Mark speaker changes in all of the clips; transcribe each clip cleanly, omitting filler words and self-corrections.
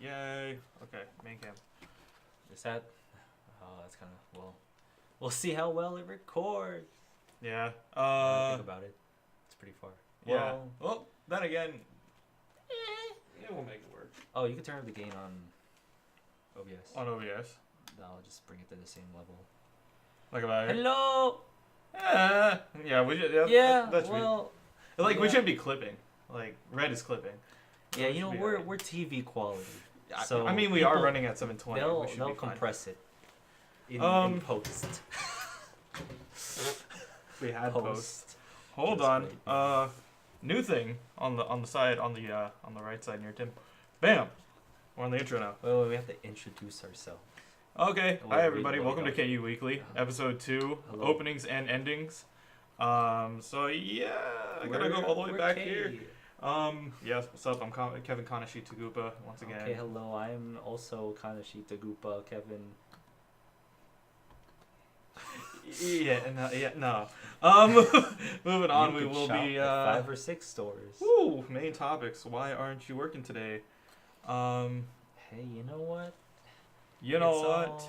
Speaker 1: Yay. Okay, main cam.
Speaker 2: Is that? Oh, that's kind of well. We'll see how well it records.
Speaker 1: Yeah.
Speaker 2: Think about it. It's pretty far.
Speaker 1: Yeah.
Speaker 2: Well,
Speaker 1: Well, then again, it will make it work.
Speaker 2: oh, you can turn up the gain on OBS.
Speaker 1: On OBS.
Speaker 2: I'll just bring it to the same level.
Speaker 1: Like about it.
Speaker 2: Hello.
Speaker 1: Yeah, we should.
Speaker 2: Yeah.
Speaker 1: That's
Speaker 2: Well.
Speaker 1: like
Speaker 2: yeah.
Speaker 1: we shouldn't be clipping. Like Red is clipping.
Speaker 2: Yeah,
Speaker 1: It
Speaker 2: you know
Speaker 1: should be
Speaker 2: we're
Speaker 1: alright.
Speaker 2: TV quality.
Speaker 1: I-
Speaker 2: So
Speaker 1: I mean, we are
Speaker 2: people-
Speaker 1: running at 720.
Speaker 2: They'll
Speaker 1: We should
Speaker 2: they'll
Speaker 1: be fine.
Speaker 2: compress it in post.
Speaker 1: We had post.
Speaker 2: Post.
Speaker 1: Hold
Speaker 2: Just
Speaker 1: on.
Speaker 2: wait.
Speaker 1: New thing on the side on the right side near Tim. Bam. We're on the intro now.
Speaker 2: Wait, we have to introduce ourselves.
Speaker 1: Okay.
Speaker 2: Wait,
Speaker 1: Hi everybody.
Speaker 2: wait,
Speaker 1: Welcome to
Speaker 2: wait.
Speaker 1: KU Weekly, episode 2,
Speaker 2: Hello.
Speaker 1: openings and endings. So yeah, I gotta go all the way
Speaker 2: We're
Speaker 1: back
Speaker 2: Kay.
Speaker 1: here. Yes. What's up? I'm Kevin Kanashi Tagupa once again.
Speaker 2: Okay, hello. I'm also Kanashi Tagupa, Kevin.
Speaker 1: No. Moving on.
Speaker 2: You
Speaker 1: We
Speaker 2: could
Speaker 1: will
Speaker 2: shop
Speaker 1: be
Speaker 2: at 5 or 6 stores.
Speaker 1: Woo, main topics. Why aren't you working today?
Speaker 2: Hey, you know what?
Speaker 1: You know what?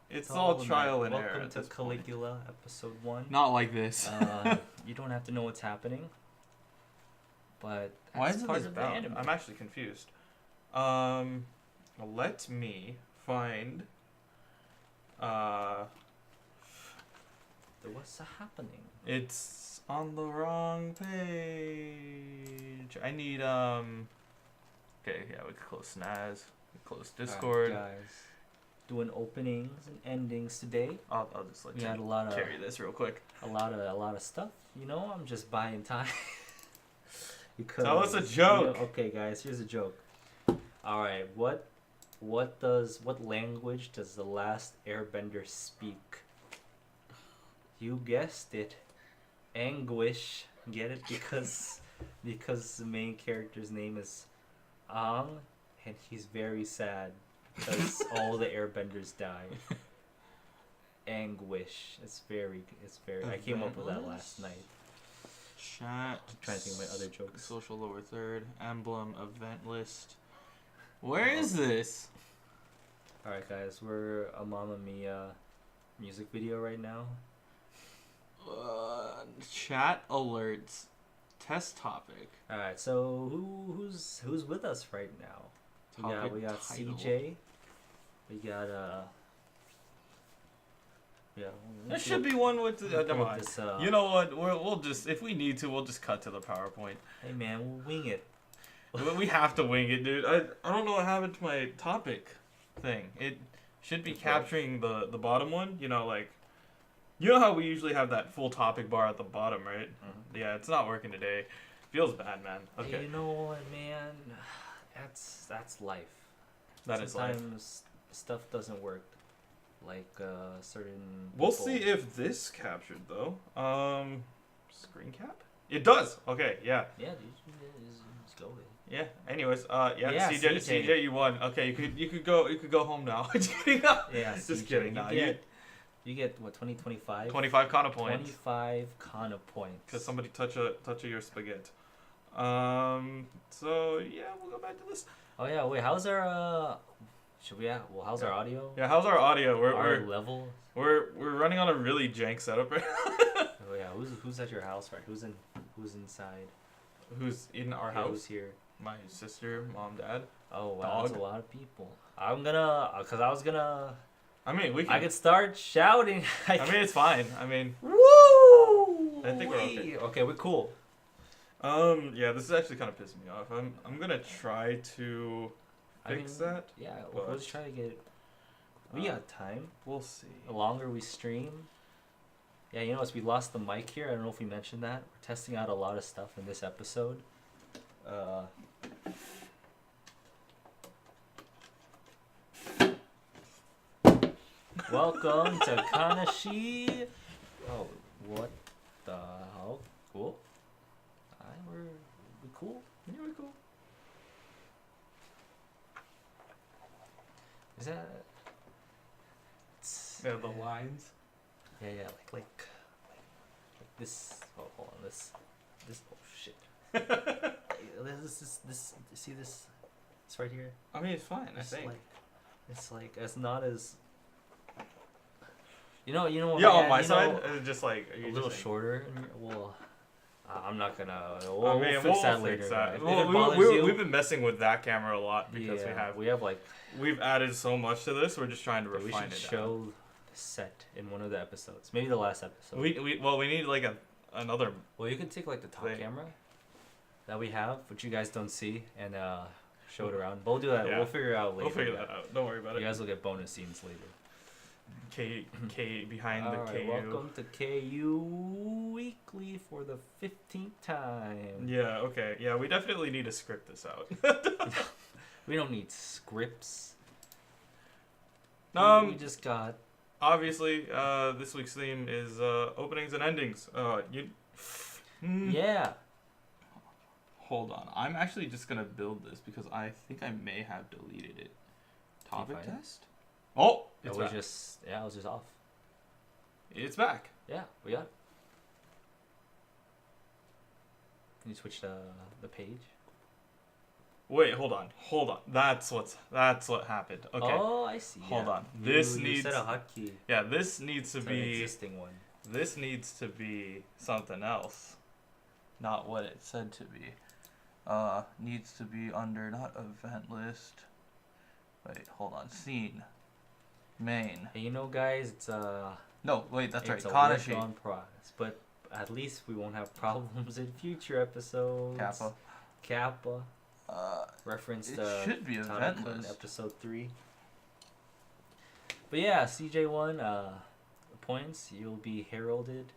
Speaker 1: It's all trial and error.
Speaker 2: Welcome
Speaker 1: at
Speaker 2: to
Speaker 1: this point.
Speaker 2: Caligula, episode 1.
Speaker 1: Not like this.
Speaker 2: You don't have to know what's happening, but
Speaker 1: Why
Speaker 2: that's
Speaker 1: is it
Speaker 2: part
Speaker 1: this
Speaker 2: of the
Speaker 1: bound?
Speaker 2: anime.
Speaker 1: I'm actually confused. Let me find.
Speaker 2: What's happening?
Speaker 1: It's on the wrong page. I need Okay, yeah, we can close Snaz. We can close Discord.
Speaker 2: Alright, guys, doing openings and endings today.
Speaker 1: I'll just let
Speaker 2: We
Speaker 1: you
Speaker 2: had a lot of
Speaker 1: carry this real quick.
Speaker 2: a lot of stuff. You know, I'm just buying time. Because
Speaker 1: Tell us a joke.
Speaker 2: Okay, guys, here's a joke. All right, what language does the last Airbender speak? You guessed it, anguish. Get it? Because the main character's name is Aang, and he's very sad because all the Airbenders die. Anguish. It's very. I came up with that last night.
Speaker 1: Chat.
Speaker 2: I'm trying to think of my other jokes.
Speaker 1: Social lower third. Emblem. Event list. Where is this?
Speaker 2: All right, guys, we're a Mamma Mia music video right now.
Speaker 1: Chat alerts. Test topic.
Speaker 2: All right, so who's with us right now?
Speaker 1: Topic
Speaker 2: We got
Speaker 1: title.
Speaker 2: CJ. We got yeah.
Speaker 1: There should be one with the.
Speaker 2: We'll
Speaker 1: Never
Speaker 2: pull
Speaker 1: mind.
Speaker 2: this,
Speaker 1: You know what? We'll just, if we need to, we'll just cut to the PowerPoint.
Speaker 2: Hey man, we'll wing it.
Speaker 1: We have to wing it, dude. I don't know what happened to my topic thing. It should be
Speaker 2: It's
Speaker 1: capturing the bottom one. You know, like, you know how we usually have that full topic bar at the bottom, right?
Speaker 2: Mhm.
Speaker 1: Yeah, it's not working today. Feels bad, man. Okay,
Speaker 2: Hey, you know what, man? That's life.
Speaker 1: that is life.
Speaker 2: Sometimes stuff doesn't work. Like certain.
Speaker 1: We'll
Speaker 2: people.
Speaker 1: see if this captured though. Screen cap? It does. Okay, yeah.
Speaker 2: Yeah, dude, just go with it.
Speaker 1: Yeah. Anyways, yeah.
Speaker 2: Yeah,
Speaker 1: CJ,
Speaker 2: CJ.
Speaker 1: CJ, you won. Okay, you could go home now. Just kidding.
Speaker 2: Yeah,
Speaker 1: Just
Speaker 2: CJ,
Speaker 1: kidding. Nah,
Speaker 2: You get what 25?
Speaker 1: 25 Kana points.
Speaker 2: 25 Kana points.
Speaker 1: Because somebody touch of your spaghetti. So yeah, we'll go back to this.
Speaker 2: Oh yeah, wait. How's our how's our audio?
Speaker 1: Yeah, how's our audio?
Speaker 2: Our level.
Speaker 1: We're running on a really jank setup right now.
Speaker 2: Oh yeah, who's at your house, right? Who's inside?
Speaker 1: Who's in our
Speaker 2: Yeah,
Speaker 1: house?
Speaker 2: who's here?
Speaker 1: My sister, mom, dad.
Speaker 2: Oh wow, that's
Speaker 1: Dog.
Speaker 2: a lot of people. I was gonna.
Speaker 1: I mean, we can.
Speaker 2: I could start shouting.
Speaker 1: I mean, it's fine. I mean,
Speaker 2: Woo!
Speaker 1: I think we're okay.
Speaker 2: Okay, we're cool.
Speaker 1: yeah, this is actually kind of pissing me off. I'm gonna try to fix that.
Speaker 2: Yeah,
Speaker 1: but-
Speaker 2: we'll just try to get. We got time.
Speaker 1: We'll see.
Speaker 2: The longer we stream. Yeah, you know, we lost the mic here. I don't know if we mentioned that. We're testing out a lot of stuff in this episode. Welcome to Kanashi. Oh, what the hell? Cool. We're cool.
Speaker 1: Yeah, we're cool.
Speaker 2: Is that?
Speaker 1: Yeah, the lines.
Speaker 2: Yeah, like this. Oh, hold on, this. Oh shit. this. See this? It's right here.
Speaker 1: I mean, it's fine.
Speaker 2: It's
Speaker 1: I think.
Speaker 2: it's like it's not as. You know.
Speaker 1: Yeah, on
Speaker 2: man,
Speaker 1: my
Speaker 2: you
Speaker 1: side,
Speaker 2: know,
Speaker 1: it's just like
Speaker 2: a little shorter. Well, I'm not gonna. We'll,
Speaker 1: I mean,
Speaker 2: we'll fix that
Speaker 1: fix
Speaker 2: later.
Speaker 1: that.
Speaker 2: If
Speaker 1: Well,
Speaker 2: it bothers you,
Speaker 1: we've been messing with that camera a lot because
Speaker 2: yeah, we have like.
Speaker 1: we've added so much to this. We're just trying to
Speaker 2: We
Speaker 1: refine
Speaker 2: should
Speaker 1: it.
Speaker 2: show the set in one of the episodes. Maybe the last episode.
Speaker 1: We need like another.
Speaker 2: Well, you can take like the top
Speaker 1: thing.
Speaker 2: camera that we have, which you guys don't see, and show it around. But we'll do that.
Speaker 1: Yeah.
Speaker 2: We'll figure it out later.
Speaker 1: We'll figure that out. Don't worry about
Speaker 2: You
Speaker 1: it.
Speaker 2: guys will get bonus scenes later.
Speaker 1: K behind the
Speaker 2: Alright,
Speaker 1: KU.
Speaker 2: welcome to KU Weekly for the 15th time.
Speaker 1: Yeah. Okay. Yeah. We definitely need to script this out.
Speaker 2: We don't need scripts.
Speaker 1: Um.
Speaker 2: We just got.
Speaker 1: Obviously, this week's theme is openings and endings.
Speaker 2: Yeah.
Speaker 1: Hold on. I'm actually just gonna build this because I think I may have deleted it. Topic
Speaker 2: find it?
Speaker 1: test. Oh,
Speaker 2: It
Speaker 1: it's
Speaker 2: was
Speaker 1: back.
Speaker 2: it was just off.
Speaker 1: It's back.
Speaker 2: Yeah, we got it. Can you switch the page?
Speaker 1: Wait, hold on. That's what happened. Okay.
Speaker 2: Oh, I see.
Speaker 1: Hold
Speaker 2: yeah.
Speaker 1: on. This
Speaker 2: you
Speaker 1: needs
Speaker 2: set a hotkey
Speaker 1: Yeah, this needs to
Speaker 2: to an
Speaker 1: be
Speaker 2: existing one.
Speaker 1: this needs to be something else. Not what it said to be. Needs to be under not event list. Wait, hold on. Scene. Main.
Speaker 2: And you know, guys, it's
Speaker 1: No, wait, that's right.
Speaker 2: it's a work
Speaker 1: Kanashi.
Speaker 2: on progress, but at least we won't have problems in future episodes. Kappa. Reference
Speaker 1: It
Speaker 2: to
Speaker 1: should be
Speaker 2: Tana-kun
Speaker 1: event list.
Speaker 2: episode 3. But yeah, CJ1 points. You'll be heralded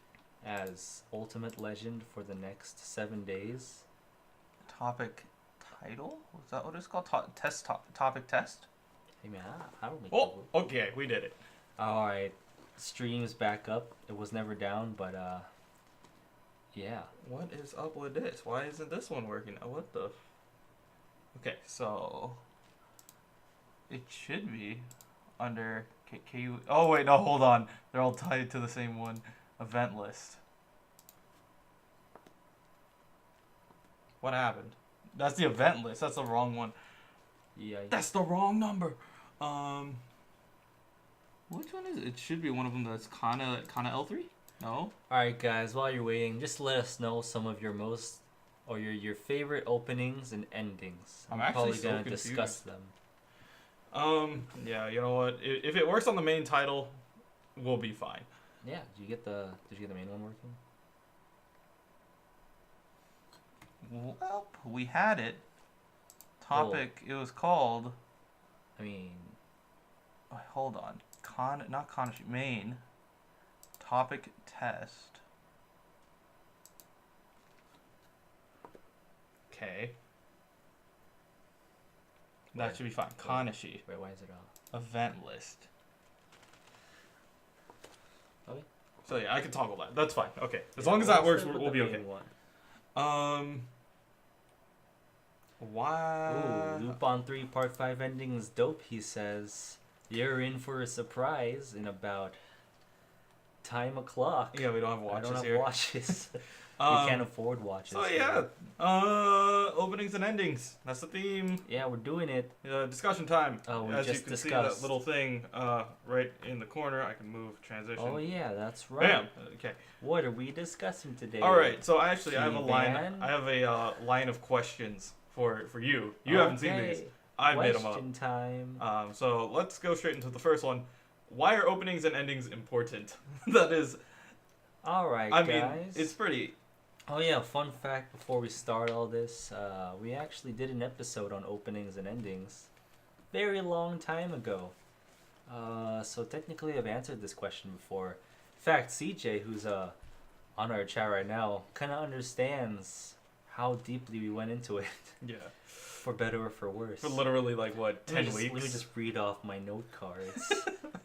Speaker 2: as ultimate legend for the next 7 days.
Speaker 1: Topic title? Was that what it's called? Topic test?
Speaker 2: Hey man, I don't make
Speaker 1: Oh, okay, we did it.
Speaker 2: All right, streams back up. It was never down, but yeah.
Speaker 1: What is up with this? Why isn't this one working? What the? Okay, so it should be under KU. Oh wait, no, hold on. They're all tied to the same one. Event list. What happened? That's the event list. That's the wrong one.
Speaker 2: Yeah.
Speaker 1: That's the wrong number. Which one is it? It should be one of them that's Kana L3? No?
Speaker 2: All right, guys. While you're waiting, just let us know some of your most or your favorite openings and endings.
Speaker 1: I'm
Speaker 2: We're
Speaker 1: actually
Speaker 2: probably
Speaker 1: so
Speaker 2: gonna
Speaker 1: confused.
Speaker 2: discuss them.
Speaker 1: Yeah, you know what? If it works on the main title, we'll be fine.
Speaker 2: Yeah. Did you get the main one working?
Speaker 1: Well, we had it. Topic, it was called...
Speaker 2: I mean,
Speaker 1: oh, hold on. Not Kanashi. Main. Topic test. Okay. That should be fine. Kanashi.
Speaker 2: wait, why is it off?
Speaker 1: Event list.
Speaker 2: Okay.
Speaker 1: So yeah, I can toggle that. That's fine. Okay. As
Speaker 2: Yeah,
Speaker 1: long as that
Speaker 2: we'll
Speaker 1: works,
Speaker 2: stick with
Speaker 1: we'll
Speaker 2: the
Speaker 1: be
Speaker 2: main
Speaker 1: okay.
Speaker 2: one.
Speaker 1: Why?
Speaker 2: Ooh, Lupin 3 Part 5 ending is dope, he says. You're in for a surprise in about time o'clock.
Speaker 1: Yeah, we don't have watches
Speaker 2: I don't have
Speaker 1: here.
Speaker 2: watches. You can't afford watches.
Speaker 1: So yeah, openings and endings. That's the theme.
Speaker 2: Yeah, we're doing it.
Speaker 1: Discussion time.
Speaker 2: Oh, we
Speaker 1: As
Speaker 2: just
Speaker 1: you can
Speaker 2: discussed.
Speaker 1: see that little thing right in the corner. I can move transition.
Speaker 2: Oh yeah, that's right.
Speaker 1: Bam. Okay.
Speaker 2: What are we discussing today?
Speaker 1: All right. So I have a line.
Speaker 2: P-Van?
Speaker 1: I have a line of questions for you. You haven't seen these. I've made them up.
Speaker 2: Question time.
Speaker 1: So let's go straight into the first one. Why are openings and endings important? That is.
Speaker 2: All right,
Speaker 1: I
Speaker 2: guys.
Speaker 1: mean, it's pretty.
Speaker 2: Oh yeah, fun fact before we start all this, we actually did an episode on openings and endings very long time ago. So technically I've answered this question before. In fact, CJ, who's on our chat right now, kind of understands how deeply we went into it,
Speaker 1: Yeah.
Speaker 2: for better or for worse.
Speaker 1: For literally like what, 10 weeks?
Speaker 2: Let me just read off my note cards.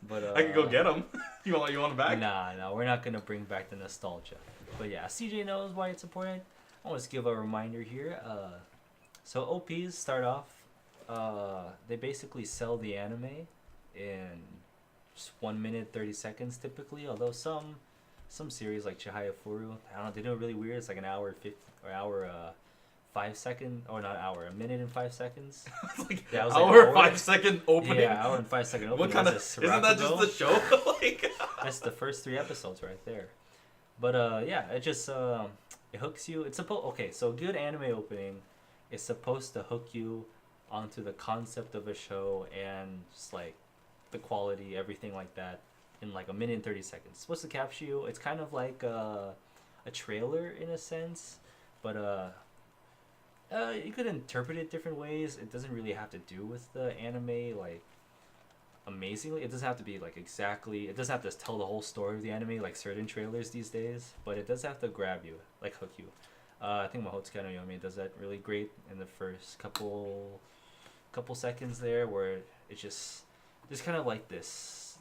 Speaker 2: But
Speaker 1: I can go get them. You want them back?
Speaker 2: Nah, we're not gonna bring back the nostalgia. But yeah, CJ knows why it's important. I want to give a reminder here. So OPs start off. They basically sell the anime in just 1 minute 30 seconds typically. Although some series like Chihaya Furu, I don't know, they do it really weird. It's like an hour 50 or hour 5 second, or not hour, a minute and 5 seconds.
Speaker 1: Like
Speaker 2: Yeah, I was
Speaker 1: hour,
Speaker 2: like,
Speaker 1: 5 second opening.
Speaker 2: Yeah, hour and 5 second opening.
Speaker 1: What kind of?
Speaker 2: That's
Speaker 1: Isn't that just the show? Like.
Speaker 2: That's the first 3 episodes right there. But yeah, it just it hooks you. It's supposed okay. So good anime opening is supposed to hook you onto the concept of a show and just like the quality, everything like that, in like a minute and 30 seconds. It's supposed to capture you. It's kind of like a trailer in a sense, but you could interpret it different ways. It doesn't really have to do with the anime like amazingly. It doesn't have to be like exactly. It doesn't have to tell the whole story of the anime like certain trailers these days. But it does have to grab you, like hook you. I think Mahotsuki no Yomi does that really great in the first couple seconds there, where it's just there's kind of like this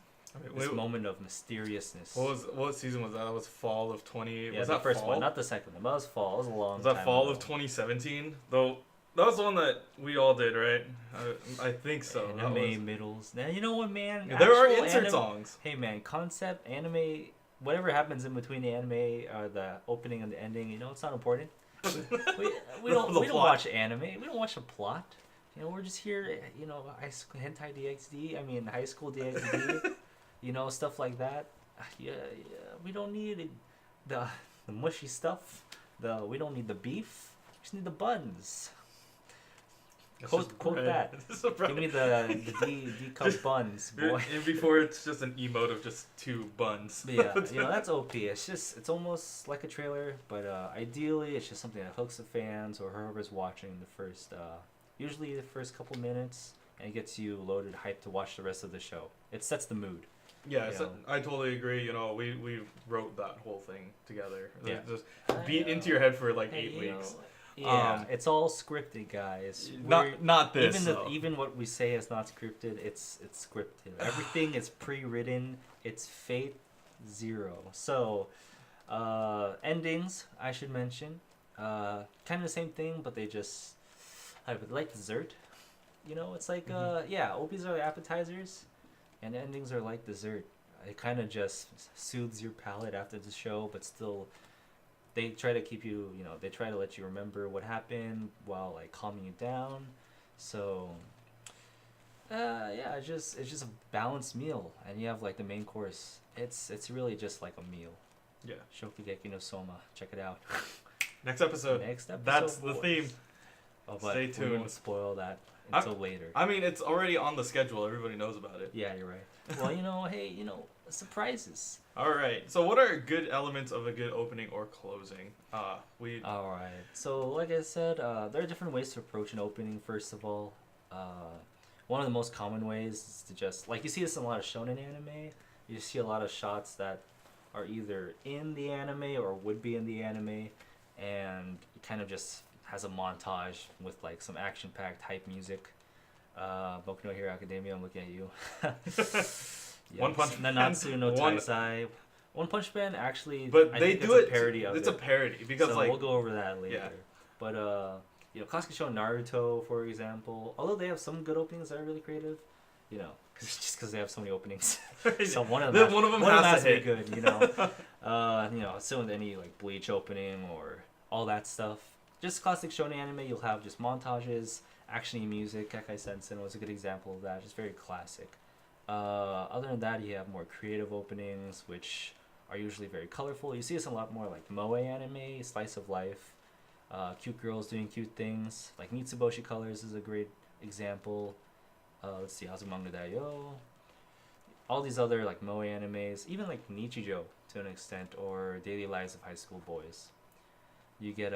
Speaker 2: moment of mysteriousness.
Speaker 1: What season was that? That was fall of 20.
Speaker 2: Yeah,
Speaker 1: was
Speaker 2: the
Speaker 1: that
Speaker 2: first
Speaker 1: fall?
Speaker 2: one, not the second one. That was fall. It was a long.
Speaker 1: Was that
Speaker 2: time
Speaker 1: fall
Speaker 2: ago.
Speaker 1: of 2017? Though that was the one that we all did, right? I think so.
Speaker 2: Anime middles. Now you know what, man.
Speaker 1: Yeah, there are
Speaker 2: Actual
Speaker 1: insert songs.
Speaker 2: Hey, man, concept anime. Whatever happens in between the anime or the opening and the ending, you know, it's not important. we don't watch anime. We don't watch a plot. You know, we're just here. You know, hentai DxD. I mean, high school DxD. You know, stuff like that. Yeah, we don't need the mushy stuff. We don't need the beef. We just need the buns. Quote that. Give me the D-cup buns, boy.
Speaker 1: And before it's just an emote of just two buns.
Speaker 2: But yeah, you know, that's OP. It's almost like a trailer, but ideally it's just something that hooks the fans or whoever's watching the first, usually the first couple minutes, and it gets you loaded, hyped to watch the rest of the show. It sets the mood.
Speaker 1: Yeah, I totally agree. You know, we wrote that whole thing together.
Speaker 2: Yeah.
Speaker 1: Just beat into your head for like 8 weeks.
Speaker 2: Know, yeah, it's all scripted, guys.
Speaker 1: Not this.
Speaker 2: Even what we say is not scripted. It's scripted. Everything is pre-written. It's Fate Zero. So, endings I should mention. Kind of the same thing, but they just I would like dessert. You know, it's like OPs are appetizers, and endings are like dessert. It kind of just soothes your palate after the show, but still. They try to keep you, you know, they try to let you remember what happened while like calming you down. So, yeah, it's just a balanced meal, and you have like the main course. It's really just like a meal.
Speaker 1: Yeah.
Speaker 2: Shokugeki no Soma. Check it out.
Speaker 1: Next episode. That's the theme.
Speaker 2: Oh, but
Speaker 1: Stay tuned.
Speaker 2: We won't spoil that until later.
Speaker 1: I mean, it's already on the schedule. Everybody knows about it.
Speaker 2: Yeah, you're right. Well, you know, hey, you know, surprises.
Speaker 1: All right. So, what are good elements of a good opening or closing?
Speaker 2: All right. So, like I said, there are different ways to approach an opening. First of all, one of the most common ways is to just like you see this in a lot of shonen anime. You see a lot of shots that are either in the anime or would be in the anime, and it kind of just has a montage with like some action-packed hype music. Boku no Hero Academia, I'm looking at you.
Speaker 1: One Punch Man.
Speaker 2: Nanatsu no Taisai. One Punch Man actually,
Speaker 1: but
Speaker 2: I
Speaker 1: they
Speaker 2: think
Speaker 1: do
Speaker 2: it's a parody of it.
Speaker 1: It's a parody because
Speaker 2: so
Speaker 1: like
Speaker 2: we'll go over that later.
Speaker 1: Yeah.
Speaker 2: But you know, Kasukisho Naruto, for example, although they have some good openings that are really creative, you know, just because they have so many openings, so one of them has to be good, you know. You know, so with any like Bleach opening or all that stuff, just classic shonen anime, you'll have just montages, actiony music. Kekai Sensen was a good example of that, just very classic. Other than that, you have more creative openings, which are usually very colorful. You see this a lot more like moe anime, slice of life, cute girls doing cute things. Like Mitsuboshi Colors is a great example. Let's see, Azumanga Daioh. All these other like moe animes, even like Nichijou to an extent, or Daily Lives of High School Boys. You get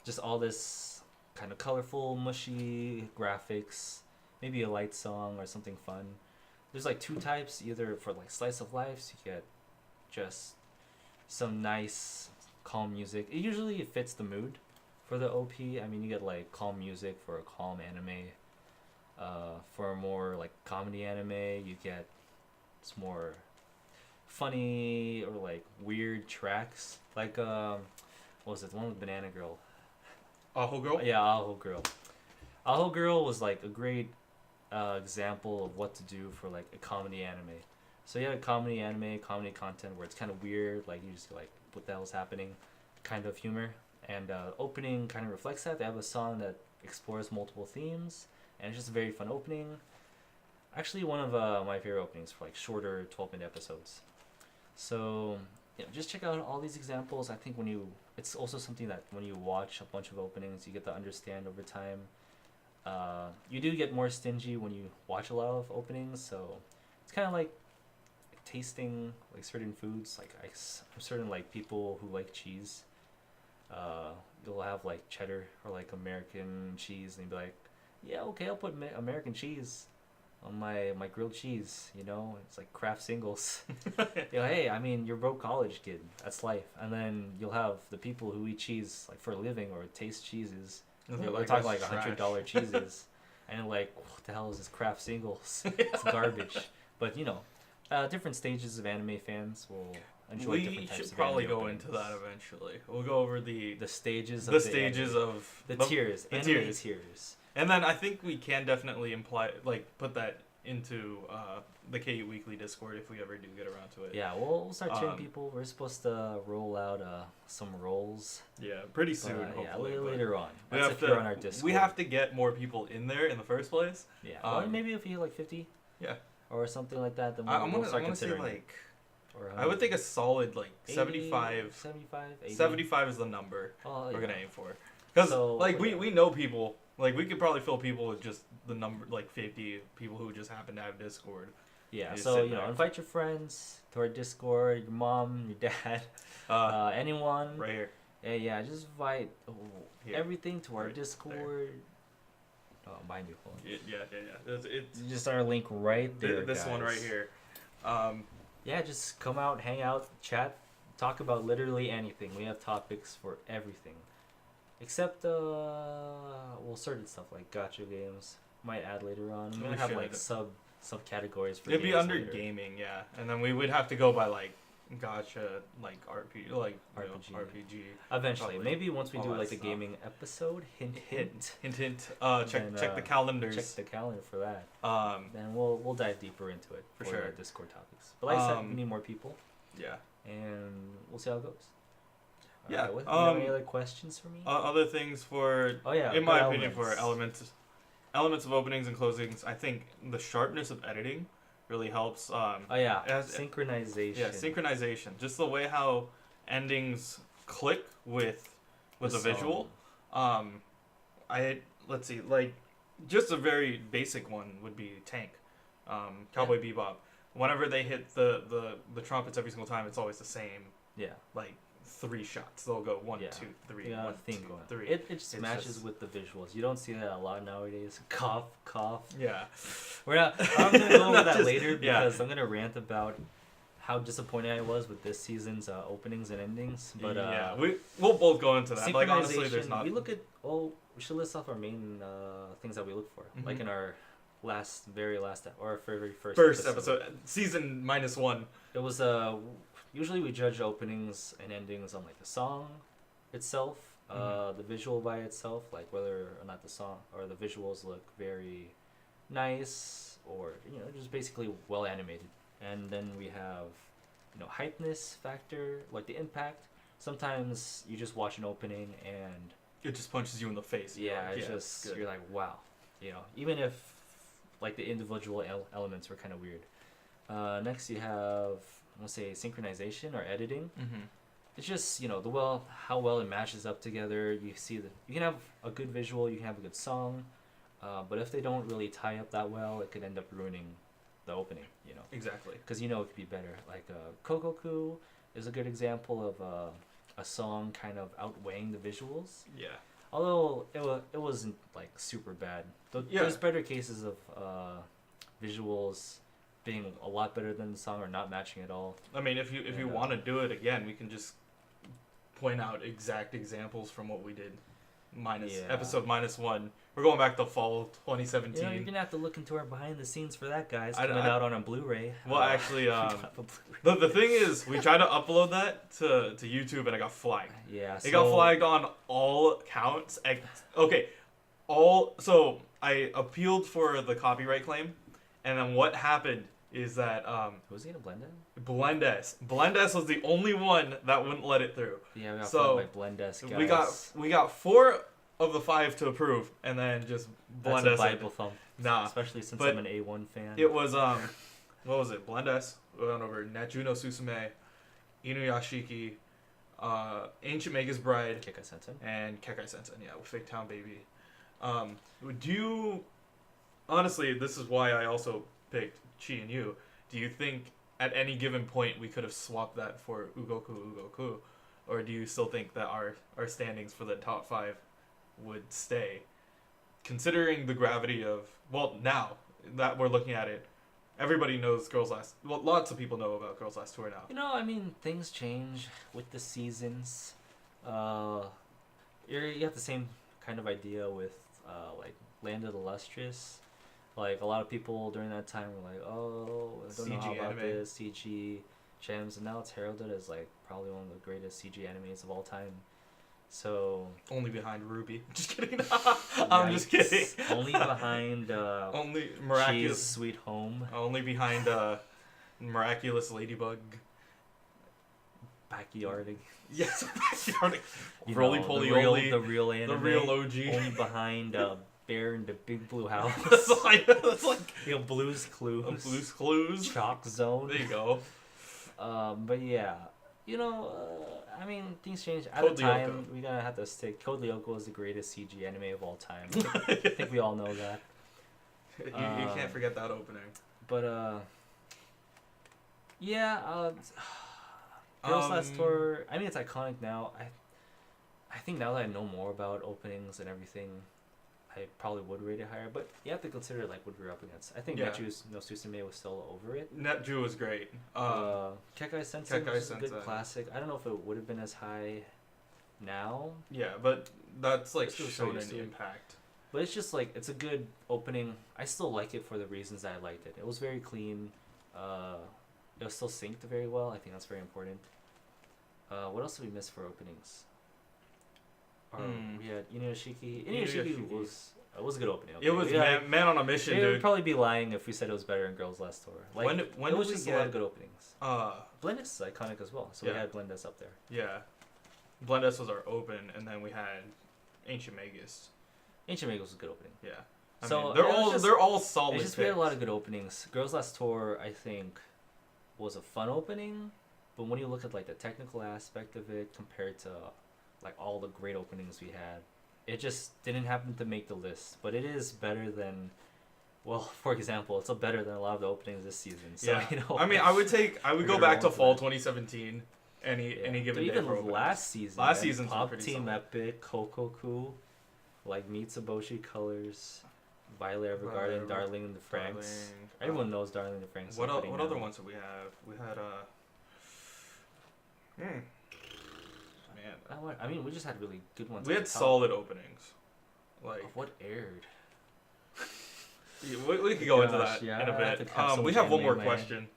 Speaker 2: just all this kind of colorful, mushy graphics, maybe a light song or something fun. There's like two types, either for like slice of life, so you get just some nice calm music. It usually fits the mood for the OP. I mean, you get like calm music for a calm anime. For a more like comedy anime, you get it's more funny or like weird tracks. Like what was it? The one with Banana Girl.
Speaker 1: Aho Girl?
Speaker 2: Yeah, Aho Girl. Aho Girl was like a great example of what to do for like a comedy anime. So you had a comedy anime, comedy content where it's kind of weird, like you just like, what the hell's happening? kind of humor, and opening kind of reflects that. They have a song that explores multiple themes, and it's just a very fun opening. Actually, one of my favorite openings for like shorter 12-minute episodes. So, just check out all these examples. I think it's also something that when you watch a bunch of openings, you get to understand over time. You do get more stingy when you watch a lot of openings, so it's kind of like tasting like certain foods. Like I'm certain like people who like cheese. You'll have like cheddar or like American cheese, and you'll be like, yeah, okay, I'll put American cheese on my grilled cheese. It's like Kraft singles. Hey, I mean, you're broke college kid. That's life. And then you'll have the people who eat cheese like for a living or taste cheeses. We're talking like $100 cheeses, and like, what the hell is this Kraft singles? It's garbage. But different stages of anime fans will enjoy different types of anime.
Speaker 1: We should probably go into that eventually. We'll go over the
Speaker 2: stages of
Speaker 1: the stages of
Speaker 2: the tiers, anime tiers.
Speaker 1: And then I think we can definitely put that into the KU Weekly Discord if we ever do get around to it.
Speaker 2: Yeah, we'll start cheering people. We're supposed to roll out some roles.
Speaker 1: Yeah, pretty soon. Hopefully,
Speaker 2: later on.
Speaker 1: You're
Speaker 2: on our Discord.
Speaker 1: We have to get more people in there in the first place.
Speaker 2: Yeah, or maybe if you get like 50.
Speaker 1: Yeah.
Speaker 2: Or something like that. Then
Speaker 1: we'll
Speaker 2: start
Speaker 1: considering.
Speaker 2: Say
Speaker 1: I would think a solid
Speaker 2: 80,
Speaker 1: 75.
Speaker 2: 80.
Speaker 1: 75 is the number we're gonna aim for. Because we know people. Like, we could probably fill people with just the number, 50 people who just happen to have Discord.
Speaker 2: Yeah, so, invite your friends to our Discord, your mom, your dad, anyone.
Speaker 1: Right here.
Speaker 2: Yeah, just invite everything to our Discord. There. Oh, mind you, hold on.
Speaker 1: Yeah. It's
Speaker 2: just our link right there,
Speaker 1: This
Speaker 2: guys.
Speaker 1: one right here.
Speaker 2: Yeah, just come out, hang out, chat, talk about literally anything. We have topics for everything. Except, certain stuff like gacha games might add later on. We're gonna have like subcategories for.
Speaker 1: It'd be under
Speaker 2: later.
Speaker 1: gaming, yeah, and then we would have to go by gacha, RPG, RPG.
Speaker 2: Eventually,
Speaker 1: probably.
Speaker 2: Maybe once we do like a
Speaker 1: stuff.
Speaker 2: gaming episode, hint.
Speaker 1: Check the calendars.
Speaker 2: Check the calendar for that.
Speaker 1: Then
Speaker 2: we'll dive deeper into it
Speaker 1: for sure.
Speaker 2: Discord topics. But like I said, we need more people.
Speaker 1: Yeah.
Speaker 2: And we'll see how it goes.
Speaker 1: Yeah.
Speaker 2: Right, you have any other questions for me?
Speaker 1: Other things in my opinion, for elements of openings and closings, I think the sharpness of editing really helps.
Speaker 2: Synchronization.
Speaker 1: Yeah, synchronization. Just the way how endings click with the visual. Let's see, just a very basic one would be Tank, Cowboy Bebop. Whenever they hit the trumpets every single time, it's always the same.
Speaker 2: Yeah.
Speaker 1: 3 shots. They'll go 1, 2, 3.
Speaker 2: Yeah,
Speaker 1: 1, 2, 3.
Speaker 2: It just matches with the visuals. You don't see that a lot nowadays. Cough.
Speaker 1: Yeah.
Speaker 2: I'm gonna go over that later because I'm gonna rant about how disappointed I was with this season's openings and endings. But
Speaker 1: we'll both go into that. Honestly, there's not.
Speaker 2: We should list off our main things that we look for, like in our very last or very first
Speaker 1: episode, season -1.
Speaker 2: It was usually we judge openings and endings on the song itself, the visual by itself, like whether or not the song or the visuals look very nice or just basically well animated. And then we have hypeness factor, like the impact. Sometimes you just watch an opening and
Speaker 1: it just punches you in the face.
Speaker 2: Yeah, you're like, wow. Even if the individual elements were kind of weird. Next you have, let's say, synchronization or editing. It's just how well it matches up together. You see that you can have a good visual, you can have a good song, but if they don't really tie up that well, it could end up ruining the opening.
Speaker 1: Exactly. Because
Speaker 2: it could be better. Like Kokoku is a good example of a song kind of outweighing the visuals.
Speaker 1: Yeah.
Speaker 2: Although it wasn't super bad. There's better cases of visuals being a lot better than the song or not matching at all.
Speaker 1: I mean, if you want to do it again, we can just point out exact examples from what we did. Episode -1. We're going back to fall 2017.
Speaker 2: You're gonna have to look into our behind the scenes for that, guys. Coming out on a Blu-ray.
Speaker 1: Well, actually, the thing is, we tried to upload that to YouTube and it got flagged.
Speaker 2: Yeah,
Speaker 1: it got flagged on all counts. So I appealed for the copyright claim, and then what happened is that
Speaker 2: Who's he gonna blend in?
Speaker 1: Blend S. Blend S was the only one that wouldn't let it through.
Speaker 2: Yeah, we got
Speaker 1: So,
Speaker 2: by Blend S guys.
Speaker 1: We got 4 of the 5 to approve, and then just Blend
Speaker 2: That's
Speaker 1: S.
Speaker 2: a Bible thump.
Speaker 1: Nah,
Speaker 2: Especially since
Speaker 1: but
Speaker 2: I'm an A1 fan.
Speaker 1: it was what was it? Blend S went over Najuno Susume, Inuyashiki, Ancient Magus Bride,
Speaker 2: Kekai Sensen.
Speaker 1: and Kekai Sensen. Yeah, with Fake Town Baby. Do you honestly? This is why I also picked Chi and Yu. Do you think at any given point we could have swapped that for Ugoku, or do you still think that our standings for the top 5 would stay? Considering the gravity of, well, now that we're looking at it, everybody knows Girls Last. Well, lots of people know about Girls Last Tour now.
Speaker 2: You know, I mean, things change with the seasons. You have the same kind of idea with like Land of the Lustrous. Like a lot of people during that time were like, "Oh, I don't know how
Speaker 1: CG
Speaker 2: about
Speaker 1: anime.
Speaker 2: this CG gems," and now it's heralded as like probably one of the greatest CG animes of all time. So
Speaker 1: Only behind Ruby. Just kidding. I'm just kidding.
Speaker 2: Only behind
Speaker 1: Only
Speaker 2: She's
Speaker 1: miraculous.
Speaker 2: Sweet Home,
Speaker 1: Only behind Miraculous Ladybug.
Speaker 2: Backyarding.
Speaker 1: Yes, backyard.
Speaker 2: You
Speaker 1: Roly
Speaker 2: know,
Speaker 1: Poly
Speaker 2: the real,
Speaker 1: Oly.
Speaker 2: the real anime.
Speaker 1: The real OG.
Speaker 2: Only behind Bear in the Big Blue House.
Speaker 1: That's like
Speaker 2: You know, Blue's Clues.
Speaker 1: Blue's Clues.
Speaker 2: Chalk Zone.
Speaker 1: There you go.
Speaker 2: But yeah, you know, I mean, things change. At
Speaker 1: Code
Speaker 2: the time,
Speaker 1: Lyoko.
Speaker 2: we're gonna have to stick. Code Lyoko is the greatest CG anime of all time. I think we all know that.
Speaker 1: You can't forget that opening.
Speaker 2: But yeah, Girls Last Tour. I mean, it's iconic now. I think now that I know more about openings and everything, I probably would rate it higher. But you have to consider like what we're up against. I think
Speaker 1: Yeah.
Speaker 2: Nechu's no Susume was still over it.
Speaker 1: Netju was great.
Speaker 2: Kekai Sensen
Speaker 1: Kekai
Speaker 2: was a good
Speaker 1: Sensen.
Speaker 2: classic. I don't know if it would have been as high now,
Speaker 1: Yeah, but that's like
Speaker 2: Still so
Speaker 1: shown
Speaker 2: used
Speaker 1: an
Speaker 2: to it.
Speaker 1: impact.
Speaker 2: but it's just like it's a good opening. I still like it for the reasons that I liked it. It was very clean. It was still synced very well. I think that's very important. What else did we miss for openings? We had Inuyashiki.
Speaker 1: Inuyashiki.
Speaker 2: was a good opening. Okay?
Speaker 1: It was man on a mission,
Speaker 2: We would
Speaker 1: dude.
Speaker 2: probably be lying if we said it was better in Girls Last Tour. Like,
Speaker 1: When
Speaker 2: it
Speaker 1: did
Speaker 2: was
Speaker 1: we
Speaker 2: just a lot
Speaker 1: get?
Speaker 2: of good openings. Blendis is iconic as well, so we
Speaker 1: Yeah.
Speaker 2: had Blendis up there.
Speaker 1: Yeah, Blend S was our open, and then we had Ancient Magus.
Speaker 2: Ancient Magus was a good opening.
Speaker 1: Yeah, I
Speaker 2: So,
Speaker 1: mean, they're
Speaker 2: it was
Speaker 1: all
Speaker 2: just-
Speaker 1: they're all solid.
Speaker 2: It's just we had a lot of
Speaker 1: picks.
Speaker 2: good openings. Girls Last Tour, I think, was a fun opening, but when you look at like the technical aspect of it compared to like all the great openings we had, it just didn't happen to make the list. But it is better than, well, for example, it's better than a lot of the openings this season. So
Speaker 1: Yeah,
Speaker 2: you know,
Speaker 1: I mean, I would
Speaker 2: we're
Speaker 1: go
Speaker 2: gonna
Speaker 1: back to
Speaker 2: roll
Speaker 1: fall
Speaker 2: with that.
Speaker 1: 2017. Any
Speaker 2: Yeah.
Speaker 1: given
Speaker 2: But
Speaker 1: day
Speaker 2: even
Speaker 1: for openings.
Speaker 2: last season,
Speaker 1: Last
Speaker 2: man,
Speaker 1: season's were
Speaker 2: Pop
Speaker 1: pretty
Speaker 2: Team
Speaker 1: solid.
Speaker 2: Epic, Kokoku, like Mitsuboshi Colors, Violet Evergarden,
Speaker 1: Violet
Speaker 2: Darling in the Franks.
Speaker 1: Darling,
Speaker 2: Everyone knows Darling in the Franks.
Speaker 1: What
Speaker 2: opening
Speaker 1: what other
Speaker 2: now.
Speaker 1: ones did we have? We had man,
Speaker 2: I mean, we just had really good ones.
Speaker 1: we
Speaker 2: at
Speaker 1: had
Speaker 2: the top.
Speaker 1: solid openings. Like
Speaker 2: Of what aired?
Speaker 1: we could go into
Speaker 2: Gosh,
Speaker 1: that
Speaker 2: yeah,
Speaker 1: in a
Speaker 2: I have
Speaker 1: bit.
Speaker 2: to have so
Speaker 1: We
Speaker 2: much
Speaker 1: have one more
Speaker 2: anime, man.
Speaker 1: question.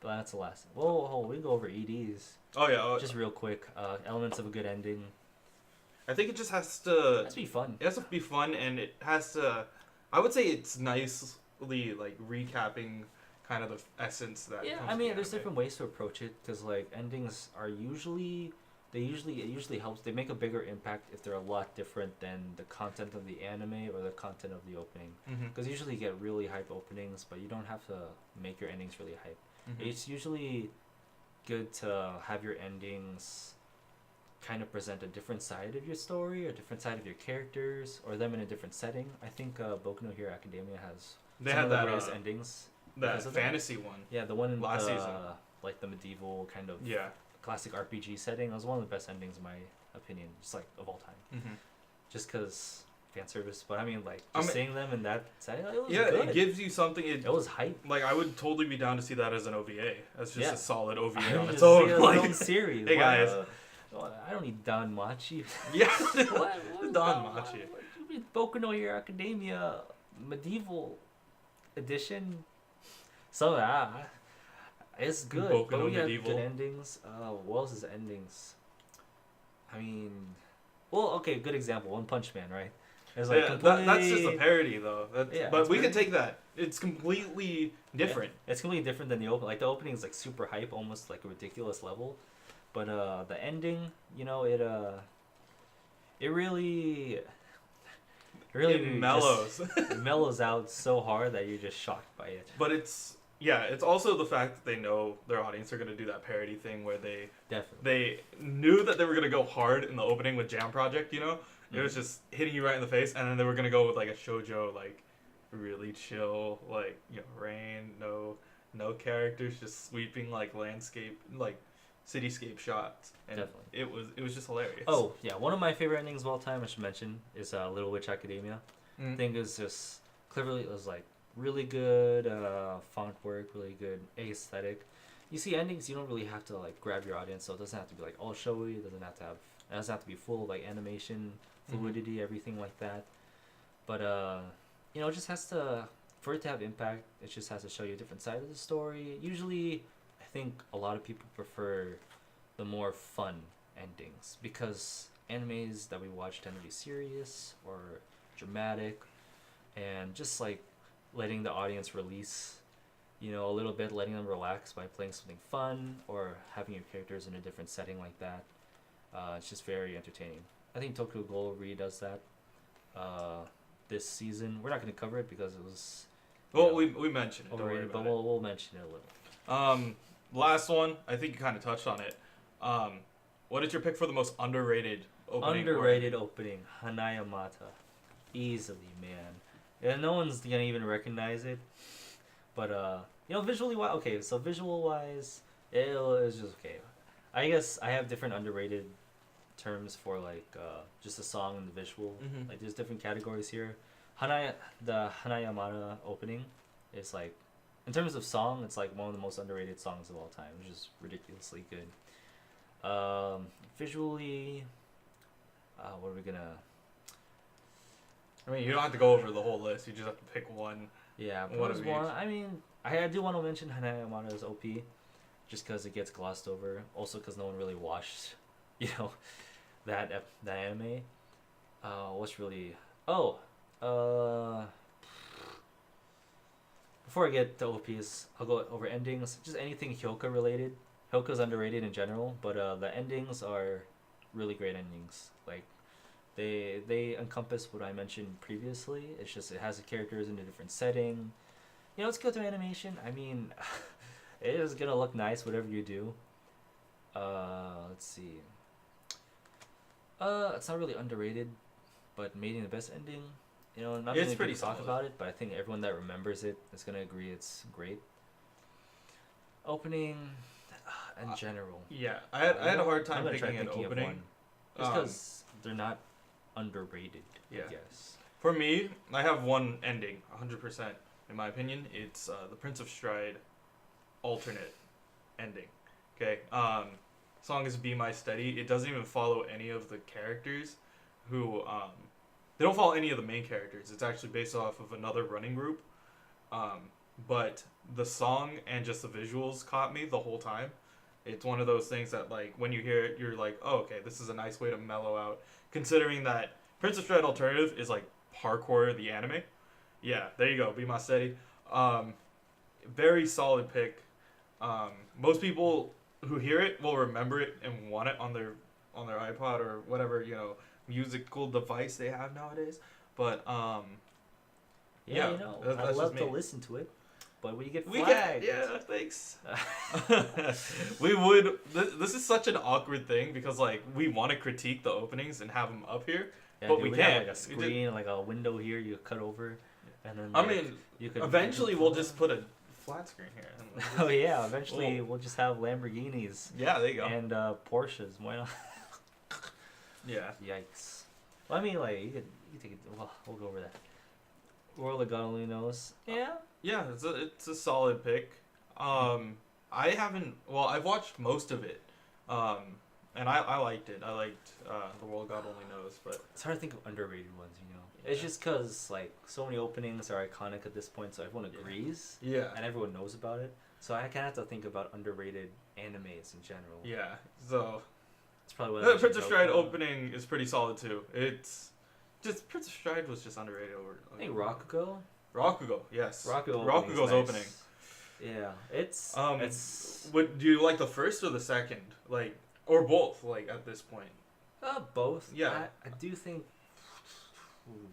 Speaker 2: But that's the last. Whoa, we go over EDs.
Speaker 1: Oh yeah,
Speaker 2: Just real quick. Elements of a good ending.
Speaker 1: I think it just has to.
Speaker 2: Let's be fun.
Speaker 1: It has to be fun, and it has to. I would say it's nicely like recapping kind of the essence that.
Speaker 2: Yeah,
Speaker 1: comes
Speaker 2: I
Speaker 1: with
Speaker 2: mean,
Speaker 1: the
Speaker 2: there's
Speaker 1: anime.
Speaker 2: different ways to approach it because like endings are usually it usually helps. They make a bigger impact if they're a lot different than the content of the anime or the content of the opening.
Speaker 1: Mhm.
Speaker 2: Because usually you get really hype openings, but you don't have to make your endings really hype.
Speaker 1: Mhm.
Speaker 2: It's usually good to have your endings kind of present a different side of your story, or a different side of your characters, or them in a different setting. I think Boku no Hero Academia has
Speaker 1: They
Speaker 2: some
Speaker 1: had
Speaker 2: of the
Speaker 1: that
Speaker 2: greatest endings.
Speaker 1: that
Speaker 2: because of that.
Speaker 1: fantasy one.
Speaker 2: Yeah, the one in
Speaker 1: last
Speaker 2: the,
Speaker 1: season.
Speaker 2: like the medieval kind of
Speaker 1: Yeah.
Speaker 2: classic RPG setting. It was one of the best endings in my opinion, just like of all time.
Speaker 1: Mm-hmm.
Speaker 2: Just because fan service, but I mean like
Speaker 1: I
Speaker 2: just
Speaker 1: mean-
Speaker 2: seeing them in that setting, like, it was
Speaker 1: Yeah,
Speaker 2: good.
Speaker 1: it gives you something.
Speaker 2: It was hype.
Speaker 1: Like I would totally be down to see that as an OVA. As just
Speaker 2: Yeah.
Speaker 1: a solid
Speaker 2: I
Speaker 1: OVA
Speaker 2: mean,
Speaker 1: on its
Speaker 2: just see
Speaker 1: own.
Speaker 2: it as its
Speaker 1: Like,
Speaker 2: own series.
Speaker 1: hey,
Speaker 2: Why,
Speaker 1: guys.
Speaker 2: I don't need Don Machi.
Speaker 1: yeah,
Speaker 2: what
Speaker 1: Don Machi.
Speaker 2: What do you mean Boku no Hero Academia medieval edition? So it's good.
Speaker 1: Boku
Speaker 2: but
Speaker 1: no
Speaker 2: we had
Speaker 1: Medieval.
Speaker 2: good endings. What else is endings? I mean, well, okay, good example. One Punch Man, right? It's like
Speaker 1: that's just a parody though. But we can take that. It's completely different.
Speaker 2: Yeah, it's completely different than the open. Like the opening is like super hype, almost like a ridiculous level. But the ending, it really
Speaker 1: It mellows.
Speaker 2: It mellows out so hard that you're just shocked by it.
Speaker 1: But it's also the fact that they know their audience are gonna do that parody thing where they knew that they were gonna go hard in the opening with Jam Project. It was just hitting you right in the face, and then they were gonna go with like a shoujo, like really chill, like rain, no characters, just sweeping like landscape, like cityscape shots, and
Speaker 2: definitely
Speaker 1: it was just hilarious.
Speaker 2: Oh yeah, one of my favorite endings of all time I should mention is Little Witch Academia.
Speaker 1: Mm.
Speaker 2: I think it's just cleverly, it was like really good font work, really good aesthetic. You see endings, you don't really have to like grab your audience, so it doesn't have to be like all showy, it doesn't have to be full of like animation fluidity, everything like that. But it just has to, for it to have impact, it just has to show you a different side of the story. Usually I think a lot of people prefer the more fun endings because animes that we watch tend to be serious or dramatic, and just like letting the audience release a little bit, letting them relax by playing something fun or having your characters in a different setting like that. It's just very entertaining. I think Tokyo Ghoul redoes that this season. We're not going to cover it because it was
Speaker 1: we mentioned it,
Speaker 2: overrated, but we'll mention it a little.
Speaker 1: Last one, I think you kind of touched on it. What is your pick for the most underrated opening?
Speaker 2: Opening, Hanayamata. Easily, man. Yeah, no one's gonna even recognize it. But visually wise, okay, so visual wise, it was just okay. I guess I have different underrated terms for like just the song and the visual.
Speaker 1: Mm-hmm.
Speaker 2: Like there's different categories here. The Hanayamata opening is like, in terms of song, it's like one of the most underrated songs of all time, which is ridiculously good. Visually, what are we gonna?
Speaker 1: I mean, you don't have to go over the whole list. You just have to pick one.
Speaker 2: Yeah, one. I mean, I do want to mention Hanayamata's OP, just because it gets glossed over. Also, because no one really watched, that anime. What's really? Before I get to OPs, I'll go over endings. Just anything Hyoka related. Hyoka's underrated in general, but the endings are really great endings. Like, they encompass what I mentioned previously. It's just it has the characters in a different setting. It's good to animation. I mean, it is gonna look nice whatever you do. Let's see. It's not really underrated, but making the best ending. Not many people talk about it, but I think everyone that remembers it is gonna agree it's great. Opening, in general.
Speaker 1: Yeah, I had a hard time picking an opening.
Speaker 2: Just because they're not underrated,
Speaker 1: yeah.
Speaker 2: I guess.
Speaker 1: For me, I have one ending, 100%. In my opinion, it's the Prince of Stride alternate ending. Okay, song is Be My Steady. It doesn't even follow any of the characters who they don't follow any of the main characters. It's actually based off of another running group. But the song and just the visuals caught me the whole time. It's one of those things that, like, when you hear it, you're like, oh, okay, this is a nice way to mellow out. Considering that Prince of Stride Alternative is like parkour, the anime. Yeah, there you go. Be My Steady. Very solid pick. Most people who hear it will remember it and want it on their iPod or whatever musical device they have nowadays. But
Speaker 2: I love to listen to it. But we get
Speaker 1: flagged. Thanks. We would. This is such an awkward thing because like we want to critique the openings and have them up here, but we can't.
Speaker 2: Have, like a screen, like a window here you could cut over, and then
Speaker 1: you could. Eventually, we'll just put a flat screen here.
Speaker 2: Oh yeah, eventually we'll just have Lamborghinis.
Speaker 1: Yeah, there you go.
Speaker 2: And Porsches. Why not?
Speaker 1: Yeah.
Speaker 2: Yikes. Well, I mean, like you could take it. Well, we'll go over that. World of God Only Knows. Yeah.
Speaker 1: Yeah, it's a solid pick. I've watched most of it, and I liked it. I liked The World God Only Knows, but
Speaker 2: it's hard to think of underrated ones. Yeah. It's just because like so many openings are iconic at this point, so everyone agrees.
Speaker 1: Yeah.
Speaker 2: And everyone knows about it, so I kind of have to think about underrated animes in general.
Speaker 1: Yeah. So
Speaker 2: it's probably what
Speaker 1: Prince of Stride opening is pretty solid too. It's just Prince of Stride was just underrated over.
Speaker 2: I think Rakugo.
Speaker 1: Rakugo, yes.
Speaker 2: Rakugo's
Speaker 1: opening.
Speaker 2: Yeah, it's.
Speaker 1: Do you like the first or the second? Like, or both? Like at this point.
Speaker 2: Both.
Speaker 1: Yeah.
Speaker 2: I do think.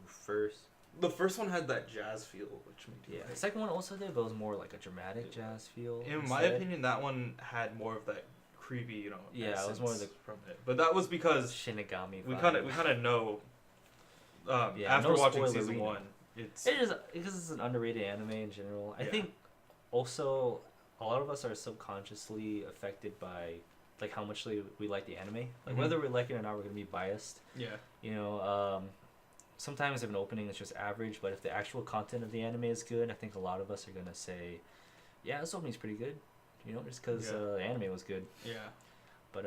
Speaker 2: First.
Speaker 1: The first one had that jazz feel, which made you
Speaker 2: Yeah.
Speaker 1: like.
Speaker 2: The second one also did, but it was more like a dramatic jazz feel.
Speaker 1: In my opinion, that one had more of that creepy,
Speaker 2: Yeah, it was more the
Speaker 1: from it. But that was because
Speaker 2: Shinigami.
Speaker 1: we
Speaker 2: vibe.
Speaker 1: kind of know. After
Speaker 2: no
Speaker 1: watching
Speaker 2: spoiler
Speaker 1: season
Speaker 2: reading.
Speaker 1: 1, it's
Speaker 2: It is because it's an underrated anime in general. I
Speaker 1: Yeah.
Speaker 2: think also a lot of us are subconsciously affected by like how much we like the anime. Like
Speaker 1: Mhm.
Speaker 2: whether we like it or not, we're gonna be biased.
Speaker 1: yeah.
Speaker 2: Sometimes if an opening is just average, but if the actual content of the anime is good, I think a lot of us are gonna say, yeah, this opening's pretty good. Just because
Speaker 1: Yeah.
Speaker 2: the anime was good.
Speaker 1: Yeah.
Speaker 2: But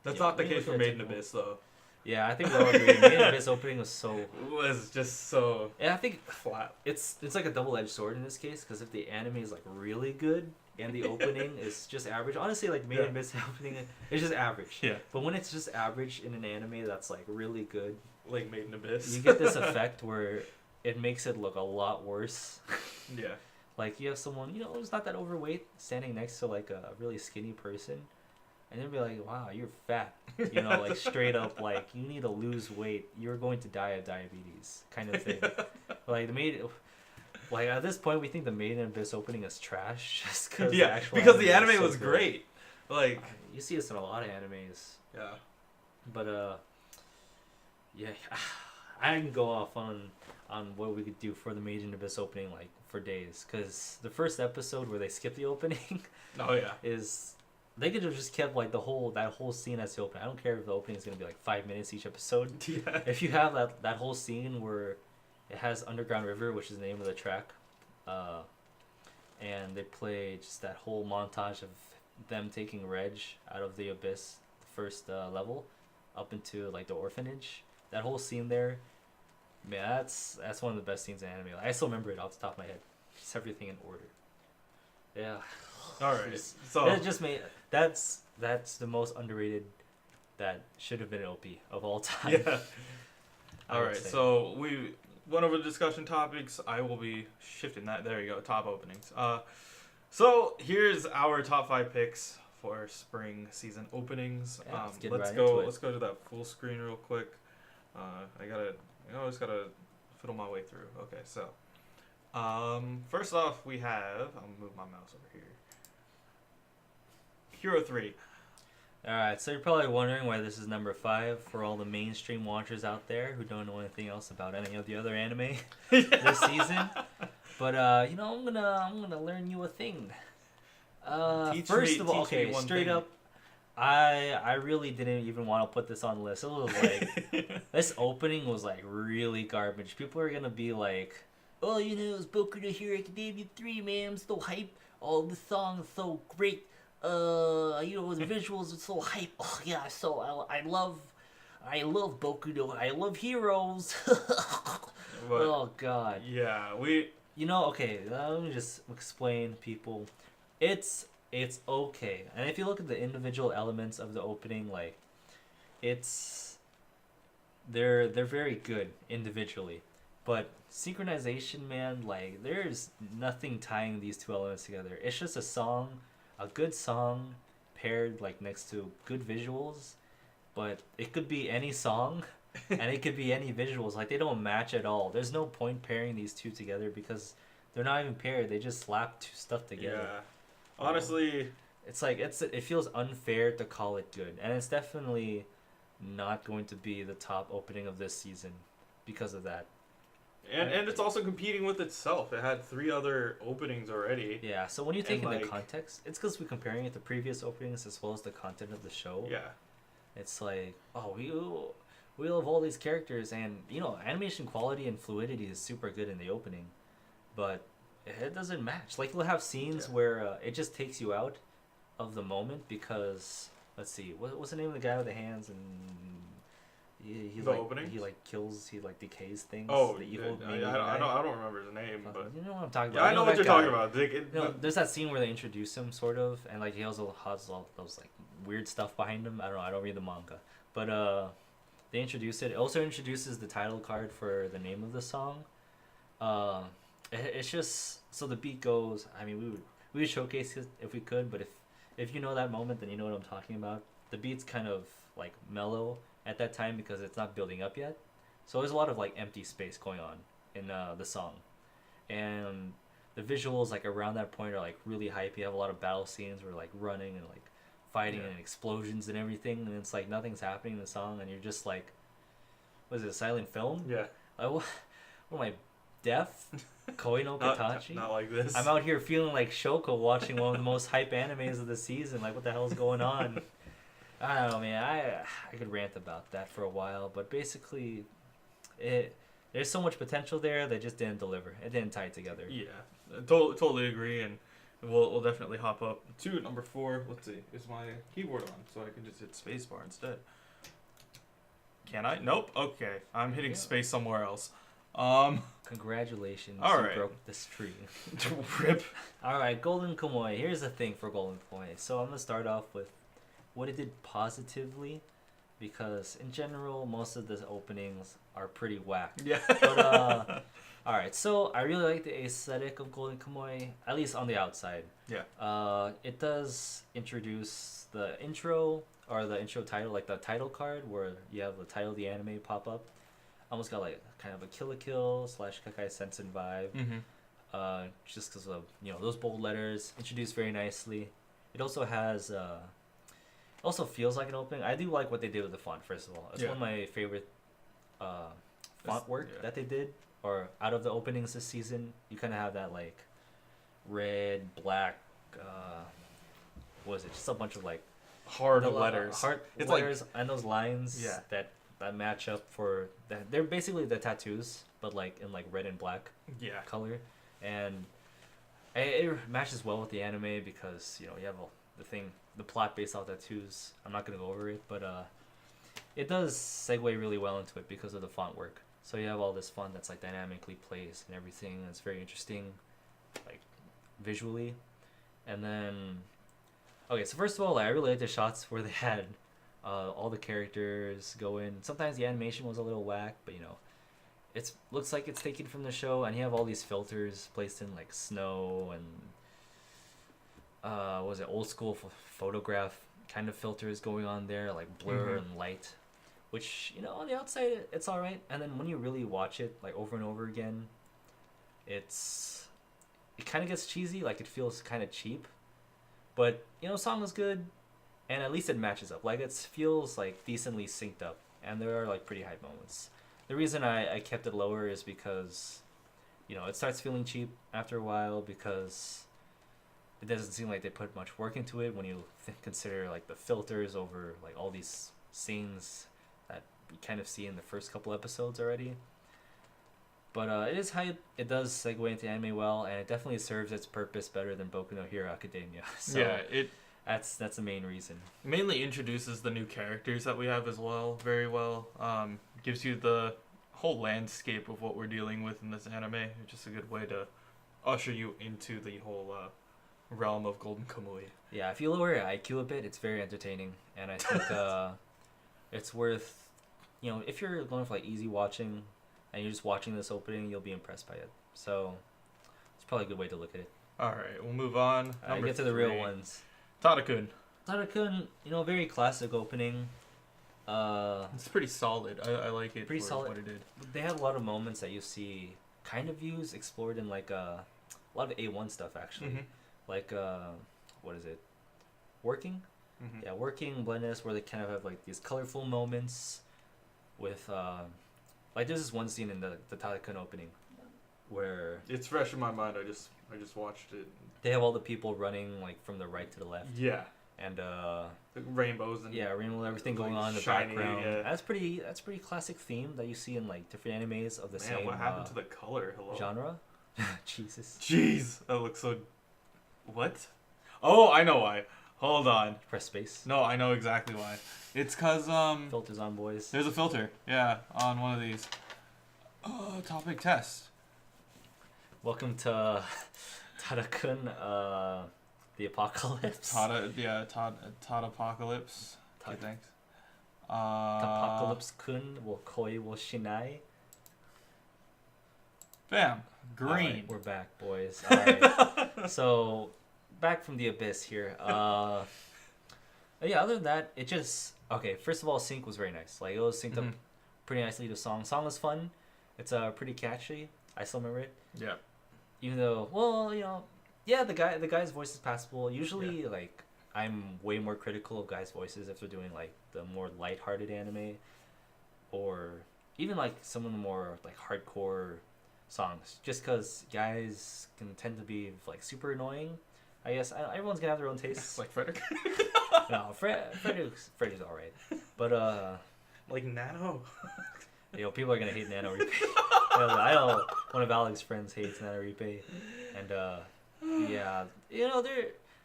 Speaker 1: That's
Speaker 2: Yeah,
Speaker 1: not the
Speaker 2: when you
Speaker 1: case
Speaker 2: look
Speaker 1: for
Speaker 2: at it
Speaker 1: Made in
Speaker 2: typical-
Speaker 1: Abyss though.
Speaker 2: yeah, I think we're all agreeing. Made in Abyss opening was so.
Speaker 1: It was just so
Speaker 2: And I think
Speaker 1: flat.
Speaker 2: it's like a double-edged sword in this case because if the anime is like really good and the opening is just average, honestly, like Made in Abyss opening is just average.
Speaker 1: Yeah.
Speaker 2: But when it's just average in an anime that's like really good,
Speaker 1: Like Made in Abyss.
Speaker 2: you get this effect where it makes it look a lot worse.
Speaker 1: Yeah.
Speaker 2: Like you have someone who's not that overweight standing next to like a really skinny person, and they'll be like, "Wow, you're fat." Like straight up, like you need to lose weight. You're going to die of diabetes, kind of thing. Like at this point, we think the Made in Abyss opening is trash, just because
Speaker 1: because the anime
Speaker 2: is so
Speaker 1: was
Speaker 2: good.
Speaker 1: great. Like
Speaker 2: You see this in a lot of animes,
Speaker 1: yeah.
Speaker 2: but yeah, I can go off on what we could do for the Made in Abyss opening like for days, because the first episode where they skip the opening.
Speaker 1: Oh yeah.
Speaker 2: Is they could have just kept like that whole scene as the opening. I don't care if the opening is gonna be like 5 minutes each episode.
Speaker 1: Yeah.
Speaker 2: If you have that whole scene where it has Underground River, which is the name of the track, and they play just that whole montage of them taking Reg out of the abyss, the first level, up into like the orphanage. That whole scene there, man, that's one of the best scenes in anime. I still remember it off the top of my head. Just everything in order. Yeah.
Speaker 1: All right. So
Speaker 2: That just made that's the most underrated that should have been an OP of all time.
Speaker 1: yeah.
Speaker 2: I
Speaker 1: All
Speaker 2: would
Speaker 1: right.
Speaker 2: say.
Speaker 1: So we went over the discussion topics. I will be shifting that. There you go. Top openings. So here's our top 5 picks for spring season openings.
Speaker 2: Yeah, let's get
Speaker 1: let's
Speaker 2: right
Speaker 1: go.
Speaker 2: into it.
Speaker 1: Let's go to that full screen real quick. I just gotta fiddle my way through. Okay, so first off, we have. I'll move my mouse over here. Hero 3.
Speaker 2: Alright, so you're probably wondering why this is number 5 for all the mainstream watchers out there who don't know anything else about any of the other anime this season. But I'm gonna learn you a thing. First of all, okay, straight up, I really didn't even want to put this on the list. It was like this opening was like really garbage. People are gonna be like, "Oh, it's Boku no Hero Academia 3, man. I'm so hype. Oh, the song is so great. The visuals are so hype. Oh yeah, so I love Boku no. I love heroes. Oh god.
Speaker 1: Yeah,
Speaker 2: Okay, let me just explain, people. It's okay, and if you look at the individual elements of the opening, like, they're very good individually, but synchronization, man, like, there's nothing tying these two elements together. It's just a good song paired like next to good visuals, but it could be any song. And it could be any visuals. Like, they don't match at all. There's no point pairing these two together because they're not even paired. They just slap two stuff together.
Speaker 1: Yeah. Honestly,
Speaker 2: It's like it feels unfair to call it good, and it's definitely not going to be the top opening of this season because of that.
Speaker 1: and it's also competing with itself. It had 3 other openings already.
Speaker 2: Yeah. So when you take
Speaker 1: And,
Speaker 2: into
Speaker 1: like-
Speaker 2: context, it's because we're comparing it to previous openings as well as the content of the show.
Speaker 1: Yeah.
Speaker 2: It's like, oh, we love all these characters, and animation quality and fluidity is super good in the opening, but it doesn't match. Like, you'll have scenes where it just takes you out of the moment because, let's see, what's the name of the guy with the hands, and
Speaker 1: The opening?
Speaker 2: he kills, he decays things.
Speaker 1: Oh,
Speaker 2: the evil
Speaker 1: I
Speaker 2: main evil guy.
Speaker 1: don't remember his name, but
Speaker 2: You know what I'm talking
Speaker 1: yeah,
Speaker 2: about.
Speaker 1: I know
Speaker 2: that
Speaker 1: what you're
Speaker 2: guy.
Speaker 1: talking about.
Speaker 2: There's that scene where they introduce him, sort of, and he has all those like weird stuff behind him. I don't know. I don't read the manga, but they introduce it. It also introduces the title card for the name of the song. It's just so the beat goes. I mean, we would showcase it if we could, but if you know that moment, then you know what I'm talking about. The beat's kind of like mellow at that time because it's not building up yet, so there's a lot of like empty space going on in the song, and the visuals like around that point are like really hype. You have a lot of battle scenes where like running and like fighting and explosions and everything, and it's like nothing's happening in the song, and you're just like, what is it, a silent film?
Speaker 1: Yeah.
Speaker 2: What am I, deaf? Koi no Katachi?
Speaker 1: Not like this.
Speaker 2: I'm out here feeling like Shoko watching one of the most hype animes of the season. Like, what the hell's going on? I don't know, man. I could rant about that for a while, but basically, there's so much potential there. They just didn't deliver. It didn't tie it together.
Speaker 1: Yeah, totally agree, and we'll definitely hop up to number 4. Let's see, is my keyboard on so I can just hit spacebar instead? Can I? Nope. Okay, I'm hitting space somewhere else.
Speaker 2: Congratulations,
Speaker 1: all
Speaker 2: you
Speaker 1: right.
Speaker 2: broke this tree.
Speaker 1: Rip.
Speaker 2: All right, Golden Kamuy. Here's the thing for Golden Kamuy. So I'm gonna start off with what it did positively, because in general most of the openings are pretty whack.
Speaker 1: Yeah.
Speaker 2: But all right, so I really like the aesthetic of Golden Kamuy, at least on the outside.
Speaker 1: Yeah.
Speaker 2: It does introduce the intro or the intro title, like the title card where you have the title of the anime pop up. Almost got like kind of a Kill la Kill / Kakai Sensen vibe.
Speaker 1: Mm-hmm.
Speaker 2: Just because of those bold letters introduced very nicely. It also has also feels like an opening. I do like what they did with the font. First of all, it's one of my favorite font work that they did. Or out of the openings this season, you kind of have that like red, black. What is it? Just a bunch of like
Speaker 1: hard letters.
Speaker 2: Hard
Speaker 1: it's
Speaker 2: letters
Speaker 1: like,
Speaker 2: and those lines
Speaker 1: yeah.
Speaker 2: that match up for that. They're basically the tattoos, but like in like red and black color, and it matches well with the anime because you have the plot based off tattoos. I'm not gonna go over it, but it does segue really well into it because of the font work. So you have all this font that's like dynamically placed and everything. It's very interesting, like visually. And then, okay, so first of all, I really like the shots where they had all the characters go in. Sometimes the animation was a little whack, but it looks like it's taken from the show. And you have all these filters placed in like snow and what was it, old school photograph kind of filters going on there, like blur and light. Which, on the outside, it's all right. And then when you really watch it, like, over and over again, it kind of gets cheesy. Like, it feels kind of cheap. But, song is good. And at least it matches up. Like, it feels, like, decently synced up. And there are, like, pretty hype moments. The reason I kept it lower is because, it starts feeling cheap after a while because it doesn't seem like they put much work into it when you consider, like, the filters over, like, all these scenes you kind of see in the first couple episodes already. But it is hype. It does segue into anime well, and it definitely serves its purpose better than Boku no Hero Academia. So
Speaker 1: yeah,
Speaker 2: that's the main reason.
Speaker 1: Mainly introduces the new characters that we have as well, very well. Gives you the whole landscape of what we're dealing with in this anime. It's just a good way to usher you into the whole realm of Golden Kamuy.
Speaker 2: Yeah, if you lower your IQ a bit, it's very entertaining, and I think it's worth. If you're going for like easy watching and you're just watching this opening, you'll be impressed by it. So it's probably a good way to look at it.
Speaker 1: All right, we'll move on.
Speaker 2: Get to the real ones.
Speaker 1: Tadakun.
Speaker 2: Tadakun, very classic opening.
Speaker 1: It's pretty solid. I like it.
Speaker 2: Pretty solid.
Speaker 1: What it did.
Speaker 2: They have a lot of moments that you see kind of used, explored in like a lot of A1 stuff actually.
Speaker 1: Mm-hmm.
Speaker 2: Like what is it? Working?
Speaker 1: Mm-hmm.
Speaker 2: Yeah, working blendness where they kind of have like these colorful moments. With like there's this one scene in the Tadakun opening where
Speaker 1: it's fresh in my mind. I just watched it.
Speaker 2: They have all the people running like from the right to the left.
Speaker 1: Yeah.
Speaker 2: And
Speaker 1: the rainbows and
Speaker 2: rainbow, everything going on in the
Speaker 1: shiny,
Speaker 2: background.
Speaker 1: Yeah.
Speaker 2: That's pretty classic theme that you see in like different animes of the same
Speaker 1: what happened to the color?
Speaker 2: genre? Jesus.
Speaker 1: Jeez, that looks so. What? Oh, I know why. Hold on.
Speaker 2: Press space.
Speaker 1: No, I know exactly why. It's cause
Speaker 2: filters on, boys.
Speaker 1: There's a filter, yeah, on one of these. Topic test.
Speaker 2: Welcome to Tadakun, the apocalypse.
Speaker 1: Tad Apocalypse. Okay, thanks.
Speaker 2: Apocalypse Kun wo koi wo shinai.
Speaker 1: Bam.
Speaker 2: All
Speaker 1: Green.
Speaker 2: right, we're back, boys. All right. So, back from the abyss here. Yeah, other than that, it just okay. First of all, sync was very nice. Like it was synced up pretty nicely to song. Song was fun. It's pretty catchy. I still remember it.
Speaker 1: Yeah.
Speaker 2: Even though, well, yeah, the guy's voice is passable. Usually, like I'm way more critical of guys' voices if they're doing like the more lighthearted anime, or even like some of the more like hardcore songs. Just because guys can tend to be like super annoying. I guess everyone's gonna have their own tastes.
Speaker 1: Like Frederick.
Speaker 2: No, Freddy's all right, but
Speaker 1: like Nano.
Speaker 2: people are gonna hate Nano Repay. I know one of Alex's friends hates Nano Repay, and yeah,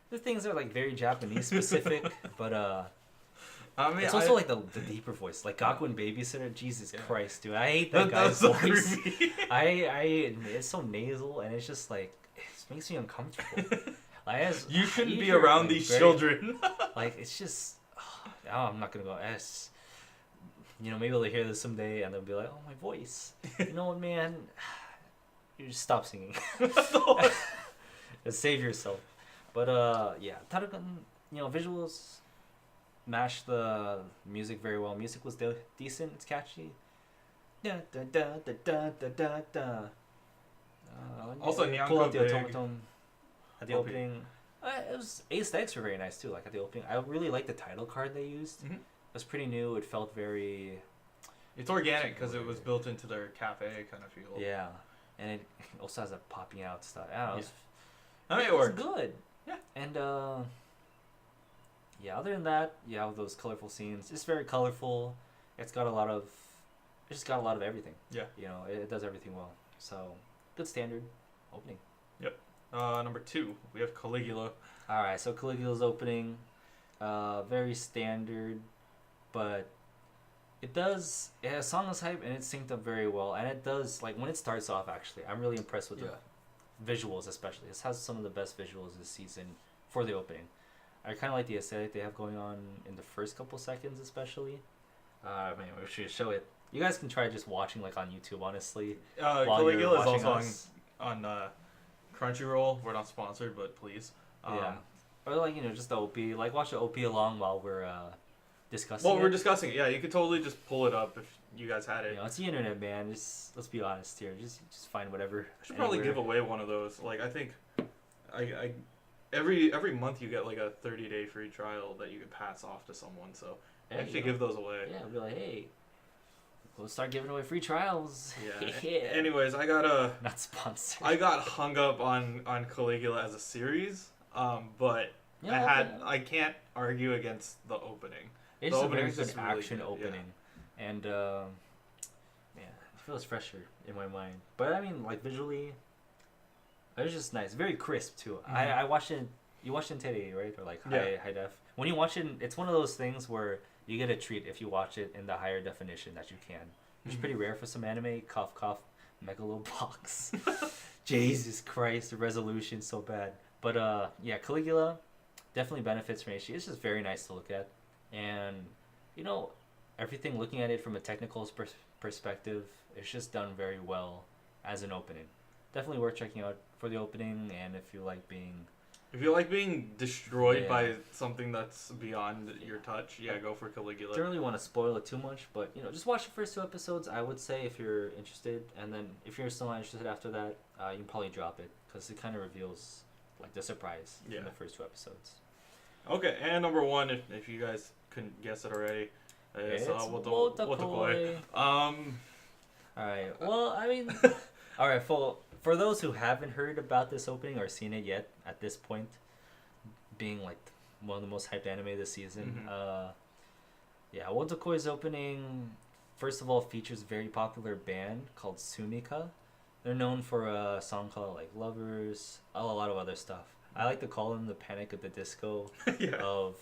Speaker 2: the things are like very Japanese specific, but
Speaker 1: I mean,
Speaker 2: it's also like the deeper voice, like Gakuen Babysitter. Jesus Christ, dude, I hate that guy's voice. It's so nasal, and it's just like it makes me uncomfortable.
Speaker 1: You shouldn't be around these children.
Speaker 2: Like it's just, I'm not gonna go. Maybe they'll hear this someday and they'll be like, "Oh, my voice." You know what, man? You just stop singing. Just save yourself. But yeah, Tarakan, visuals match the music very well. Music was decent. It's catchy. Da da da da da da da.
Speaker 1: Also,
Speaker 2: pull out
Speaker 1: Nyanko
Speaker 2: the
Speaker 1: Big.
Speaker 2: automaton at the opening. It was aesthetics were very nice too. Like at the opening, I really liked the title card they used. It was pretty new. It felt very.
Speaker 1: It's organic because it was built into their cafe kind of feel.
Speaker 2: Yeah, and it also has a popping out stuff.
Speaker 1: It
Speaker 2: was
Speaker 1: worked.
Speaker 2: good.
Speaker 1: Yeah.
Speaker 2: And yeah, other than that, those colorful scenes. It's very colorful. It's got a lot of everything.
Speaker 1: Yeah.
Speaker 2: It does everything well. So good standard opening.
Speaker 1: Yep. Number 2, we have Caligula.
Speaker 2: All right, so Caligula's opening, very standard, but it has songless hype and it's synced up very well, and it does like when it starts off. Actually, I'm really impressed with the visuals, especially. This has some of the best visuals this season for the opening. I kind of like the aesthetic they have going on in the first couple seconds, especially. We should show it. You guys can try just watching like on YouTube, honestly.
Speaker 1: Caligula is also on Crunchyroll. We're not sponsored, but please.
Speaker 2: Yeah. Or like just the OP. Like watch the OP along while we're discussing.
Speaker 1: Well, we're discussing it. Yeah, you could totally just pull it up if you guys had it.
Speaker 2: It's the internet, man. Just let's be honest here. Just find whatever.
Speaker 1: I should probably give away one of those. Like I think, I every month you get like a 30-day free trial that you can pass off to someone. So I should give those away.
Speaker 2: Yeah, be like, hey, we'll start giving away free trials.
Speaker 1: Yeah. Anyways, I got
Speaker 2: not sponsored.
Speaker 1: I got hung up on Caligula as a series, but I can't argue against the opening.
Speaker 2: It's a very good action opening, and man, it feels fresher in my mind. But I mean, like visually, it was just nice, very crisp too. I watched it. You watched it in 1080, right, or like high def. When you watch it, it's one of those things where you get a treat if you watch it in the higher definition that you can. Which is pretty rare for some anime. Cough, cough, Megalobox. Jesus Christ, the resolution's so bad. But yeah, Caligula definitely benefits from HD. It's just very nice to look at. And, everything looking at it from a technical perspective, it's just done very well as an opening. Definitely worth checking out for the opening, and if you like being destroyed by something that's beyond your touch, go for Caligula. Don't really want to spoil it too much, but just watch the first 2 episodes. I would say if you're interested, and then if you're still not interested after that, you can probably drop it because it kind of reveals like the surprise in the first 2 episodes.
Speaker 1: Okay, and number 1, if you guys couldn't guess it already, is
Speaker 2: Wotakoi. All right. Well, I mean, all right. For those who haven't heard about this opening or seen it yet at this point, being like one of the most hyped anime this season, Wotakoi's opening, first of all, features a very popular band called Sumika. They're known for a song called like Lovers, a lot of other stuff. I like to call them the Panic at the Disco of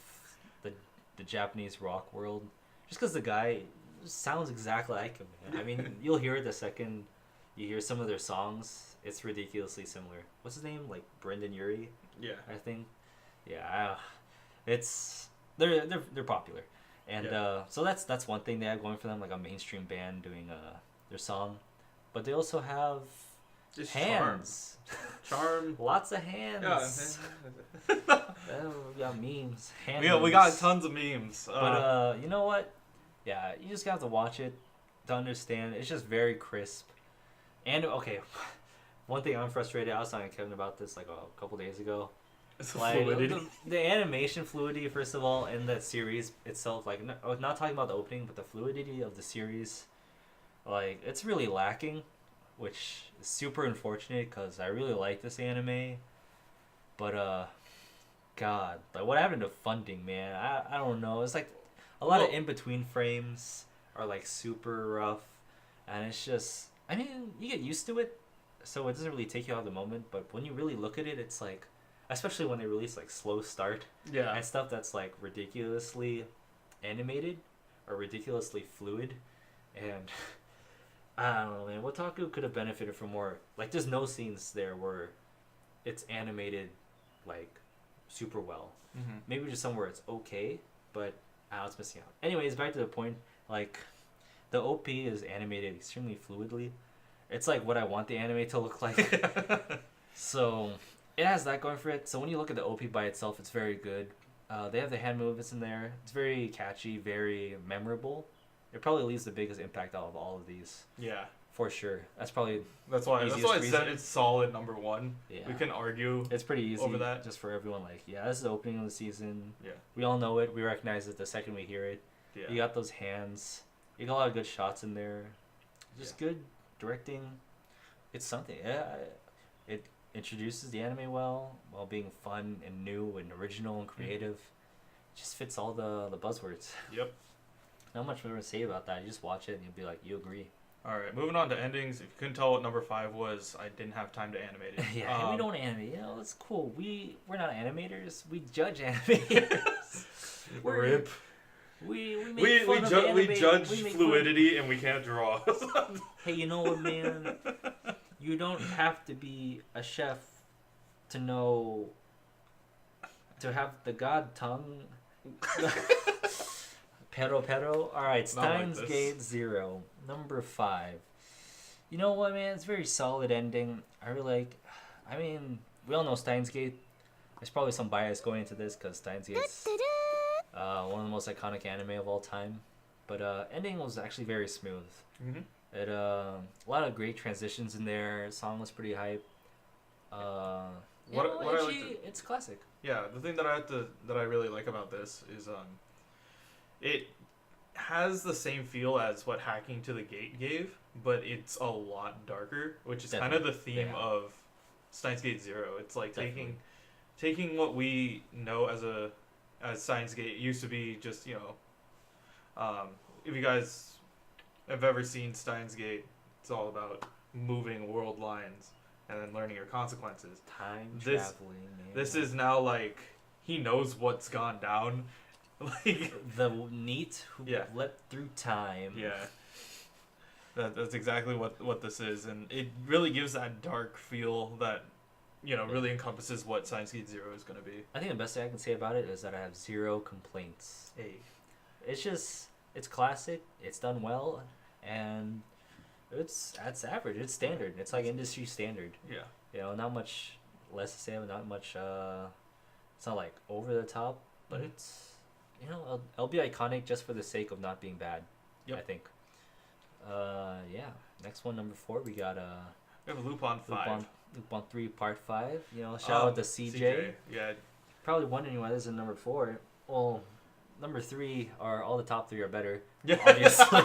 Speaker 2: the Japanese rock world, just because the guy sounds exactly like him. Man. I mean, you'll hear it the second you hear some of their songs. It's ridiculously similar. What's his name? Like Brendan Urie?
Speaker 1: Yeah.
Speaker 2: I think. Yeah. They're popular. And
Speaker 1: Yeah.
Speaker 2: so that's one thing they have going for them, like a mainstream band doing their song, but they also have
Speaker 1: Just
Speaker 2: hands,
Speaker 1: charm.
Speaker 2: lots of hands.
Speaker 1: Yeah.
Speaker 2: Oh, we got memes. Hand
Speaker 1: We got
Speaker 2: memes.
Speaker 1: tons of memes.
Speaker 2: But you know what? Yeah, you just have to watch it to understand. It's just very crisp. And okay, one thing I'm frustrated. I was talking to Kevin about this like a couple days ago.
Speaker 1: it's
Speaker 2: Like
Speaker 1: fluidity.
Speaker 2: the animation fluidity, first of all, in that series itself. Like, not talking about the opening, but the fluidity of the series. Like, it's really lacking, which is super unfortunate because I really like this anime. But God, like what happened to funding, man? I don't know. It's like a lot of in between frames are like super rough, and it's just. I mean, you get used to it, so it doesn't really take you out of the moment. But when you really look at it, it's like, especially when they release like slow start
Speaker 1: Yeah.
Speaker 2: and stuff that's like ridiculously animated or ridiculously fluid, and I don't know, man. Wataku could have benefited from more. Like, there's no scenes there where it's animated like super well.
Speaker 1: Mm-hmm.
Speaker 2: Maybe just somewhere it's okay, but it's missing out. Anyways, back to the point. Like, the OP is animated extremely fluidly. It's like what I want the anime to look like. So it has that going for it. So when you look at the OP by itself, it's very good. They have the hand movements in there. It's very catchy, very memorable. It probably leaves the biggest impact out of all of these.
Speaker 1: Yeah.
Speaker 2: For sure. That's probably
Speaker 1: That's why
Speaker 2: easiest
Speaker 1: I said
Speaker 2: reason.
Speaker 1: it's solid number one.
Speaker 2: Yeah.
Speaker 1: We can argue.
Speaker 2: It's pretty easy
Speaker 1: over that.
Speaker 2: just for everyone. Like, yeah, this is the opening of the season.
Speaker 1: Yeah.
Speaker 2: We all know it. We recognize it the second we hear it.
Speaker 1: Yeah.
Speaker 2: You got those hands. You got a lot of good shots in there. Just good directing. It's something. Yeah, it introduces the anime well while being fun and new and original and creative. Just fits all the buzzwords.
Speaker 1: Yep.
Speaker 2: Not much more to say about that. You just watch it and you'll be like, you agree.
Speaker 1: All right, moving on to endings. If you couldn't tell what number 5 was, I didn't have time to animate it.
Speaker 2: Yeah, we don't animate. You know, it's cool. We're not animators. We judge animators.
Speaker 1: Rip.
Speaker 2: We make fun of the
Speaker 1: we
Speaker 2: anime.
Speaker 1: judge
Speaker 2: We make
Speaker 1: fluidity and we can't draw.
Speaker 2: Hey, you know what, man? You don't have to be a chef to know to have the god tongue. Pero. Alright,
Speaker 1: Not like
Speaker 2: Steins
Speaker 1: this.
Speaker 2: Gate 0. Number 5. You know what, man? It's a very solid ending. I really like. I mean, we all know Steins Gate. There's probably some bias going into this because Steins Gate's one of the most iconic anime of all time. But ending was actually very smooth.
Speaker 1: Mm-hmm.
Speaker 2: It a lot of great transitions in there. Song was pretty hype. It's classic.
Speaker 1: Yeah, the thing that I really like about this is it has the same feel as what Hacking to the Gate gave, but it's a lot darker, which is kind of the theme of Steins Gate 0. It's like taking what we know as Steins Gate used to be just, if you guys have ever seen Steins Gate, it's all about moving world lines and then learning your consequences.
Speaker 2: Time traveling, man.
Speaker 1: This is now like he knows what's gone down. Like
Speaker 2: the NEET who leapt through time.
Speaker 1: Yeah. That's exactly what this is, and it really gives that dark feel that really encompasses what Steins Gate 0 is going to be.
Speaker 2: I think the best thing I can say about it is that I have 0 complaints.
Speaker 1: Hey.
Speaker 2: It's classic, it's done well, and it's average, it's standard. It's like industry standard.
Speaker 1: Yeah.
Speaker 2: Not much less to say, but not much it's not like over the top, but it's it'll be iconic just for the sake of not being bad.
Speaker 1: Yep.
Speaker 2: I think. Next one, number 4, we got
Speaker 1: We have Lupin 5.
Speaker 2: Lupin 3 Part 5. Shout out to CJ.
Speaker 1: Yeah.
Speaker 2: Probably wondering why this is number 4. Well, number 3 are all the top 3 are better.
Speaker 1: Yeah.
Speaker 2: Obviously.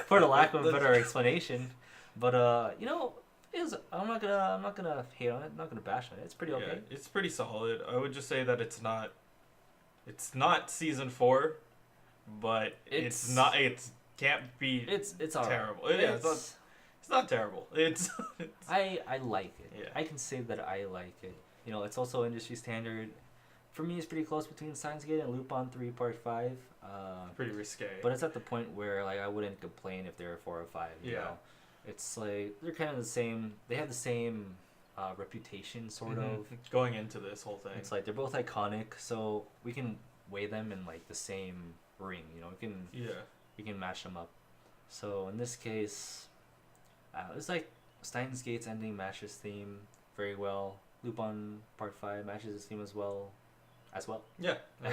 Speaker 2: For the lack of a better explanation. But I'm not gonna hate on it. I'm not gonna bash on it. It's pretty okay.
Speaker 1: Yeah, it's pretty solid. I would just say that it's not season 4, but it can't be
Speaker 2: it's all
Speaker 1: terrible.
Speaker 2: Right.
Speaker 1: Yeah, it's not terrible. It's
Speaker 2: I like it.
Speaker 1: Yeah.
Speaker 2: I can say that I like it. It's also industry standard. For me, it's pretty close between Steins Gate and Lupin 3 Part 5.
Speaker 1: pretty risque.
Speaker 2: But it's at the point where I wouldn't complain if they were 4 or 5. You know? It's like they're kind of the same. They have the same reputation, sort of.
Speaker 1: Going into this whole thing.
Speaker 2: It's like they're both iconic, so we can weigh them in like the same ring. You know, we can match them up. So in this case, it's like Steins Gate's ending matches theme very well. Lupin Part 5 matches his theme as well.
Speaker 1: Yeah, I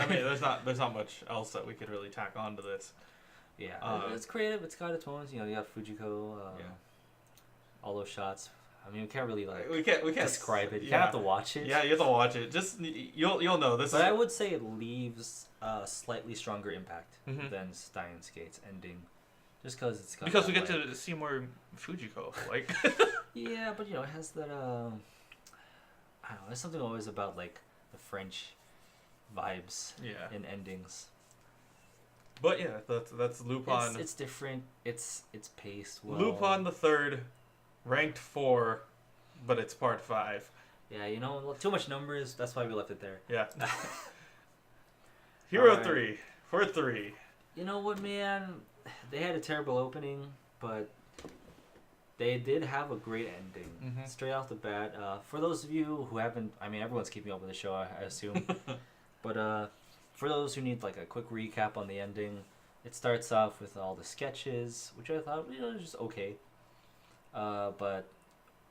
Speaker 1: mean, there's not much else that we could really tack on to this.
Speaker 2: Yeah, it's creative. It's got its moments. You know, you have Fujiko. All those shots. I mean, we can't really like
Speaker 1: we can't
Speaker 2: describe it. You have to watch it.
Speaker 1: Yeah, you have to watch it. Just you'll know this.
Speaker 2: But I would say it leaves a slightly stronger impact than Steins Gate's ending, just because
Speaker 1: we get to see more Fujiko. Like
Speaker 2: yeah, but you know, it has that. I don't know. There's something always about like the French vibes in endings.
Speaker 1: But yeah, that's Lupin.
Speaker 2: It's different. It's paced well.
Speaker 1: Lupin the Third, ranked 4, but it's Part 5.
Speaker 2: Yeah, you know, too much numbers. That's why we left it there.
Speaker 1: Yeah. Hero 3 for 3.
Speaker 2: You know what, man? They had a terrible opening, but they did have a great ending. Straight off the bat. For those of you who haven't, I mean, everyone's keeping up with the show, I assume. But for those who need like a quick recap on the ending, it starts off with all the sketches, which I thought, you know, was just okay. But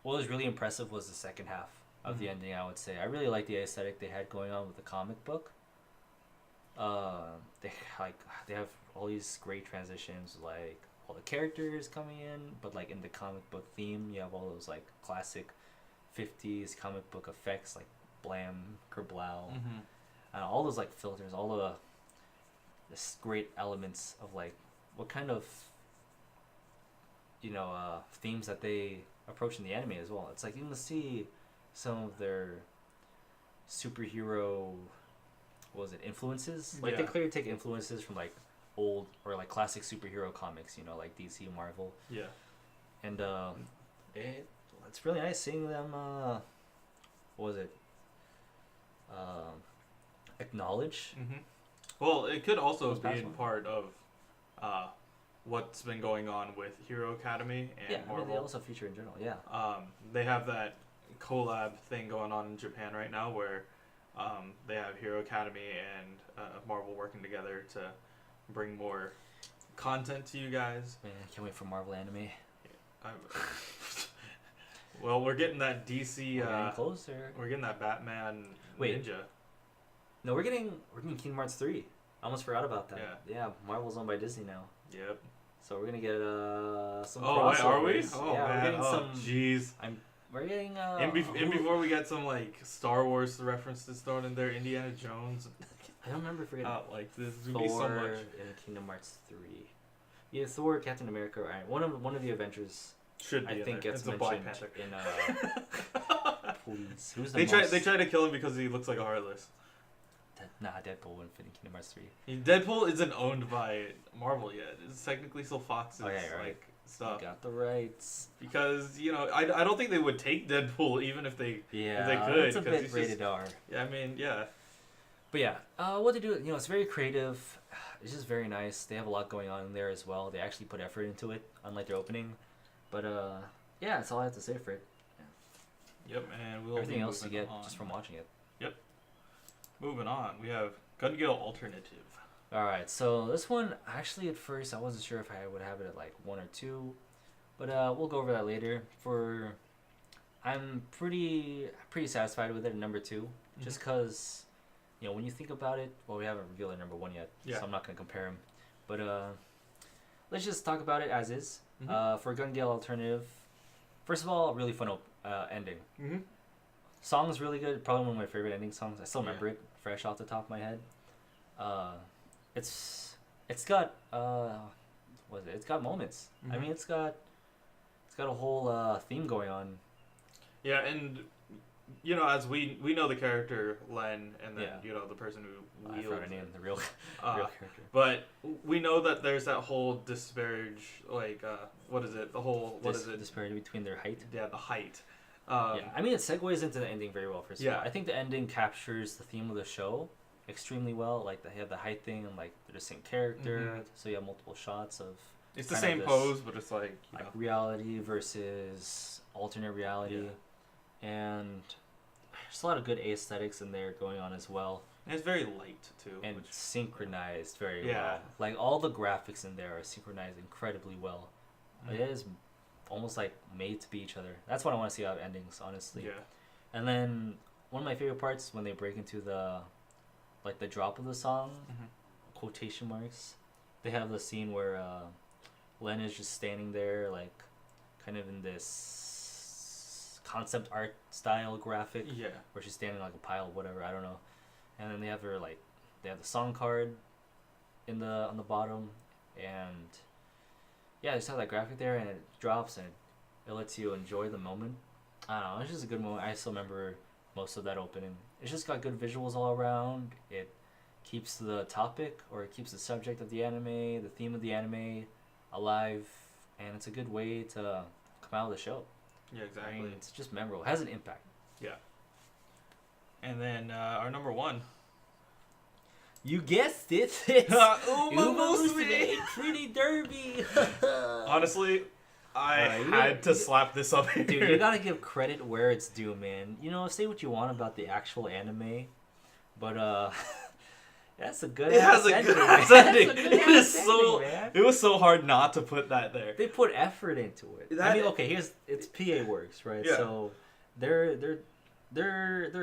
Speaker 2: what was really impressive was the second half of the ending, I would say. I really like the aesthetic they had going on with the comic book. They have all these great transitions, like all the characters coming in, but like in the comic book theme, you have all those like classic 50s comic book effects, like blam, kerblow, and all those like filters, all the this great elements of like what kind of, you know, themes that they approach in the anime as well. It's like you can see some of their superhero, influences. Like they clearly take influences from like old or like classic superhero comics, you know, like DC, Marvel.
Speaker 1: Yeah.
Speaker 2: And it's really nice seeing them acknowledge.
Speaker 1: Well, it could also be in part of what's been going on with Hero Academy and Marvel.
Speaker 2: I mean, they also feature in general,
Speaker 1: they have that collab thing going on in Japan right now where they have Hero Academy and Marvel working together to bring more content to you guys.
Speaker 2: Man, can't wait for Marvel anime.
Speaker 1: Well, we're getting that DC.
Speaker 2: We're getting closer.
Speaker 1: We're getting that Batman Ninja.
Speaker 2: No, we're getting Kingdom Hearts 3. I almost forgot about that.
Speaker 1: Yeah,
Speaker 2: Marvel's owned by Disney now.
Speaker 1: Yep.
Speaker 2: So we're gonna get some.
Speaker 1: Oh, wait, are we? Oh
Speaker 2: yeah,
Speaker 1: man.
Speaker 2: we're getting some.
Speaker 1: Jeez.
Speaker 2: We're getting.
Speaker 1: And before we get some like Star Wars references thrown in there, Indiana Jones.
Speaker 2: I don't remember forgetting.
Speaker 1: Like this would
Speaker 2: Thor
Speaker 1: be so much.
Speaker 2: in Kingdom Hearts 3. Yeah, Thor, Captain America, right? One of the Avengers.
Speaker 1: Should be.
Speaker 2: I think
Speaker 1: there.
Speaker 2: gets
Speaker 1: it's
Speaker 2: mentioned in. Please, who's the
Speaker 1: They try to kill him because he looks like a Heartless.
Speaker 2: Deadpool wouldn't fit in Kingdom Hearts 3.
Speaker 1: Deadpool isn't owned by Marvel yet. It's technically still Fox's like stuff.
Speaker 2: You got the rights.
Speaker 1: Because I don't think they would take Deadpool even if they could.
Speaker 2: It's a bit rated R.
Speaker 1: Yeah, I mean, yeah.
Speaker 2: But yeah, what they do, it's very creative. It's just very nice. They have a lot going on in there as well. They actually put effort into it, unlike their opening. But yeah, that's all I have to say for it. Yeah.
Speaker 1: Yep, and we'll
Speaker 2: everything else you get just from watching it.
Speaker 1: Yep. Moving on, we have Gun Gale Alternative.
Speaker 2: All right, so this one actually at first I wasn't sure if I would have it at like 1 or 2, but we'll go over that later. I'm pretty satisfied with it at number 2, just because when you think about it, well, we haven't revealed number 1 yet, so I'm not gonna compare them. But let's just talk about it as is. For Gun Gale Alternative, first of all, really fun ending. Song's really good. Probably one of my favorite ending songs. I still remember it fresh off the top of my head. It's got It's got moments. I mean, it's got a whole theme going on.
Speaker 1: Yeah, and as we know the character Len, and then the person who
Speaker 2: I forgot her name, the real character.
Speaker 1: But we know that there's that whole disparage, like what is it?
Speaker 2: Disparity between their height.
Speaker 1: Yeah, the height.
Speaker 2: I mean, it segues into the ending very well. First of all, I think the ending captures the theme of the show extremely well. Like they have the height thing, and like they're the same character, so you have multiple shots of.
Speaker 1: It's the same pose, but it's like
Speaker 2: reality versus alternate reality, and there's a lot of good aesthetics in there going on as well.
Speaker 1: And it's very light too.
Speaker 2: and
Speaker 1: Which,
Speaker 2: synchronized very
Speaker 1: Yeah.
Speaker 2: well. Like all the graphics in there are synchronized incredibly well. It is almost like made to be each other. That's what I want to see out of endings, honestly.
Speaker 1: yeah.
Speaker 2: And then one of my favorite parts when they break into the like the drop of the song, quotation marks. They have the scene where Len is just standing there, like kind of in this concept art style graphic,
Speaker 1: Yeah.
Speaker 2: where she's standing like a pile of whatever, I don't know. And then they have her like they have the song card in the on the bottom, and yeah, they just have that graphic there, and it drops, and it lets you enjoy the moment. I don't know, it's just a good moment. I still remember most of that opening. It's just got good visuals all around. It keeps the topic, or it keeps the subject of the anime, the theme of the anime, alive, and it's a good way to come out of the show.
Speaker 1: Yeah, exactly.
Speaker 2: I mean, it's just memorable. It has an impact.
Speaker 1: Yeah. And then our number one.
Speaker 2: You guessed it. It's
Speaker 1: Uma Musume.
Speaker 2: Pretty Derby.
Speaker 1: Honestly, I had to slap this up here.
Speaker 2: Dude, you gotta give credit where it's due, man. You know, say what you want about the actual anime, but that's a good.
Speaker 1: It has a
Speaker 2: ending,
Speaker 1: good
Speaker 2: man.
Speaker 1: ass ending.
Speaker 2: That's a good
Speaker 1: It
Speaker 2: ass
Speaker 1: is so.
Speaker 2: ending, man.
Speaker 1: It was so hard not to put that there.
Speaker 2: They put effort into it.
Speaker 1: That-
Speaker 2: I mean, okay, it's PA Works, right?
Speaker 1: Yeah.
Speaker 2: So they're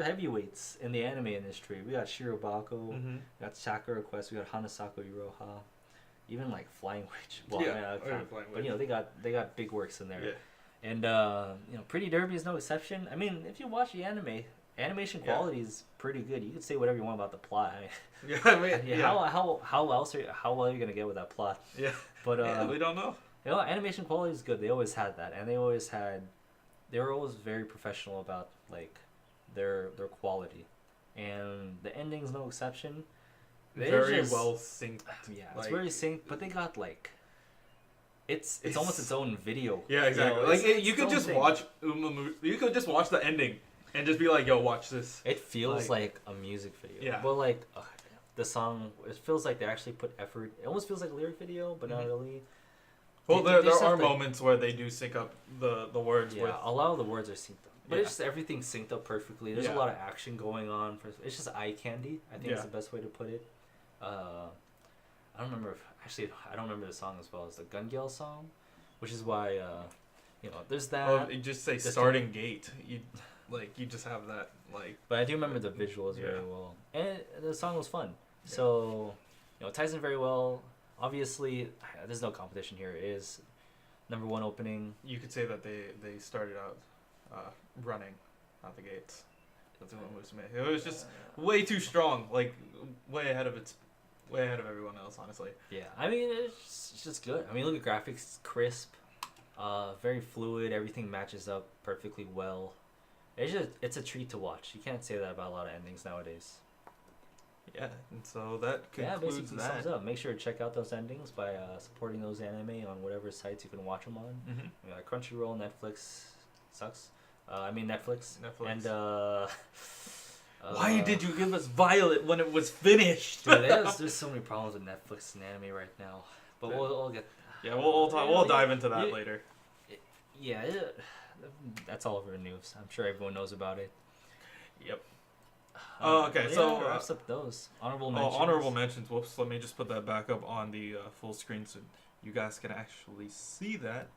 Speaker 2: heavyweights in the anime industry. We got Shirobako, we got Sakura Quest, we got Hanasako Iroha, even like Flying Witch. Well,
Speaker 1: Yeah,
Speaker 2: Flying
Speaker 1: Flying
Speaker 2: but you know they got big works in there.
Speaker 1: Yeah.
Speaker 2: And you know, Pretty Derby is no exception. I mean, if you watch the anime, animation quality is pretty good. You can say whatever you want about the plot. I mean,
Speaker 1: Yeah, I mean,
Speaker 2: yeah, how else how well are you gonna get with that plot?
Speaker 1: Yeah.
Speaker 2: But
Speaker 1: We don't know.
Speaker 2: you know, animation quality is good. They always had that, and they were always very professional about like their quality, and the ending's no exception. They
Speaker 1: Very
Speaker 2: just-
Speaker 1: well synced.
Speaker 2: Yeah, it's
Speaker 1: like-
Speaker 2: very synced, but they got like, it's almost its own video.
Speaker 1: Yeah, exactly.
Speaker 2: You know,
Speaker 1: like
Speaker 2: it's
Speaker 1: you
Speaker 2: its
Speaker 1: could
Speaker 2: own
Speaker 1: just
Speaker 2: thing.
Speaker 1: watch you could just watch the ending and just be like, "Yo, watch this."
Speaker 2: It feels like a music video.
Speaker 1: Yeah.
Speaker 2: But like the song, it feels like they actually put effort. It almost feels like a lyric video, but not really.
Speaker 1: Well,
Speaker 2: They
Speaker 1: there
Speaker 2: just
Speaker 1: are
Speaker 2: have to-
Speaker 1: moments where they do sync up the words
Speaker 2: Yeah,
Speaker 1: with.
Speaker 2: a lot of the words are synced up. But
Speaker 1: Yeah.
Speaker 2: it's just everything synced up perfectly. There's
Speaker 1: Yeah.
Speaker 2: a lot of action going on. It's just eye candy. I think
Speaker 1: Yeah.
Speaker 2: is the best way to put it. I don't remember. I don't remember the song as well as the Gun Gale song, which is why you know there's that.
Speaker 1: Oh, you just say
Speaker 2: This
Speaker 1: starting gate. You just have that like.
Speaker 2: But I do remember the visuals very well, and the song was fun. So, you know, it ties in very well. Obviously, there's no competition here. It is number one opening.
Speaker 1: You could say that they started out running out the gates. That's what Musume. It was just way too strong, like way ahead of everyone else, honestly.
Speaker 2: Yeah, I mean it's just good. I mean, look at graphics, it's crisp, very fluid. Everything matches up perfectly well. It's a treat to watch. You can't say that about a lot of endings nowadays.
Speaker 1: Yeah, and so that
Speaker 2: Yeah,
Speaker 1: concludes
Speaker 2: basically
Speaker 1: that.
Speaker 2: sums up. Make sure to check out those endings by supporting those anime on whatever sites you can watch them on.
Speaker 1: Mhm.
Speaker 2: Yeah, Crunchyroll, Netflix sucks. I mean Netflix.
Speaker 1: Netflix.
Speaker 2: And
Speaker 1: Why did you give us Violet when it was finished?
Speaker 2: Dude, there's so many problems with Netflix and anime right now. But we'll get.
Speaker 1: Yeah, we'll dive into that later.
Speaker 2: Yeah, that's all over the news. I'm sure everyone knows about it.
Speaker 1: Yep. Oh, okay.
Speaker 2: Yeah,
Speaker 1: So
Speaker 2: that wraps up those honorable mentions.
Speaker 1: honorable mentions. Whoops. Let me just put that back up on the full screen so you guys can actually see that.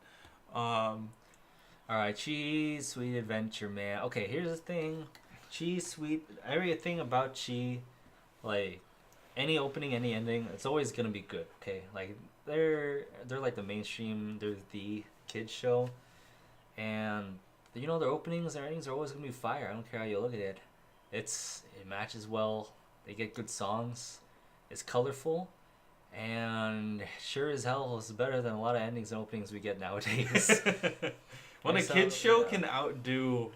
Speaker 2: All right, Cheese Sweet Adventure, man. Okay, here's the thing. Cheese Sweet, everything about Chi, like any opening, any ending, it's always gonna be good. Okay, like they're like the mainstream. They're the kids show, and you know their openings, their endings are always gonna be fire. I don't care how you look at it. It matches well. They get good songs. It's colorful, and sure as hell is better than a lot of endings and openings we get nowadays.
Speaker 1: When a
Speaker 2: So,
Speaker 1: kids show
Speaker 2: yeah.
Speaker 1: can outdo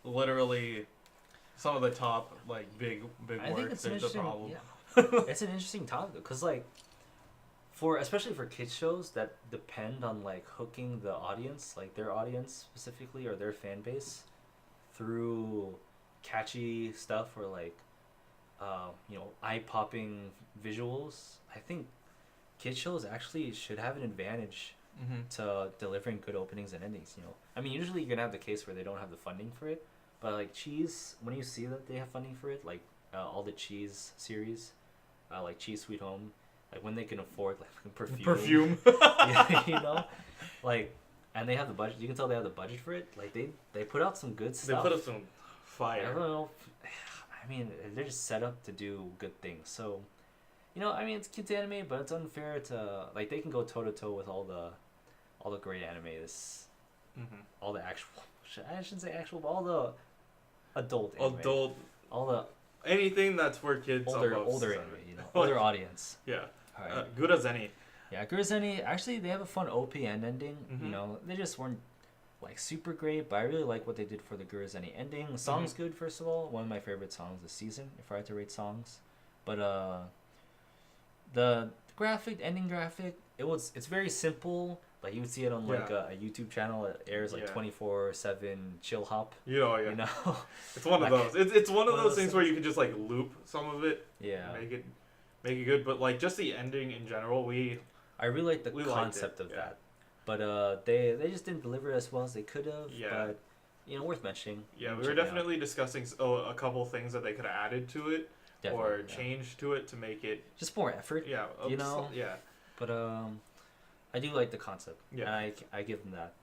Speaker 1: literally some of the top like big
Speaker 2: I think
Speaker 1: works,
Speaker 2: it's an
Speaker 1: there's a
Speaker 2: interesting.
Speaker 1: problem.
Speaker 2: Yeah. It's an interesting topic because like especially for kids shows that depend on like hooking the audience, like their audience specifically or their fan base through catchy stuff or like you know, eye-popping visuals. I think kids shows actually should have an advantage to delivering good openings and endings, you know. I mean, usually you're gonna have the case where they don't have the funding for it, but like Cheese, when you see that they have funding for it, like all the cheese series, like Cheese Sweet Home, like when they can afford like perfume.
Speaker 1: Perfume.
Speaker 2: Yeah, you know, like, and they have the budget. You can tell they have the budget for it. Like they put out some good
Speaker 1: They
Speaker 2: stuff.
Speaker 1: put up some
Speaker 2: I
Speaker 1: fire.
Speaker 2: don't know. I mean, they're just set up to do good things. So, you know, I mean, it's kids anime, but it's unfair to like they can go toe to toe with all the great anime. All the actual. I shouldn't say actual, but all the adult anime. All the
Speaker 1: Anything that's for kids.
Speaker 2: older
Speaker 1: above
Speaker 2: anime,
Speaker 1: 7.
Speaker 2: you know, older audience.
Speaker 1: Yeah.
Speaker 2: All right.
Speaker 1: Good as any.
Speaker 2: Yeah, Gurazeni, actually, they have a fun OPN ending.
Speaker 1: Mhm.
Speaker 2: You know, they just weren't like super great, but I really like what they did for the Gurazeni ending. The song's good, first of all. One of my favorite songs this season, if I had to rate songs. But the ending graphic, it's very simple. Like you would see it on like a YouTube channel that airs like 24/7 chill hop.
Speaker 1: You know, yeah.
Speaker 2: You know,
Speaker 1: It's one of
Speaker 2: Like,
Speaker 1: those. It's one of those things
Speaker 2: things.
Speaker 1: where you can just like loop some of it,
Speaker 2: yeah.
Speaker 1: make it good. But like just the ending in general,
Speaker 2: I really like the
Speaker 1: we liked
Speaker 2: concept
Speaker 1: it,
Speaker 2: of
Speaker 1: yeah.
Speaker 2: that, but they just didn't deliver as well as they could have.
Speaker 1: Yeah.
Speaker 2: But you know, worth mentioning.
Speaker 1: yeah, we
Speaker 2: Check
Speaker 1: were
Speaker 2: it out.
Speaker 1: definitely discussing a couple things that they could have added to it
Speaker 2: Definitely,
Speaker 1: or
Speaker 2: yeah.
Speaker 1: changed to it to make it
Speaker 2: Just more effort.
Speaker 1: yeah
Speaker 2: You know?
Speaker 1: yeah
Speaker 2: But I do like the concept.
Speaker 1: Yeah.
Speaker 2: And I give them that.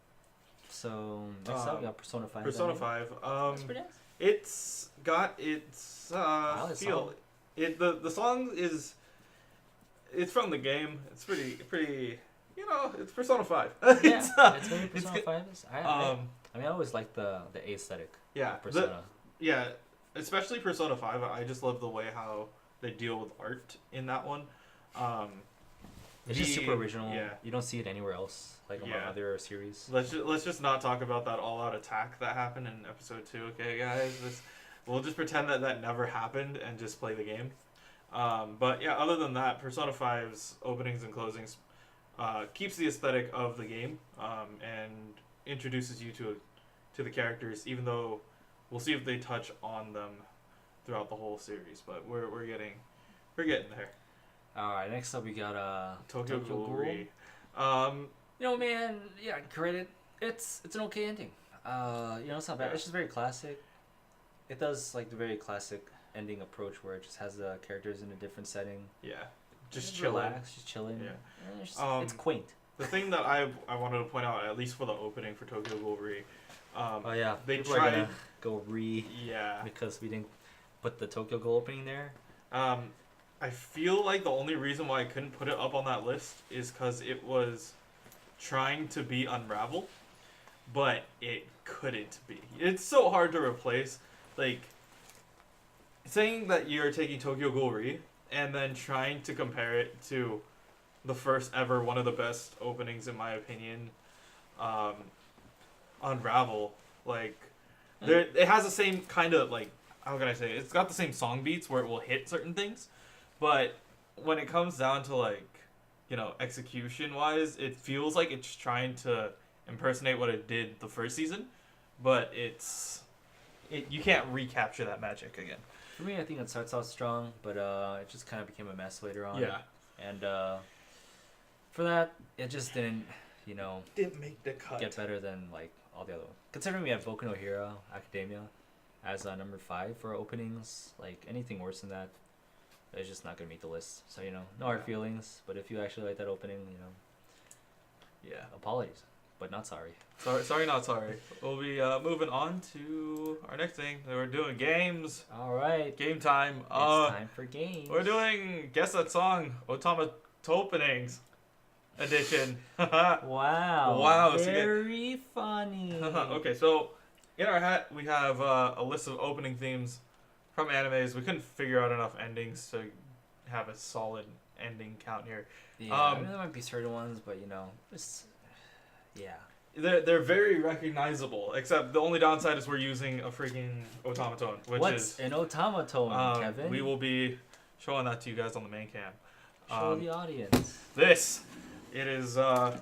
Speaker 2: So next up we got Persona 5.
Speaker 1: Persona 5.
Speaker 2: That's pretty nice.
Speaker 1: It's got its
Speaker 2: like the
Speaker 1: feel.
Speaker 2: song.
Speaker 1: The song is it's from the game. It's pretty. You know, it's Persona 5.
Speaker 2: Yeah, it's very Persona
Speaker 1: good.
Speaker 2: 5 is. I mean, I always like the aesthetic
Speaker 1: yeah,
Speaker 2: of Persona.
Speaker 1: yeah, especially Persona 5. I just love the way how they deal with art in that one.
Speaker 2: It's just super original.
Speaker 1: Yeah.
Speaker 2: You don't see it anywhere else, like among
Speaker 1: Yeah.
Speaker 2: other series.
Speaker 1: Let's just not talk about that all-out attack that happened in episode 2, okay, guys? We'll just pretend that never happened and just play the game. But yeah, other than that, Persona 5's openings and closings keeps the aesthetic of the game and introduces you to the characters, even though we'll see if they touch on them throughout the whole series. But we're getting there.
Speaker 2: All right, next up we got
Speaker 1: Tokyo Ghoul Re.
Speaker 2: You know, man, yeah, credit. It's an okay ending. You know, it's not bad.
Speaker 1: Yeah.
Speaker 2: It's just very classic. It does like the very classic ending approach where it just has the characters in a different setting.
Speaker 1: Yeah, just chilling.
Speaker 2: Relax, just chilling.
Speaker 1: Yeah.
Speaker 2: And it's quaint.
Speaker 1: The thing that I wanted to point out, at least for the opening for Tokyo Ghoul Re,
Speaker 2: Oh yeah,
Speaker 1: they
Speaker 2: people
Speaker 1: tried.
Speaker 2: are gonna go
Speaker 1: Yeah.
Speaker 2: because we didn't put the Tokyo Ghoul opening there.
Speaker 1: I feel like the only reason why I couldn't put it up on that list is because it was trying to be Unravel, but it couldn't be. It's so hard to replace. Like, saying that you're taking Tokyo Ghoul Re and then trying to compare it to the first ever, one of the best openings in my opinion, Unravel. Like, it has the same kind of, like, how can I say it? It's got the same song beats where it will hit certain things, but when it comes down to, like, you know, execution wise, it feels like it's trying to impersonate what it did the first season, but you can't recapture that magic again.
Speaker 2: For me, I think it starts out strong, but it just kind of became a mess later on.
Speaker 1: Yeah.
Speaker 2: And for that, it just didn't, you know,
Speaker 1: Didn't make the cut.
Speaker 2: get better than like all the other ones. Considering we have Boku no Hero Academia as number 5 for openings, like anything worse than that, it's just not gonna meet the list. So you know, no hard feelings. But if you actually like that opening, you know,
Speaker 1: Yeah.
Speaker 2: apologies, but not sorry.
Speaker 1: Sorry, not sorry. We'll be moving on to our next thing. We're doing games.
Speaker 2: All right,
Speaker 1: Game time.
Speaker 2: it's time for games.
Speaker 1: We're doing Guess That Song Otama Openings edition.
Speaker 2: Wow.
Speaker 1: Wow, it's
Speaker 2: Very funny.
Speaker 1: Okay, so in our hat we have a list of opening themes from animes. We couldn't figure out enough endings to have a solid ending count here.
Speaker 2: Yeah, I mean, there might be certain ones, but you know, it's yeah.
Speaker 1: They're very recognizable, except the only downside is we're using a freaking automaton, which
Speaker 2: What's
Speaker 1: is
Speaker 2: an automaton, Kevin?
Speaker 1: we will be showing that to you guys on the main cam.
Speaker 2: Show the audience.
Speaker 1: It is a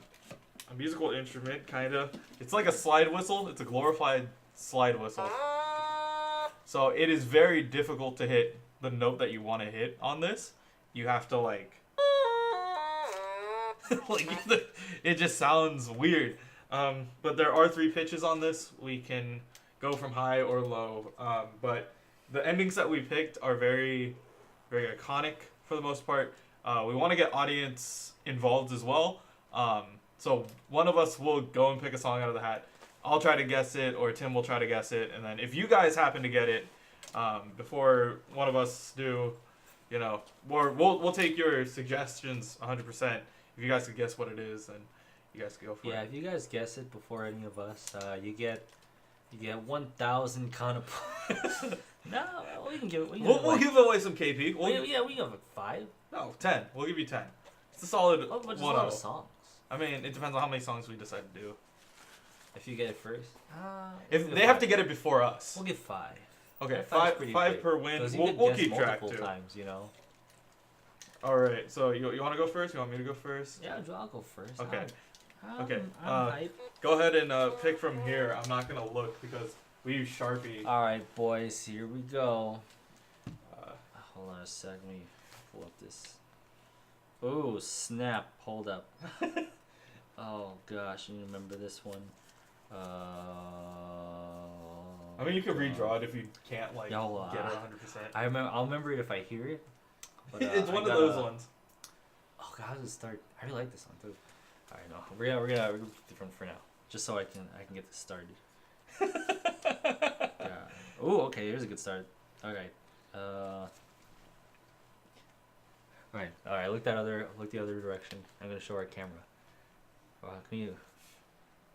Speaker 1: musical instrument, kind of. It's like a slide whistle. It's a glorified slide whistle. So it is very difficult to hit the note that you want to hit on this. You have to like it just sounds weird. But there are 3 pitches on this. We can go from high or low. But the endings that we picked are very, very iconic for the most part. We want to get audience involved as well. So one of us will go and pick a song out of the hat. I'll try to guess it, or Tim will try to guess it, and then if you guys happen to get it before one of us do, you know, we'll take your suggestions 100%. If you guys could guess what it is, then you guys can go for it.
Speaker 2: Yeah, if you guys guess it before any of us, you get 1,000 kind of points. No, we can give it.
Speaker 1: We'll give away some KP.
Speaker 2: We can give it 5.
Speaker 1: No, 10. We'll give you 10. It's a solid
Speaker 2: Oh, but there's a
Speaker 1: 1-0.
Speaker 2: lot of songs.
Speaker 1: I mean, it depends on how many songs we decide to do.
Speaker 2: If you get it first,
Speaker 1: If they have to get it before us.
Speaker 2: we'll give 5.
Speaker 1: Okay,
Speaker 2: Five's pretty
Speaker 1: five
Speaker 2: big.
Speaker 1: per win.
Speaker 2: 'Cause you
Speaker 1: We'll
Speaker 2: could guess
Speaker 1: keep track
Speaker 2: multiple
Speaker 1: too.
Speaker 2: times, you know.
Speaker 1: All right. So you want to go first? You want me to go first?
Speaker 2: Yeah, I'll go first.
Speaker 1: Okay.
Speaker 2: I'm
Speaker 1: Okay,
Speaker 2: I'm hyped.
Speaker 1: Go ahead and pick from here. I'm not gonna look because we use Sharpie.
Speaker 2: All right, boys, here we go.
Speaker 1: Uh,
Speaker 2: Hold on a sec. Let me pull up this. Oh, snap. Hold up. Oh, gosh. You remember this one?
Speaker 1: I mean, you could redraw it if you can't like
Speaker 2: Yeah, hold on.
Speaker 1: get it 100%.
Speaker 2: I'll remember it if I hear it. But,
Speaker 1: It's
Speaker 2: I
Speaker 1: one of
Speaker 2: gotta-
Speaker 1: those ones.
Speaker 2: Oh, God, how does it start? I really like this one, too. All right, no. We're gonna do different for now. Just so I can get this started. Yeah. Oh, okay. Here's a good start. Okay. Right. All right. Look the other direction. I'm gonna show our camera. Can you?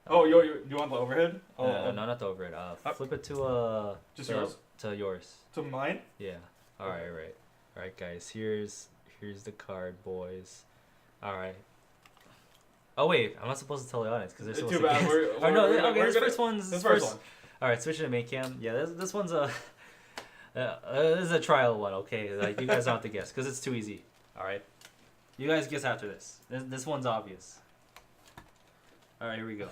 Speaker 1: Oh, you want the overhead?
Speaker 2: No, not the overhead. Flip it to
Speaker 1: Just yours?
Speaker 2: To yours.
Speaker 1: To mine?
Speaker 2: Yeah. All right. Right. All right, guys. Here's the card, boys. All right. Oh wait, I'm not supposed to tell the audience because they're supposed
Speaker 1: Too
Speaker 2: to
Speaker 1: bad.
Speaker 2: guess. This first one's
Speaker 1: This first one.
Speaker 2: All right, switching to main cam. Yeah, this one's a this is a trial one. Okay, like you guys don't have to guess because it's too easy. All right, you guys guess after this. This one's obvious. All right, here we go.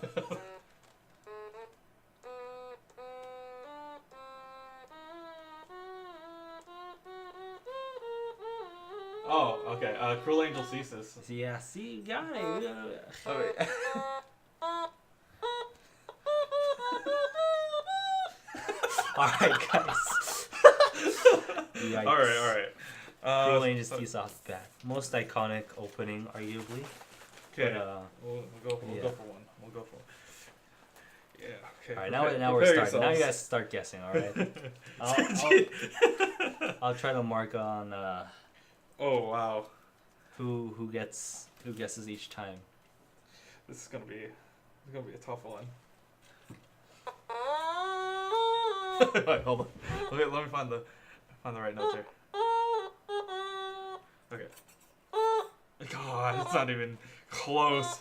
Speaker 1: Oh, okay. Cruel Angel Thesis.
Speaker 2: Yeah, see, you got it.
Speaker 1: Oh, wait.
Speaker 2: All right, guys. Yikes.
Speaker 1: All right.
Speaker 2: Cruel Angel's Thesis off the bat. Most iconic opening, arguably.
Speaker 1: Okay.
Speaker 2: But,
Speaker 1: We'll go for one. We'll go for one. Yeah. Okay.
Speaker 2: all right, now we're starting. Now you guys start guessing. All right. I'll try to mark on
Speaker 1: Oh wow.
Speaker 2: who guesses each time.
Speaker 1: This is gonna be a tough one. Wait, hold on. Let me find the right note there. Okay. God, it's not even close.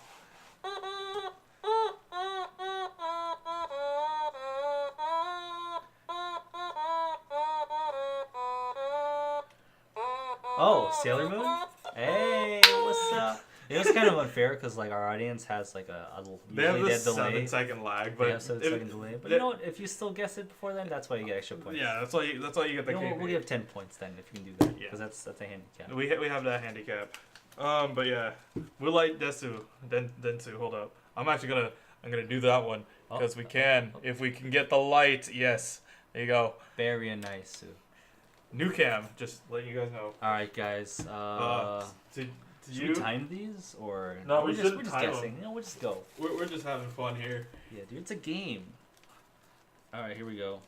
Speaker 2: Oh, Sailor Moon? Hey, what's up? It was kind of unfair because like our audience has like
Speaker 1: They have
Speaker 2: usually
Speaker 1: this
Speaker 2: delay.
Speaker 1: 7-second lag,
Speaker 2: They
Speaker 1: but
Speaker 2: have 7-second delay. But you know what? If you still guess it before then, that's why you get extra points.
Speaker 1: yeah, that's why you get the
Speaker 2: You know,
Speaker 1: KP.
Speaker 2: we'll give 10 points then if you can do that.
Speaker 1: Yeah.
Speaker 2: Because that's a handicap.
Speaker 1: We have that handicap. But yeah, we like Densu. Hold up, I'm gonna do that one because we can if we can get the light. Yes, there you go.
Speaker 2: Very nice, Sue.
Speaker 1: New cam, just let you guys know.
Speaker 2: All right, guys.
Speaker 1: Did
Speaker 2: Should
Speaker 1: you?
Speaker 2: we time these or
Speaker 1: No,
Speaker 2: we're
Speaker 1: we
Speaker 2: just
Speaker 1: shouldn't time
Speaker 2: guessing?
Speaker 1: them.
Speaker 2: You know, we'll just go.
Speaker 1: We're just having fun here.
Speaker 2: Yeah, dude, it's a game. All right, here we go.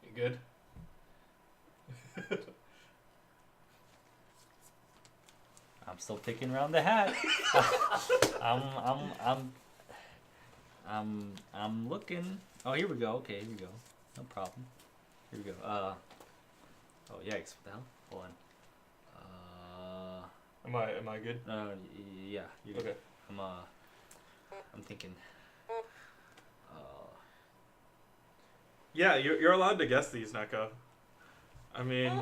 Speaker 1: You good?
Speaker 2: I'm still picking around the hat. I'm looking. Oh, here we go. Okay, here we go. No problem. Here we go. Oh, yikes! What the hell? Hold on.
Speaker 1: Am I good?
Speaker 2: Yeah, you're good.
Speaker 1: Okay.
Speaker 2: I'm thinking.
Speaker 1: Yeah, you're allowed to guess these, Neko. I mean,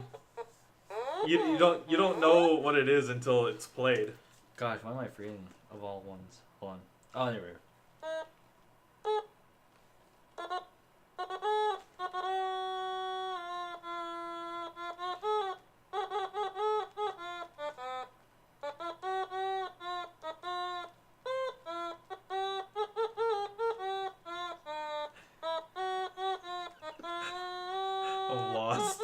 Speaker 1: you don't know what it is until it's played.
Speaker 2: Gosh, why am I forgetting of all ones? Hold on. Oh, there we go.
Speaker 1: I'm lost.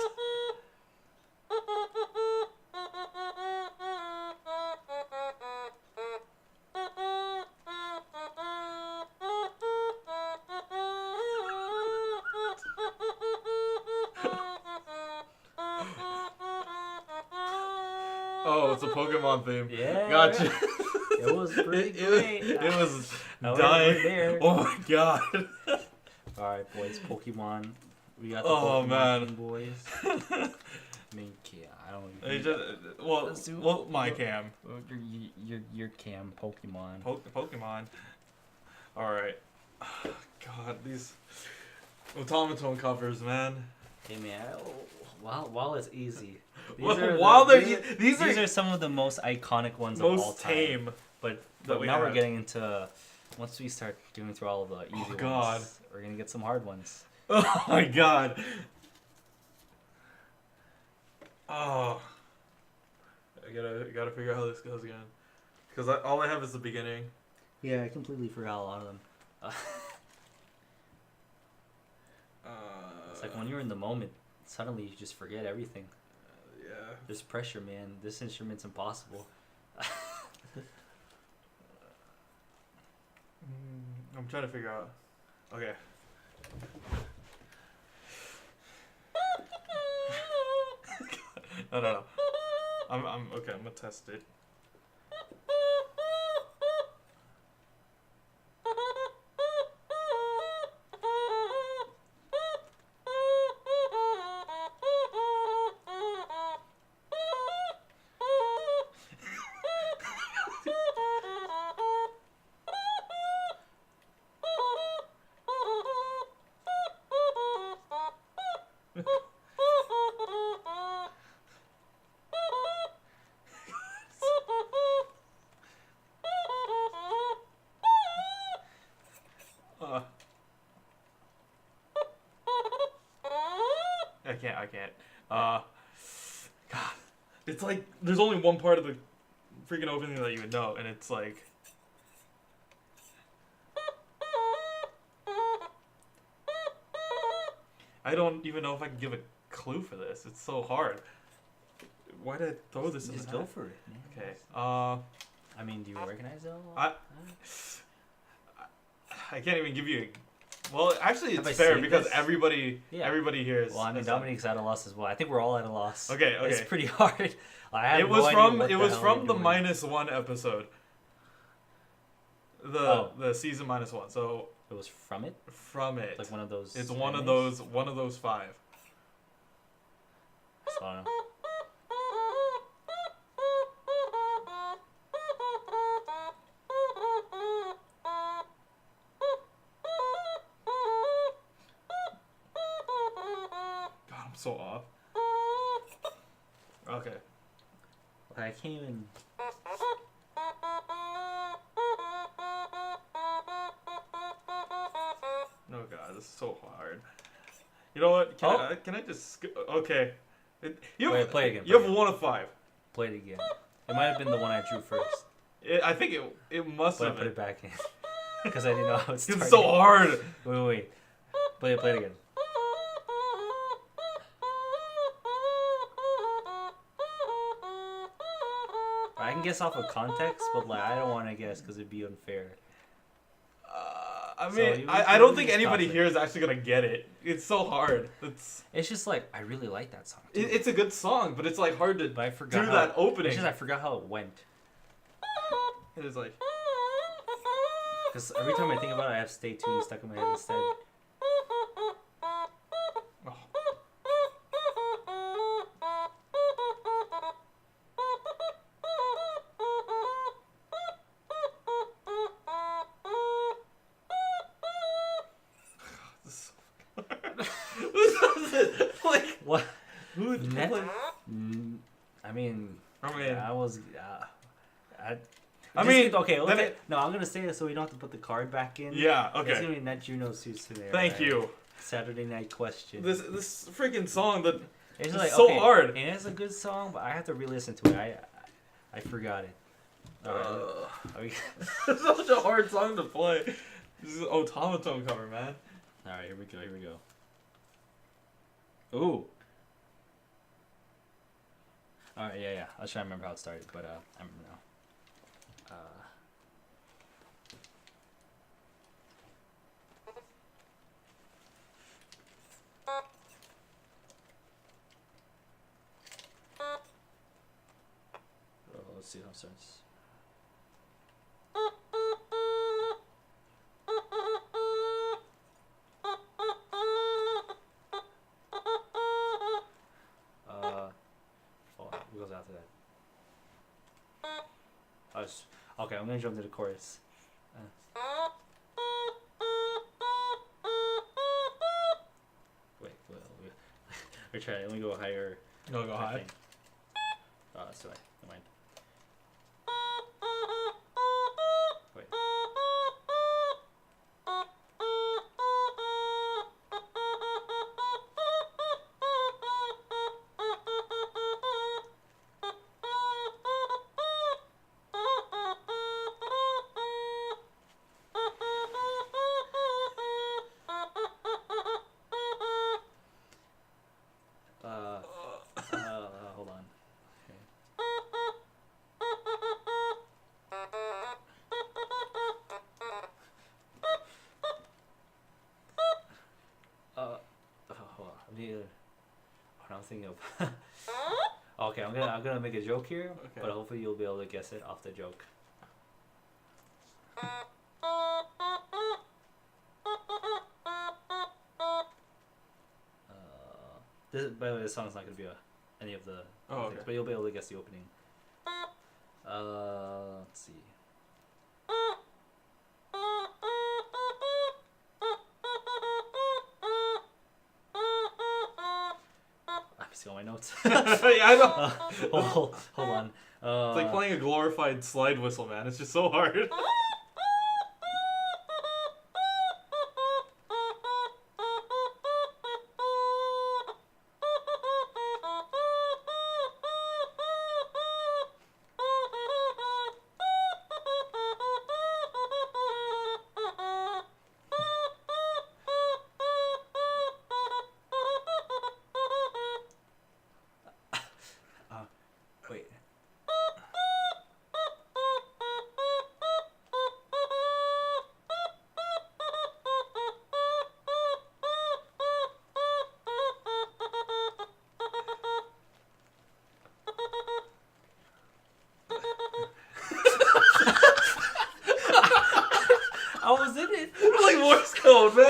Speaker 1: Oh, it's a Pokemon theme.
Speaker 2: Yeah.
Speaker 1: Gotcha.
Speaker 2: It was pretty great.
Speaker 1: It was
Speaker 2: Oh,
Speaker 1: dying.
Speaker 2: we're there.
Speaker 1: Oh my god.
Speaker 2: Alright, boys, Pokemon. We got the
Speaker 1: Oh,
Speaker 2: Pokemon
Speaker 1: man.
Speaker 2: thing, boys. I mean, yeah, I don't
Speaker 1: It
Speaker 2: even...
Speaker 1: just, well, my cam.
Speaker 2: Your cam, Pokemon.
Speaker 1: Pokemon. Alright. God, these automaton covers, man.
Speaker 2: Hey, man, while it's easy.
Speaker 1: These
Speaker 2: are some of the most iconic ones of all
Speaker 1: most
Speaker 2: time.
Speaker 1: tame.
Speaker 2: But
Speaker 1: that we
Speaker 2: now we're
Speaker 1: have.
Speaker 2: getting into... Once we start going through all of the easy
Speaker 1: God.
Speaker 2: ones, we're going to get some hard ones.
Speaker 1: Oh my god. Oh. I gotta figure out how this goes again. Because all I have is the beginning.
Speaker 2: Yeah, I completely forgot a lot of them. It's like when you're in the moment, suddenly you just forget everything.
Speaker 1: Yeah.
Speaker 2: There's pressure, man. This instrument's impossible.
Speaker 1: I'm trying to figure out. Okay. No. I'm okay. I'm gonna test it. I can't. God. It's like, there's only one part of the freaking opening that you would know, and it's like... I don't even know if I can give a clue for this. It's so hard. Why did I throw this in the
Speaker 2: Just go for it, man.
Speaker 1: Okay.
Speaker 2: I mean, do you recognize it all?
Speaker 1: I can't even give you a... Well, actually,
Speaker 2: Have
Speaker 1: it's
Speaker 2: I
Speaker 1: fair
Speaker 2: seen
Speaker 1: because
Speaker 2: this?
Speaker 1: everybody
Speaker 2: Yeah.
Speaker 1: everybody here is...
Speaker 2: Well, I mean,
Speaker 1: is-
Speaker 2: Dominic's at a loss as well. I think we're all at a loss.
Speaker 1: Okay.
Speaker 2: It's pretty hard. I have
Speaker 1: It was
Speaker 2: no idea
Speaker 1: from
Speaker 2: what
Speaker 1: it
Speaker 2: the
Speaker 1: was
Speaker 2: hell
Speaker 1: from
Speaker 2: we're
Speaker 1: the
Speaker 2: doing.
Speaker 1: -1 episode. The season -1. So
Speaker 2: It was from it?
Speaker 1: from it,
Speaker 2: Like one of those...
Speaker 1: it's one of
Speaker 2: animes?
Speaker 1: those 5.
Speaker 2: So, I don't know.
Speaker 1: God, I'm so off. Okay.
Speaker 2: Like, I can't even...
Speaker 1: Oh God, this is so hard. You know what? Can I just okay?
Speaker 2: Wait, play again.
Speaker 1: You have 1 of 5.
Speaker 2: Play it again. It might have been the one I drew first.
Speaker 1: I think it must
Speaker 2: But I
Speaker 1: have
Speaker 2: put
Speaker 1: been.
Speaker 2: it back in. Because I didn't know how it started.
Speaker 1: It's so hard.
Speaker 2: Wait. Play it again. I can guess off of context, but like I don't want to guess because it'd be unfair.
Speaker 1: I
Speaker 2: So
Speaker 1: mean,
Speaker 2: you
Speaker 1: I don't think
Speaker 2: just
Speaker 1: anybody
Speaker 2: toss it.
Speaker 1: here is actually gonna get it. It's so hard.
Speaker 2: It's just like I really like that song. Too.
Speaker 1: It's a good song, but it's like hard to
Speaker 2: But I forgot
Speaker 1: do
Speaker 2: how,
Speaker 1: that opening.
Speaker 2: It's just I forgot how it went.
Speaker 1: It is like
Speaker 2: Because every time I think about it, I have "Stay Tuned" stuck in my head instead.
Speaker 1: oh. This is so like
Speaker 2: What?
Speaker 1: who would
Speaker 2: Net-
Speaker 1: play?
Speaker 2: I mean,
Speaker 1: I mean,
Speaker 2: I was.
Speaker 1: I mean,
Speaker 2: okay.
Speaker 1: then
Speaker 2: Okay.
Speaker 1: it-
Speaker 2: No, I'm gonna say it so we don't have to put the card back in.
Speaker 1: yeah,
Speaker 2: It's
Speaker 1: okay.
Speaker 2: gonna be Net Juno Suits today.
Speaker 1: Thank
Speaker 2: alright?
Speaker 1: you.
Speaker 2: Saturday night question.
Speaker 1: This freaking song that
Speaker 2: It's
Speaker 1: it's
Speaker 2: like,
Speaker 1: so
Speaker 2: okay,
Speaker 1: hard.
Speaker 2: And it's a good song, but I have to re-listen to it. I forgot it. Alright.
Speaker 1: It's such a hard song to play. This is an automaton cover, man.
Speaker 2: Alright, here we go. Ooh. Alright, yeah. I was trying to remember how it started, but I remember now. Let's see how it starts. What goes after that? Okay, I'm gonna jump to the chorus. Wait. We're trying. Let me go higher.
Speaker 1: No, go high.
Speaker 2: Sorry. Never mind. Wait. Hold on. Okay. Hold on. What I'm thinking of. Okay, I'm gonna make a joke here,
Speaker 1: Okay.
Speaker 2: but hopefully you'll be able to guess it off the joke. By the way, this song's not gonna be any of the
Speaker 1: Oh,
Speaker 2: things,
Speaker 1: okay.
Speaker 2: but you'll be able to guess the opening. Let's see. I'm missing all my notes.
Speaker 1: Yeah, I know.
Speaker 2: Hold on.
Speaker 1: It's like playing a glorified slide whistle, man. It's just so hard.
Speaker 2: Wait. I was in it.
Speaker 1: Like Morse code, man.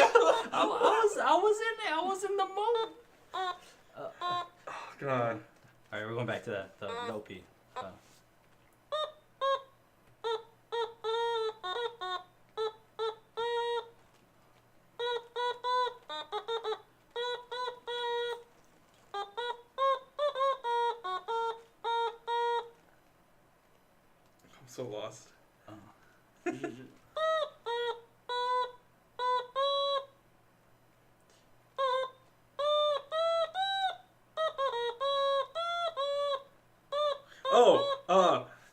Speaker 2: I was in it. I was in the mode.
Speaker 1: God.
Speaker 2: All right, we're going back to the OP.
Speaker 1: I'm so lost.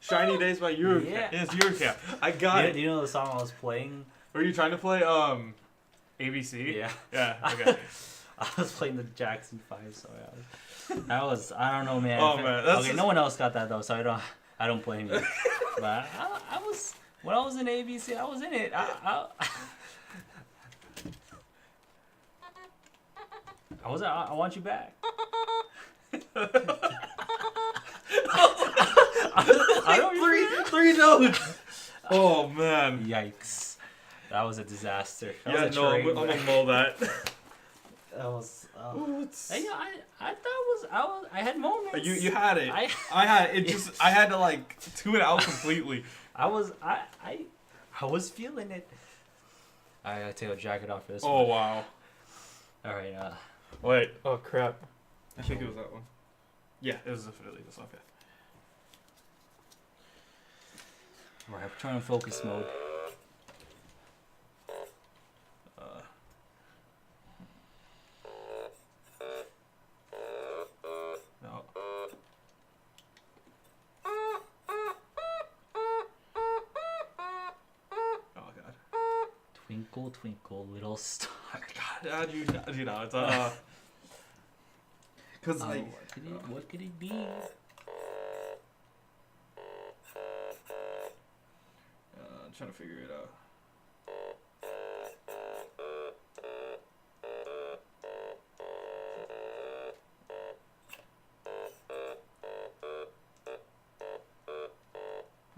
Speaker 1: Shiny Days by Eurocamp.
Speaker 2: Yeah.
Speaker 1: It's Eurocamp. I got it.
Speaker 2: Do you know the song I was playing?
Speaker 1: Were you trying to play ABC?
Speaker 2: Yeah.
Speaker 1: Yeah. Okay.
Speaker 2: I was playing the Jackson 5, so yeah. I don't know, man.
Speaker 1: Oh, man, that's
Speaker 2: okay,
Speaker 1: just...
Speaker 2: no one else got that though, so I don't blame you. But I was, when I was in ABC, I was in it. I want you back. I don't
Speaker 1: three notes. Oh man.
Speaker 2: Yikes. That was a disaster. That
Speaker 1: Yeah,
Speaker 2: was a
Speaker 1: no,
Speaker 2: train
Speaker 1: I'm gonna
Speaker 2: wreck.
Speaker 1: mull that.
Speaker 2: That was.
Speaker 1: Ooh,
Speaker 2: I thought I had moments.
Speaker 1: You had it.
Speaker 2: I
Speaker 1: had it. Just I had to like tune it out completely.
Speaker 2: I was feeling it. I gotta take a jacket off for this
Speaker 1: Oh
Speaker 2: one.
Speaker 1: wow.
Speaker 2: All right.
Speaker 1: Wait. Oh crap. I think it was that one. Yeah, it was definitely this. Okay.
Speaker 2: Right, we're trying to focus mode.
Speaker 1: No. Oh god.
Speaker 2: Twinkle, twinkle, little star.
Speaker 1: God, you know it's Cause like,
Speaker 2: what could it be?
Speaker 1: trying to figure it out.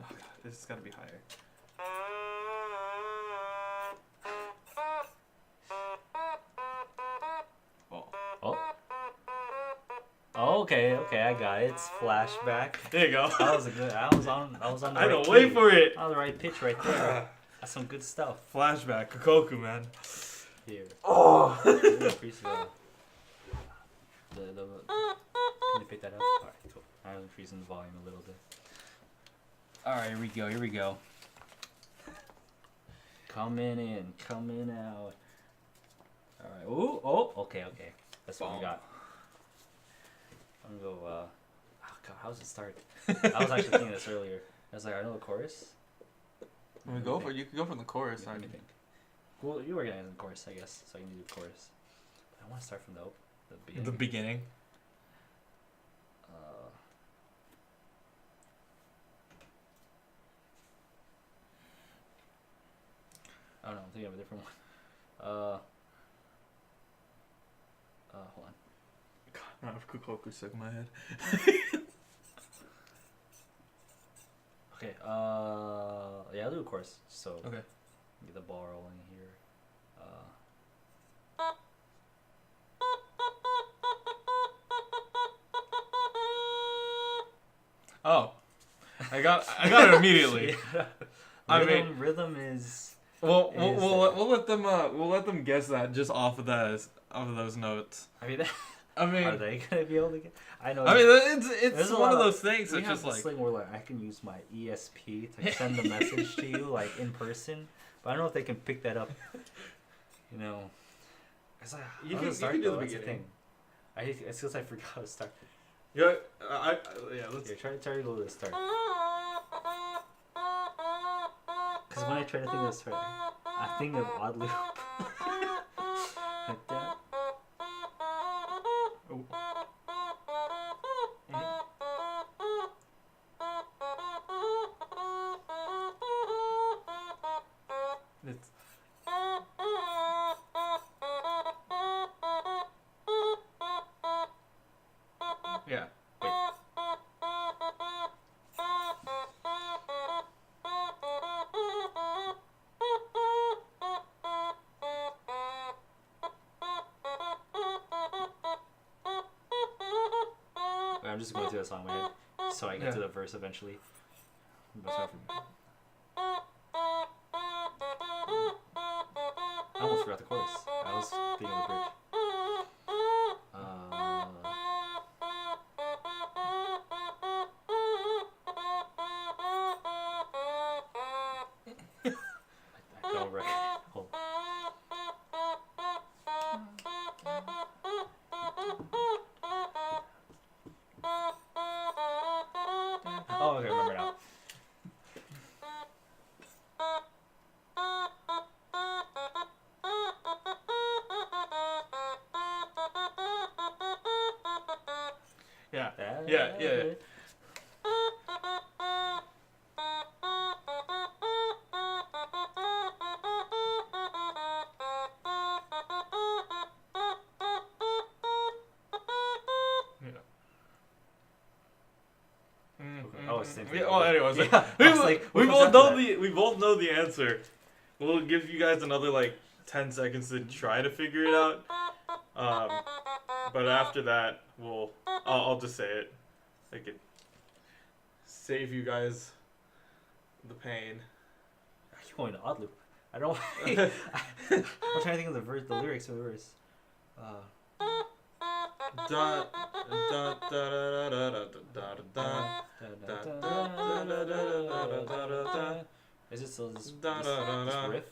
Speaker 1: Oh God, this has got to be higher.
Speaker 2: Oh, okay, I got it. It's flashback.
Speaker 1: There you go.
Speaker 2: That was a good. I was on the
Speaker 1: I
Speaker 2: right
Speaker 1: had to
Speaker 2: key.
Speaker 1: wait for it.
Speaker 2: That was the right pitch right there. That's some good stuff.
Speaker 1: Flashback, Kokoku, man.
Speaker 2: Here.
Speaker 1: Oh.
Speaker 2: Increase the can you pick that up? Alright, cool. I'm increasing the volume a little bit. Alright, here we go. Coming in, coming out. Alright, ooh, oh, okay. That's what we got. I'm gonna go, oh God, how does it start? I was actually thinking this earlier. I was like, I know the chorus.
Speaker 1: Let me go for it. You can go from the chorus or anything.
Speaker 2: Well, you organize the chorus, I guess, so I can do the chorus. But I want to start from the beginning.
Speaker 1: The beginning.
Speaker 2: I don't know. I'm thinking of a different one. Hold on.
Speaker 1: God, not if Kokoku stuck in my head.
Speaker 2: Okay. Yeah, I'll do a chorus. So.
Speaker 1: Okay.
Speaker 2: Get the ball rolling here.
Speaker 1: Oh, I got it immediately.
Speaker 2: Yeah. Rhythm is.
Speaker 1: Well, we'll let them guess that just off of those notes.
Speaker 2: I mean,
Speaker 1: are
Speaker 2: they gonna be able to get? I know.
Speaker 1: I mean, it's one of those things.
Speaker 2: We
Speaker 1: It's
Speaker 2: have
Speaker 1: just
Speaker 2: this
Speaker 1: like
Speaker 2: thing where like I can use my ESP to send the message to you like in person, but I don't know if they can pick that up. You know, it's like
Speaker 1: you can do the beginning.
Speaker 2: It's because I forgot how to start.
Speaker 1: Yeah, let's.
Speaker 2: Here, try to go to the start. Because when I try to think of the start, I think of oddly like that.
Speaker 1: Oh. It's. Yeah.
Speaker 2: Wait. I'm just going through the song in my head so I get to the verse eventually. I almost forgot the chorus. I was thinking of the bridge. I don't recognize. Hold on. Oh, okay, remember now.
Speaker 1: Yeah.
Speaker 2: Oh, it's the same thing.
Speaker 1: Anyways,
Speaker 2: Yeah,
Speaker 1: we both know the answer. We'll give you guys another like 10 seconds to try to figure it out. But after that, I'll just say it. I could save you guys the pain.
Speaker 2: I keep going to odd loop. I don't. I'm trying to think of the lyrics of the verse. Is it still this riff?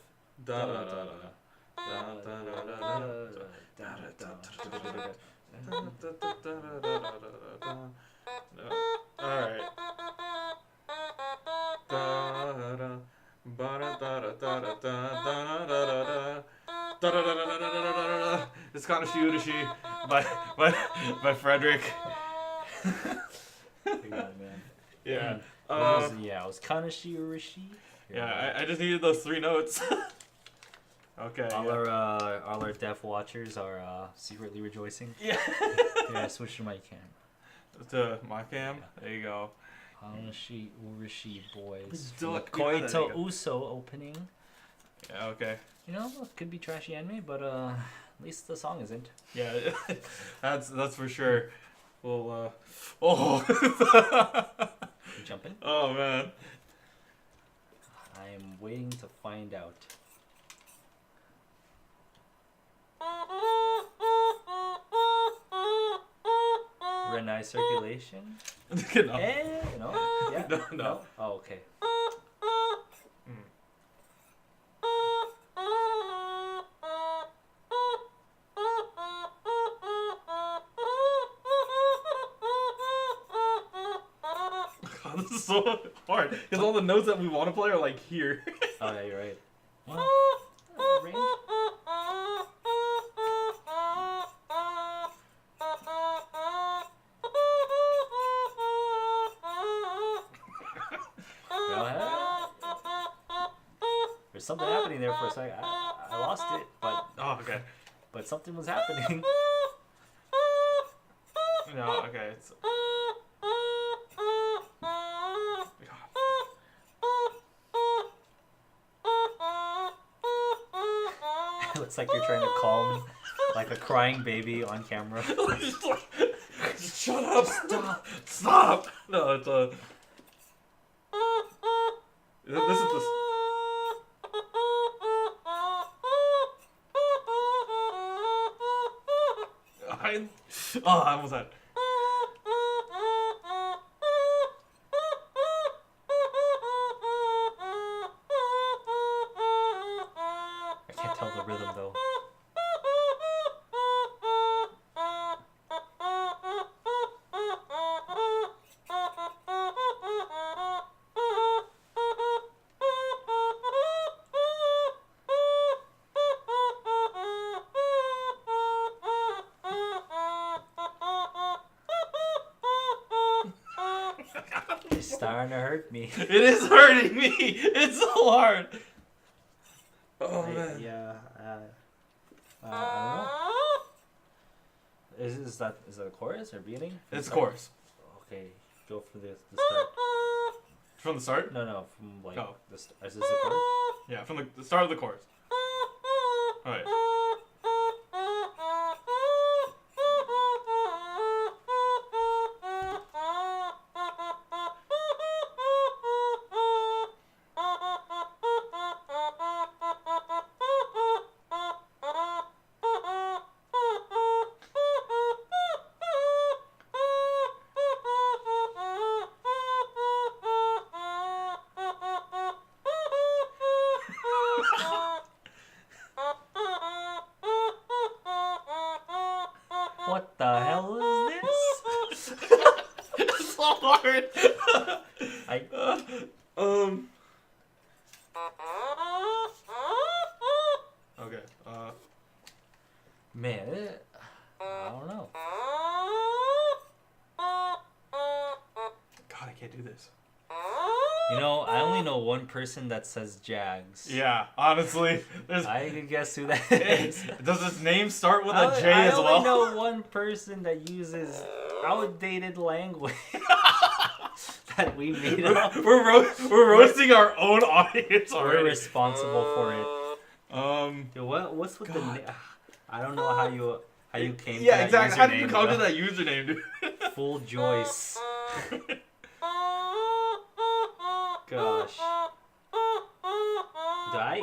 Speaker 1: Alright. It's kind of Shiudashi. by Frederick.
Speaker 2: You got it, man.
Speaker 1: Yeah.
Speaker 2: It was Kanashi Urishi.
Speaker 1: Yeah, I just needed those 3 notes. Okay.
Speaker 2: All our deaf watchers are secretly rejoicing.
Speaker 1: Yeah.
Speaker 2: Yeah, switch to my cam.
Speaker 1: To my cam?
Speaker 2: Yeah.
Speaker 1: There you go.
Speaker 2: Kanashi Urishi boys.
Speaker 1: Duck.
Speaker 2: Koito Uso opening.
Speaker 1: Yeah, okay.
Speaker 2: You know, it could be trashy anime, but at least the song isn't.
Speaker 1: Yeah, that's for sure. Well, oh.
Speaker 2: You jumping?
Speaker 1: Oh, man.
Speaker 2: I am waiting to find out. Red eye circulation?
Speaker 1: No.
Speaker 2: No? Yeah?
Speaker 1: No.
Speaker 2: Oh, okay.
Speaker 1: God, this is so hard. Because all the notes that we want to play are like here.
Speaker 2: Oh, yeah, you're right. Well, range? There's something happening there for a second. I lost it, but
Speaker 1: Oh, okay.
Speaker 2: but something was happening.
Speaker 1: No, okay. It's...
Speaker 2: It looks like you're trying to calm like a crying baby on camera.
Speaker 1: Just shut up! Stop! No, it's this is the... I almost had...
Speaker 2: I can't tell the rhythm though. It's starting to hurt me.
Speaker 1: It is hurting me! It's so hard! Oh, man.
Speaker 2: Yeah. I don't know. Is that a chorus or beginning?
Speaker 1: It's chorus.
Speaker 2: Okay, go for the start.
Speaker 1: From the start?
Speaker 2: No, from like
Speaker 1: Oh.
Speaker 2: the start. Is this the chorus?
Speaker 1: Yeah, from the start of the chorus. Alright.
Speaker 2: What the hell is this?
Speaker 1: It's so hard! Okay,
Speaker 2: Man, I don't know.
Speaker 1: God, I can't do this.
Speaker 2: You know, I only know one person that says Jags.
Speaker 1: Yeah, honestly, there's...
Speaker 2: I can guess who that is.
Speaker 1: Does his name start with a J as
Speaker 2: I
Speaker 1: well?
Speaker 2: only know one person that uses outdated language that we made up.
Speaker 1: We're roasting our own audience
Speaker 2: We're
Speaker 1: already.
Speaker 2: responsible for it. Dude, what's with the
Speaker 1: God.
Speaker 2: name? I don't know how you came.
Speaker 1: Yeah,
Speaker 2: to
Speaker 1: exactly.
Speaker 2: That
Speaker 1: How did you
Speaker 2: username,
Speaker 1: come to
Speaker 2: bro.
Speaker 1: that username, dude?
Speaker 2: Full Joyce. Gosh. Did I?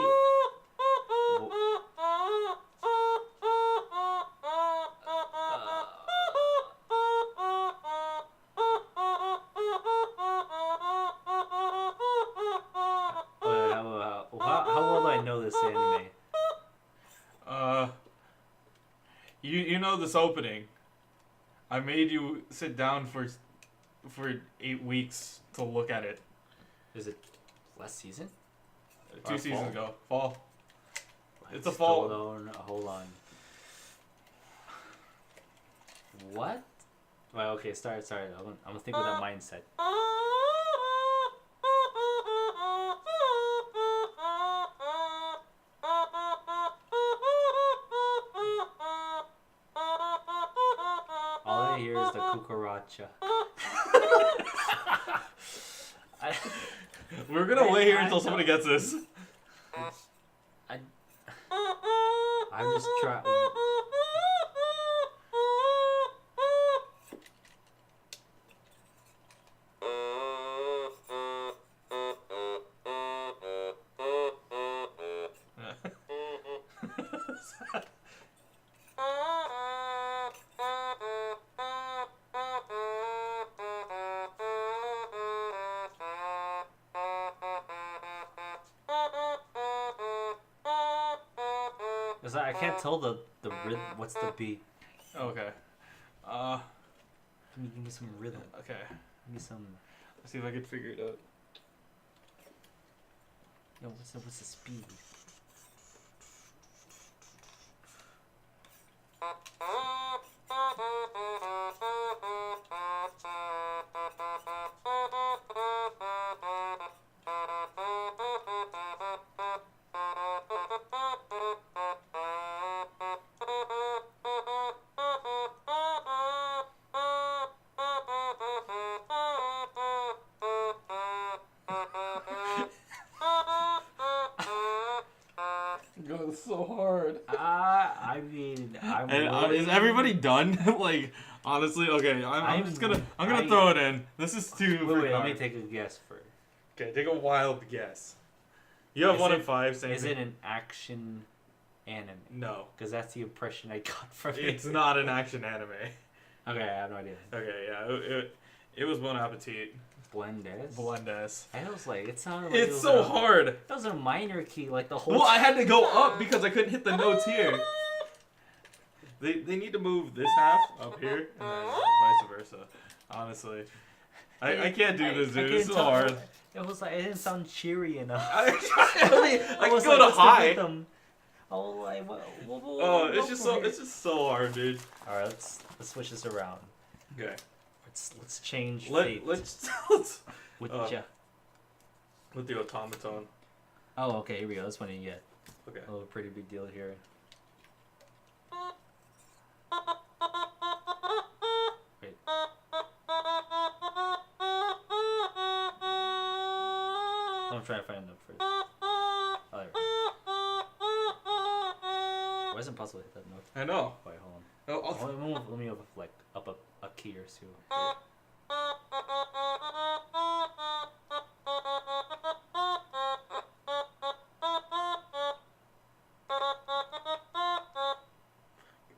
Speaker 2: How well do I know this anime?
Speaker 1: You know this opening. I made you sit down for 8 weeks to look at it.
Speaker 2: Is it last season?
Speaker 1: 2
Speaker 2: Or
Speaker 1: seasons
Speaker 2: fall?
Speaker 1: ago. Fall. It's a
Speaker 2: Let's
Speaker 1: fall.
Speaker 2: Hold on. What? Well, okay, sorry. I'm gonna think with that mindset. All I hear is the cucaracha.
Speaker 1: We're gonna wait here until somebody gets this.
Speaker 2: I'm just trying. I can't tell the rhythm. What's the beat?
Speaker 1: Okay.
Speaker 2: Give me some rhythm.
Speaker 1: Okay.
Speaker 2: Give me some.
Speaker 1: Let's see if I can figure it out.
Speaker 2: Yo, what's the speed?
Speaker 1: God, it's so hard.
Speaker 2: I mean,
Speaker 1: is everybody done? Like, honestly, okay. I'm gonna throw it in. This is too.
Speaker 2: Wait, let me take a guess first.
Speaker 1: Okay, take a wild guess. You have 1 in 5. Same
Speaker 2: Is
Speaker 1: thing.
Speaker 2: it an action anime?
Speaker 1: No.
Speaker 2: Because that's the impression I got from it.
Speaker 1: It's not an action anime.
Speaker 2: Okay, I have no idea.
Speaker 1: Okay, yeah, it was Bon Appetit.
Speaker 2: Blendes?
Speaker 1: Blendes.
Speaker 2: I was like, it sounded like
Speaker 1: It's so hard.
Speaker 2: That was a minor key, like the whole.
Speaker 1: Well, I had to go up because I couldn't hit the notes here. They need to move this half up here and then vice versa. Honestly, I can't do this, dude. It's so hard.
Speaker 2: It was like it didn't sound cheery enough.
Speaker 1: I can
Speaker 2: was
Speaker 1: go
Speaker 2: like,
Speaker 1: to
Speaker 2: what's the
Speaker 1: high.
Speaker 2: rhythm? Oh, like what?
Speaker 1: Oh, it's just so hard, dude.
Speaker 2: All right, let's switch this around.
Speaker 1: Okay.
Speaker 2: Let's change fate.
Speaker 1: Let's
Speaker 2: with
Speaker 1: with the automaton.
Speaker 2: Oh, okay. Here we go. This one you get.
Speaker 1: Okay.
Speaker 2: Oh, pretty big deal here. Wait. I'm trying to find a note first. Oh, there we go. Why is it impossible to hit that note?
Speaker 1: I know.
Speaker 2: Wait, hold on.
Speaker 1: Oh,
Speaker 2: Let me move like up a key or two.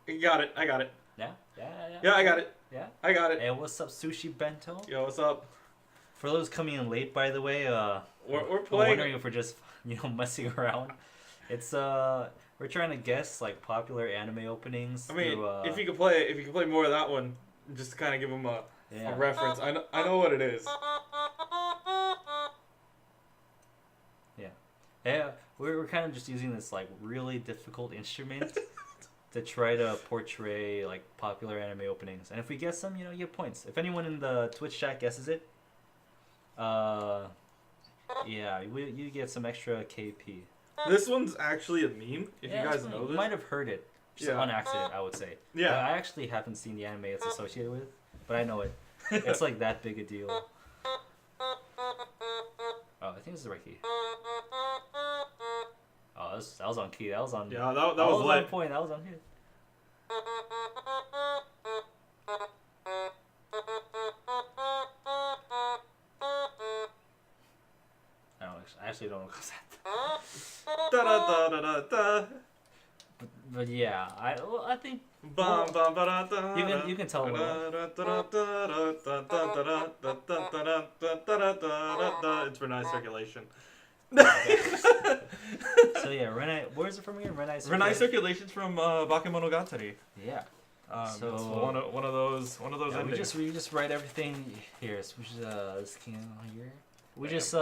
Speaker 1: You got it. I got it.
Speaker 2: Yeah?
Speaker 1: Yeah, I got it.
Speaker 2: Yeah?
Speaker 1: I got it.
Speaker 2: Hey, what's up, Sushi Bento?
Speaker 1: Yo, what's up?
Speaker 2: For those coming in late, by the way,
Speaker 1: We're
Speaker 2: I'm
Speaker 1: playing.
Speaker 2: wondering if we're just, messing around. It's, we're trying to guess, like, popular anime openings.
Speaker 1: I mean,
Speaker 2: through,
Speaker 1: if you could play more of that one, just to kind of give them a reference. I know what it is.
Speaker 2: Yeah, we're kind of just using this, like, really difficult instrument to try to portray, like, popular anime openings. And if we guess them, you get points. If anyone in the Twitch chat guesses it, yeah, you get some extra KP.
Speaker 1: This one's actually a meme, if you guys know this.
Speaker 2: You might have heard it, just on accident, I would say.
Speaker 1: Yeah.
Speaker 2: I actually haven't seen the anime it's associated with, but I know it. It's like that big a deal. Oh, I think this is the right key. Oh, that was on key. That was on.
Speaker 1: Yeah, that was
Speaker 2: on
Speaker 1: lit.
Speaker 2: point. That was on here. I actually don't know what's that.
Speaker 1: Da da da da da.
Speaker 2: But yeah, I think you can tell.
Speaker 1: It's for nice circulation.
Speaker 2: So yeah, where's it from again?
Speaker 1: Renai Circulation's from Bakemonogatari.
Speaker 2: Yeah.
Speaker 1: So it's one of those
Speaker 2: yeah,
Speaker 1: endings.
Speaker 2: we just write everything here. So we just this can here. We just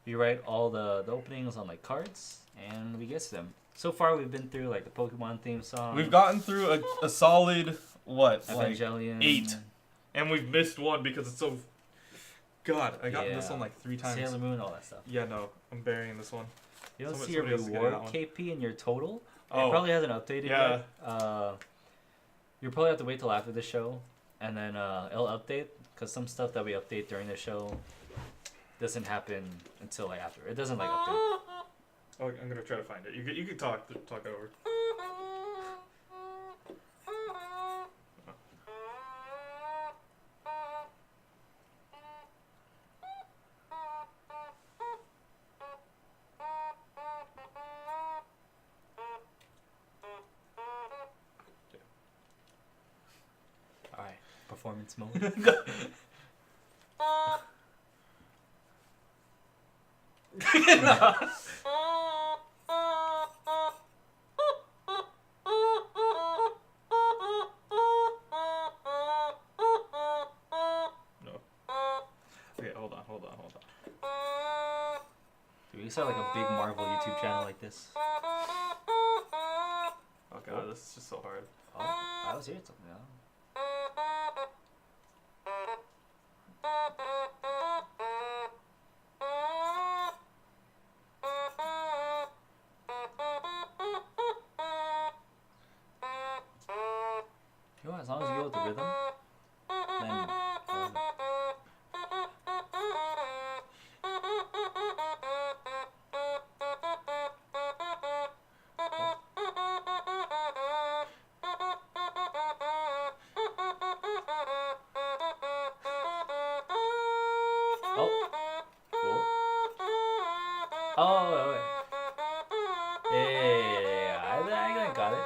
Speaker 2: we write all the openings on like cards and we guess them. So far we've been through like the Pokemon theme song.
Speaker 1: We've gotten through a solid what?
Speaker 2: Evangelion.
Speaker 1: Like 8. And we've missed one because it's so... God, I got this
Speaker 2: Yeah.
Speaker 1: one like 3 times.
Speaker 2: Sailor Moon, all that stuff.
Speaker 1: Yeah, no. I'm burying this one.
Speaker 2: You don't
Speaker 1: Somebody-
Speaker 2: see a
Speaker 1: somebody else is getting
Speaker 2: reward
Speaker 1: that one.
Speaker 2: KP in your total?
Speaker 1: Oh.
Speaker 2: It probably hasn't updated
Speaker 1: Yeah.
Speaker 2: yet. You'll probably have to wait till after the show, and then it'll update, because some stuff that we update during the show doesn't happen until like after. It doesn't like update.
Speaker 1: Oh, I'm gonna try to find it. You could talk it over.
Speaker 2: Alright, performance mode.
Speaker 1: No. Okay, hold on.
Speaker 2: Dude, we start like a big Marvel YouTube channel like this.
Speaker 1: Oh god, this is just so hard.
Speaker 2: Oh, I was here something now. You know what, as long as you go with the rhythm, then oh, wait. Yeah, I got it.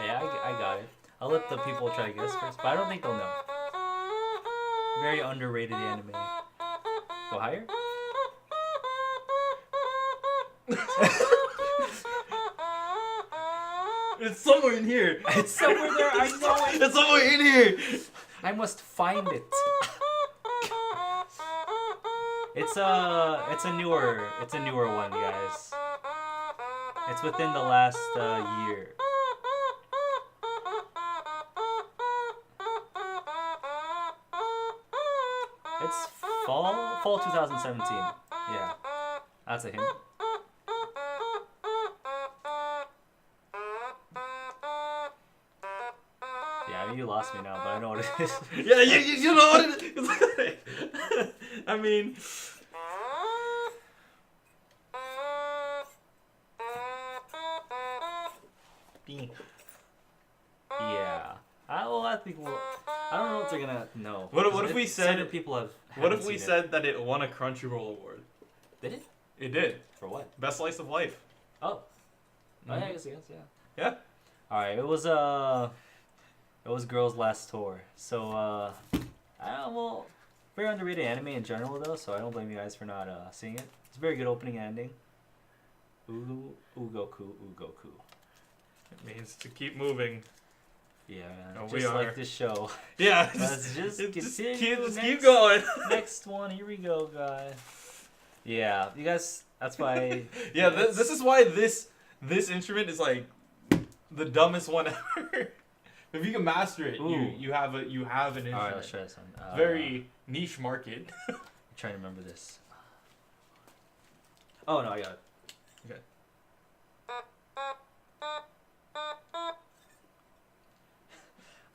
Speaker 2: Yeah, I got it. I'll let the people try to guess first, but I don't think they'll know. Very underrated anime. Go higher?
Speaker 1: It's somewhere in here.
Speaker 2: It's somewhere there, I know it.
Speaker 1: It's somewhere in here.
Speaker 2: I must find it. It's a newer one, guys. It's within the last year. It's fall 2017. Yeah, that's a hint. Yeah, I mean, you lost me now, but I know what it is.
Speaker 1: Yeah, you know what it is. I mean...
Speaker 2: Yeah. I think I don't know if they're gonna know.
Speaker 1: What if we said
Speaker 2: certain people have?
Speaker 1: What if
Speaker 2: haven't
Speaker 1: we
Speaker 2: seen
Speaker 1: said that it won a Crunchyroll award?
Speaker 2: Did it?
Speaker 1: It did.
Speaker 2: For what?
Speaker 1: Best Slice of Life.
Speaker 2: Oh. Oh, yeah,
Speaker 1: Mhm.
Speaker 2: I guess, yeah.
Speaker 1: Yeah.
Speaker 2: All right, it was Girls' Last Tour. So well, very underrated anime in general though. So I don't blame you guys for not seeing it. It's a very good opening and ending. Ugoku.
Speaker 1: It means to keep moving.
Speaker 2: Yeah,
Speaker 1: Oh,
Speaker 2: just
Speaker 1: we are.
Speaker 2: like this show.
Speaker 1: Yeah.
Speaker 2: Let's just continue.
Speaker 1: Let's keep going.
Speaker 2: Next one, here we go, guys. Yeah, you guys. That's why.
Speaker 1: Yeah, this is why this instrument is like the dumbest one ever. If you can master it, you have an instrument.
Speaker 2: All right, let's try this one.
Speaker 1: Very niche market.
Speaker 2: I'm trying to remember this. Oh no, I got it.
Speaker 1: Okay.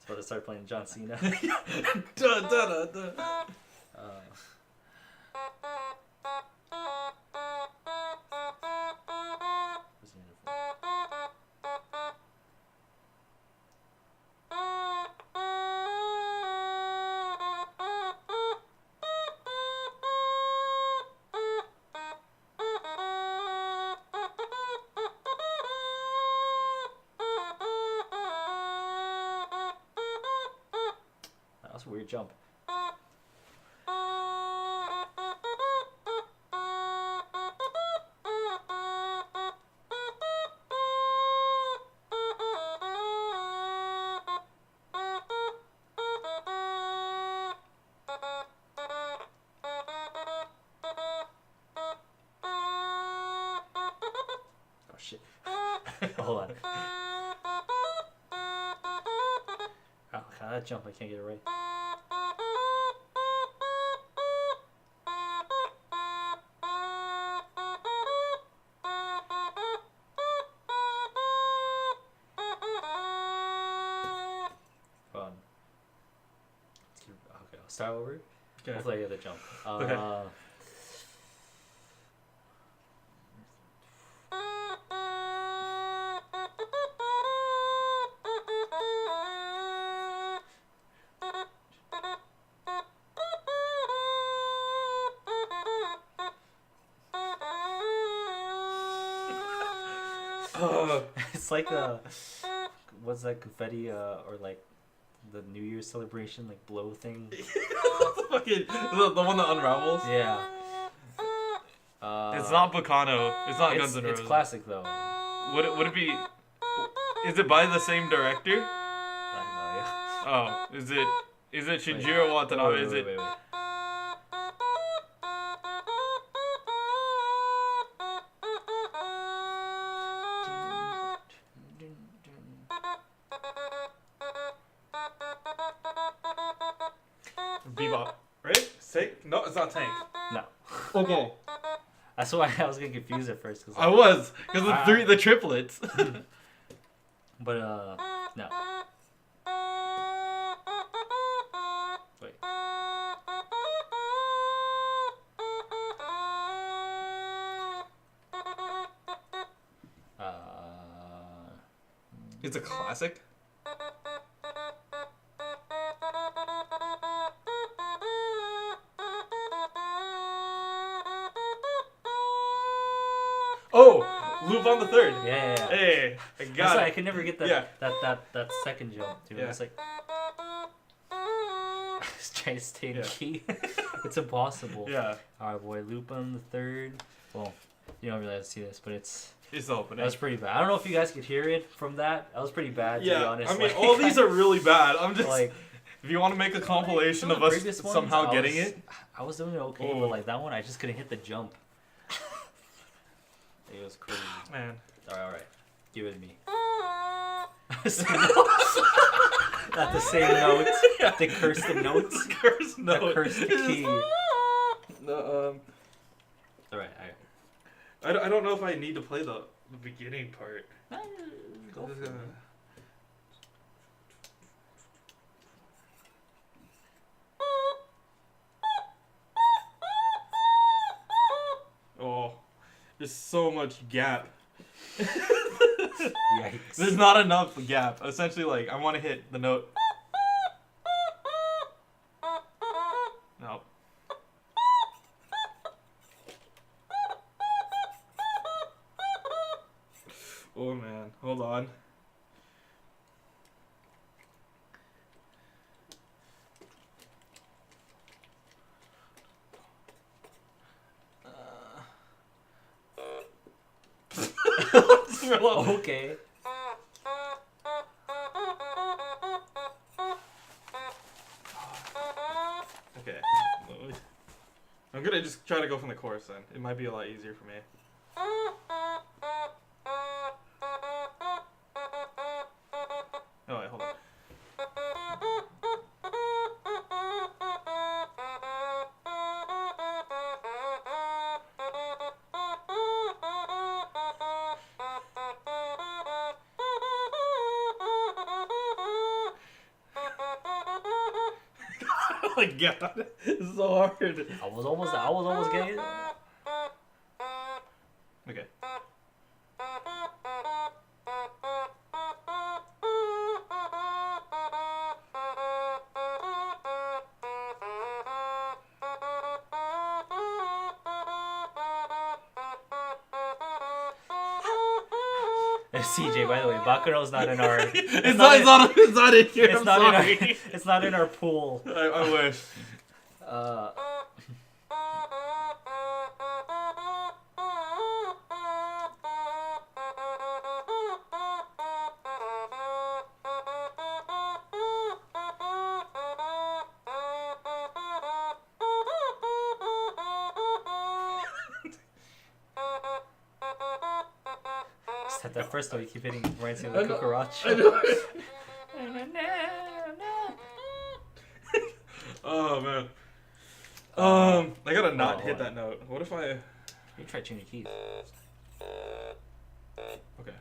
Speaker 2: I was about to start playing John Cena.
Speaker 1: Duh, duh, duh, duh.
Speaker 2: That was a weird jump. Oh shit. Hold on. That jump, I can't get it right. Fun. Okay, I'll start over.
Speaker 1: Okay.
Speaker 2: Hopefully I get the jump.
Speaker 1: Okay.
Speaker 2: It's like what's that confetti or like the New Year's celebration like blow thing?
Speaker 1: the one that unravels.
Speaker 2: Yeah.
Speaker 1: It's not Bacano. It's not Guns N' Roses.
Speaker 2: It's classic though.
Speaker 1: Would it be? Is it by the same director?
Speaker 2: I
Speaker 1: Oh, is it Shinjiro Watanabe? Is it?
Speaker 2: Wait.
Speaker 1: Bebop, right? No, it's not Tank.
Speaker 2: No.
Speaker 1: Okay.
Speaker 2: That's why I was getting confused at first.
Speaker 1: I was because the triplets.
Speaker 2: But no. Wait.
Speaker 1: It's a classic. Oh, Loop on the Third.
Speaker 2: Yeah.
Speaker 1: Hey, I
Speaker 2: That's
Speaker 1: got
Speaker 2: why
Speaker 1: it.
Speaker 2: I could never get that that second jump too.
Speaker 1: Yeah.
Speaker 2: It's like just trying to stay in
Speaker 1: Yeah.
Speaker 2: key. It's impossible.
Speaker 1: Yeah,
Speaker 2: Alright, boy, loop on the third. Well, you don't really have to see this, but it's
Speaker 1: it's the opening.
Speaker 2: that was pretty bad. I don't know if you guys could hear it from that. That was pretty bad, to be honest.
Speaker 1: I mean,
Speaker 2: Like,
Speaker 1: all these are really bad. I'm just
Speaker 2: like
Speaker 1: if you want to make a compilation
Speaker 2: some
Speaker 1: of
Speaker 2: the
Speaker 1: us
Speaker 2: previous ones,
Speaker 1: somehow
Speaker 2: I
Speaker 1: getting
Speaker 2: was-
Speaker 1: it.
Speaker 2: I was doing okay,
Speaker 1: Oh.
Speaker 2: but like that one, I just couldn't hit the jump. It was crazy.
Speaker 1: Man.
Speaker 2: Alright. Give it to me. Not the same notes.
Speaker 1: Yeah.
Speaker 2: The cursed notes.
Speaker 1: Curse
Speaker 2: The
Speaker 1: note.
Speaker 2: cursed
Speaker 1: It's just-
Speaker 2: key.
Speaker 1: Alright.
Speaker 2: Alright.
Speaker 1: I don't know if I need to play the beginning part.
Speaker 2: Go for it.
Speaker 1: Oh, there's so much gap.
Speaker 2: Yikes.
Speaker 1: There's not enough gap. Essentially, like, I want to hit the note. No. Oh, man. Hold on.
Speaker 2: Okay.
Speaker 1: Okay. I'm gonna just try to go from the chorus then. It might be a lot easier for me. Oh wait, hold on. Oh my god, it's so hard.
Speaker 2: I was almost getting it.
Speaker 1: Okay.
Speaker 2: CJ, by the way, Bakuro's not in our.
Speaker 1: It's not in here.
Speaker 2: It's
Speaker 1: I'm
Speaker 2: not
Speaker 1: sorry.
Speaker 2: in our. It's not in our pool.
Speaker 1: I wish.
Speaker 2: Just at that first note, you keep hitting reminds me of the
Speaker 1: I know.
Speaker 2: cucaracha.
Speaker 1: I know. Oh man. I gotta not hit that note. What if I?
Speaker 2: You try tuning your keys.
Speaker 1: Okay.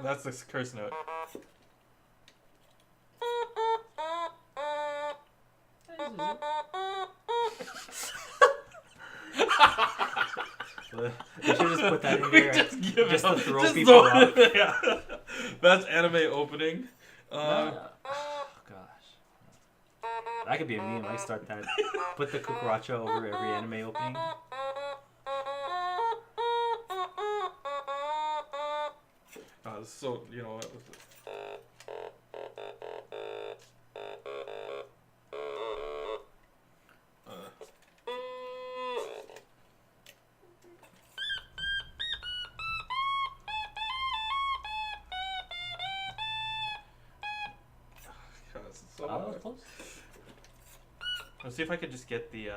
Speaker 1: That's the curse note.
Speaker 2: You should just put that in there
Speaker 1: Just give it
Speaker 2: just to
Speaker 1: up.
Speaker 2: throw
Speaker 1: Just
Speaker 2: people
Speaker 1: throw
Speaker 2: off.
Speaker 1: it. Yeah. That's anime opening.
Speaker 2: Oh, gosh. That could be a meme. I start that. Put the cucaracha over every anime opening.
Speaker 1: So, you know what? God, this is so
Speaker 2: Oh, that was
Speaker 1: hard.
Speaker 2: close.
Speaker 1: Let's see if I could just get the,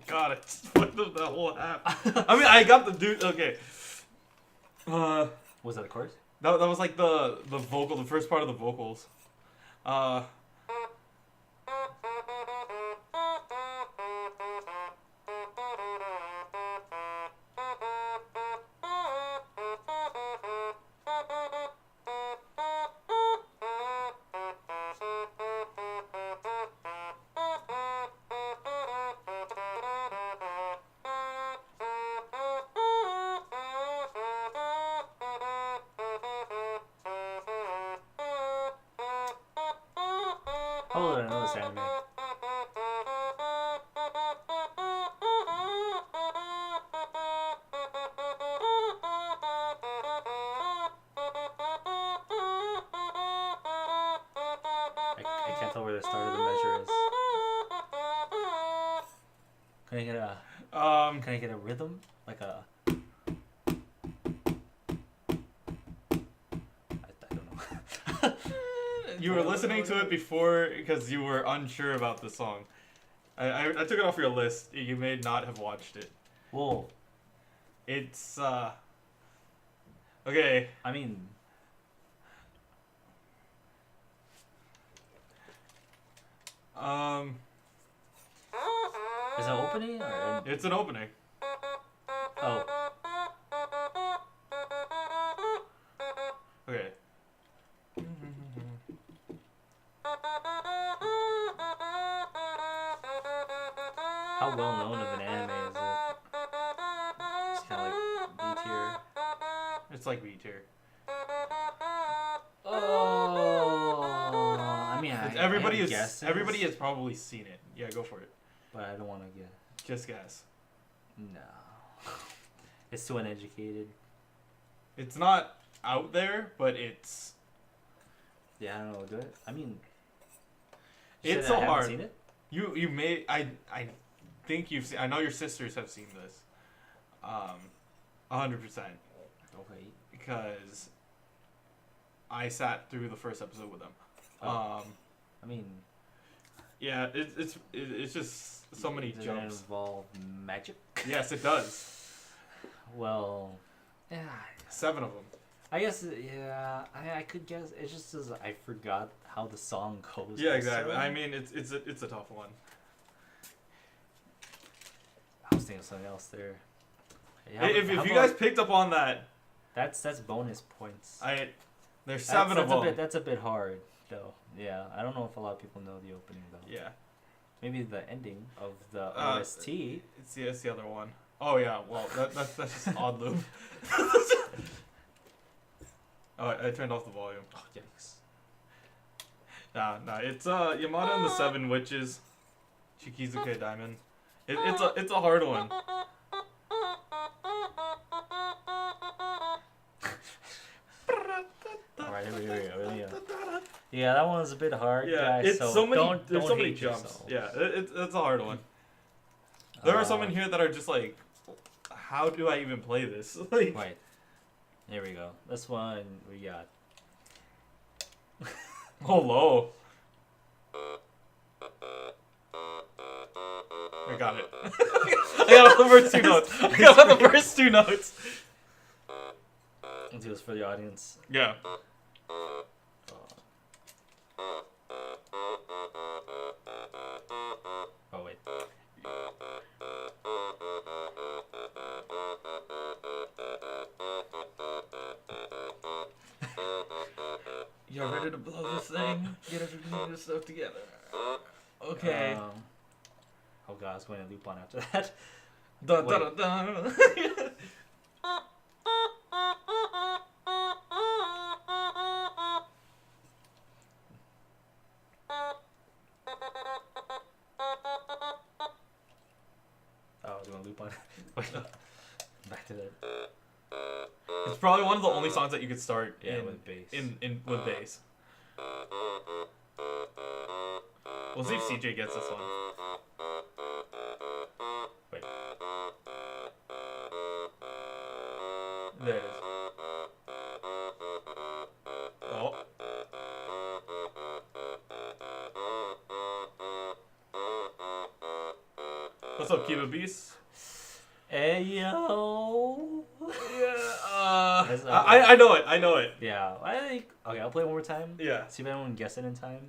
Speaker 1: got it. What the whole half? I mean, I got the dude. Okay.
Speaker 2: Was that a chorus?
Speaker 1: That was like the vocal, the first part of the vocals.
Speaker 2: How old did I know this anime? I can't tell where the start of the measure is. Can I get a rhythm? Like a... I don't know.
Speaker 1: You were listening to it before because you were unsure about the song. I took it off your list. You may not have watched it.
Speaker 2: Whoa.
Speaker 1: It's okay.
Speaker 2: I mean... Is it opening or...
Speaker 1: It's an opening.
Speaker 2: Oh.
Speaker 1: Okay.
Speaker 2: How well known of an anime is it? It's kind of like B tier.
Speaker 1: It's like B tier.
Speaker 2: Oh, I mean,
Speaker 1: Everybody
Speaker 2: I
Speaker 1: is
Speaker 2: guess
Speaker 1: everybody has probably seen it. Yeah, go for it.
Speaker 2: but I don't want to guess.
Speaker 1: Just guess.
Speaker 2: No, it's too uneducated.
Speaker 1: It's not out there, but it's
Speaker 2: Yeah, I don't know. Do it. I mean,
Speaker 1: it's
Speaker 2: shit,
Speaker 1: so
Speaker 2: I haven't
Speaker 1: hard.
Speaker 2: Seen it?
Speaker 1: You may I think you've seen. I know your sisters have seen this. 100%.
Speaker 2: Okay.
Speaker 1: Because I sat through the first episode with them.
Speaker 2: I mean,
Speaker 1: Yeah, it's just so many
Speaker 2: does
Speaker 1: jumps.
Speaker 2: it involve magic?
Speaker 1: Yes, it does.
Speaker 2: Well, yeah.
Speaker 1: 7 of them.
Speaker 2: I guess yeah. I could guess. It's just as I forgot how the song goes.
Speaker 1: Yeah, exactly.
Speaker 2: So,
Speaker 1: I mean, it's a tough one.
Speaker 2: I was thinking of something else there.
Speaker 1: If you guys picked up on that,
Speaker 2: that's bonus points.
Speaker 1: there's 7 of them.
Speaker 2: That's a bit hard though. Yeah, I don't know if a lot of people know the opening though.
Speaker 1: Yeah.
Speaker 2: Maybe the ending of the OST.
Speaker 1: It's the other one. Oh yeah. Well, that's just odd loop. Oh, I turned off the volume.
Speaker 2: Oh yikes!
Speaker 1: Nah. It's Yamada and the 7 Witches, Shikizuke Diamond. It's a hard one.
Speaker 2: All right, here we go. Yeah, that one's a bit hard,
Speaker 1: Yeah,
Speaker 2: guys.
Speaker 1: it's
Speaker 2: So
Speaker 1: so many.
Speaker 2: don't
Speaker 1: There's so many
Speaker 2: hate
Speaker 1: jumps.
Speaker 2: yourself.
Speaker 1: Yeah, it's a hard one. There are some in here that are just like, how do I even play this? Like,
Speaker 2: Right. There we go. This one we got.
Speaker 1: oh, low. I got it. I got the first two notes. I got the first two notes.
Speaker 2: Let's do this for the audience.
Speaker 1: Yeah.
Speaker 2: Oh wait.
Speaker 1: You're ready to blow this thing? Get everything stuff together. Okay.
Speaker 2: Oh god, I was going to loop on after that.
Speaker 1: Dun,
Speaker 2: Wait.
Speaker 1: dun, dun, dun.
Speaker 2: Oh, I was going to loop on. Wait. Back to that.
Speaker 1: It's probably one of the only songs that you could start in
Speaker 2: with bass.
Speaker 1: in with bass. We'll see if CJ gets this one.
Speaker 2: Wait.
Speaker 1: There it is. Oh. What's up, Kiba Beast?
Speaker 2: Hey yo.
Speaker 1: Yeah.
Speaker 2: That's-
Speaker 1: I know it. I know it.
Speaker 2: Yeah, I think. Okay, I'll play it one more time.
Speaker 1: Yeah.
Speaker 2: See if anyone can guess it in time.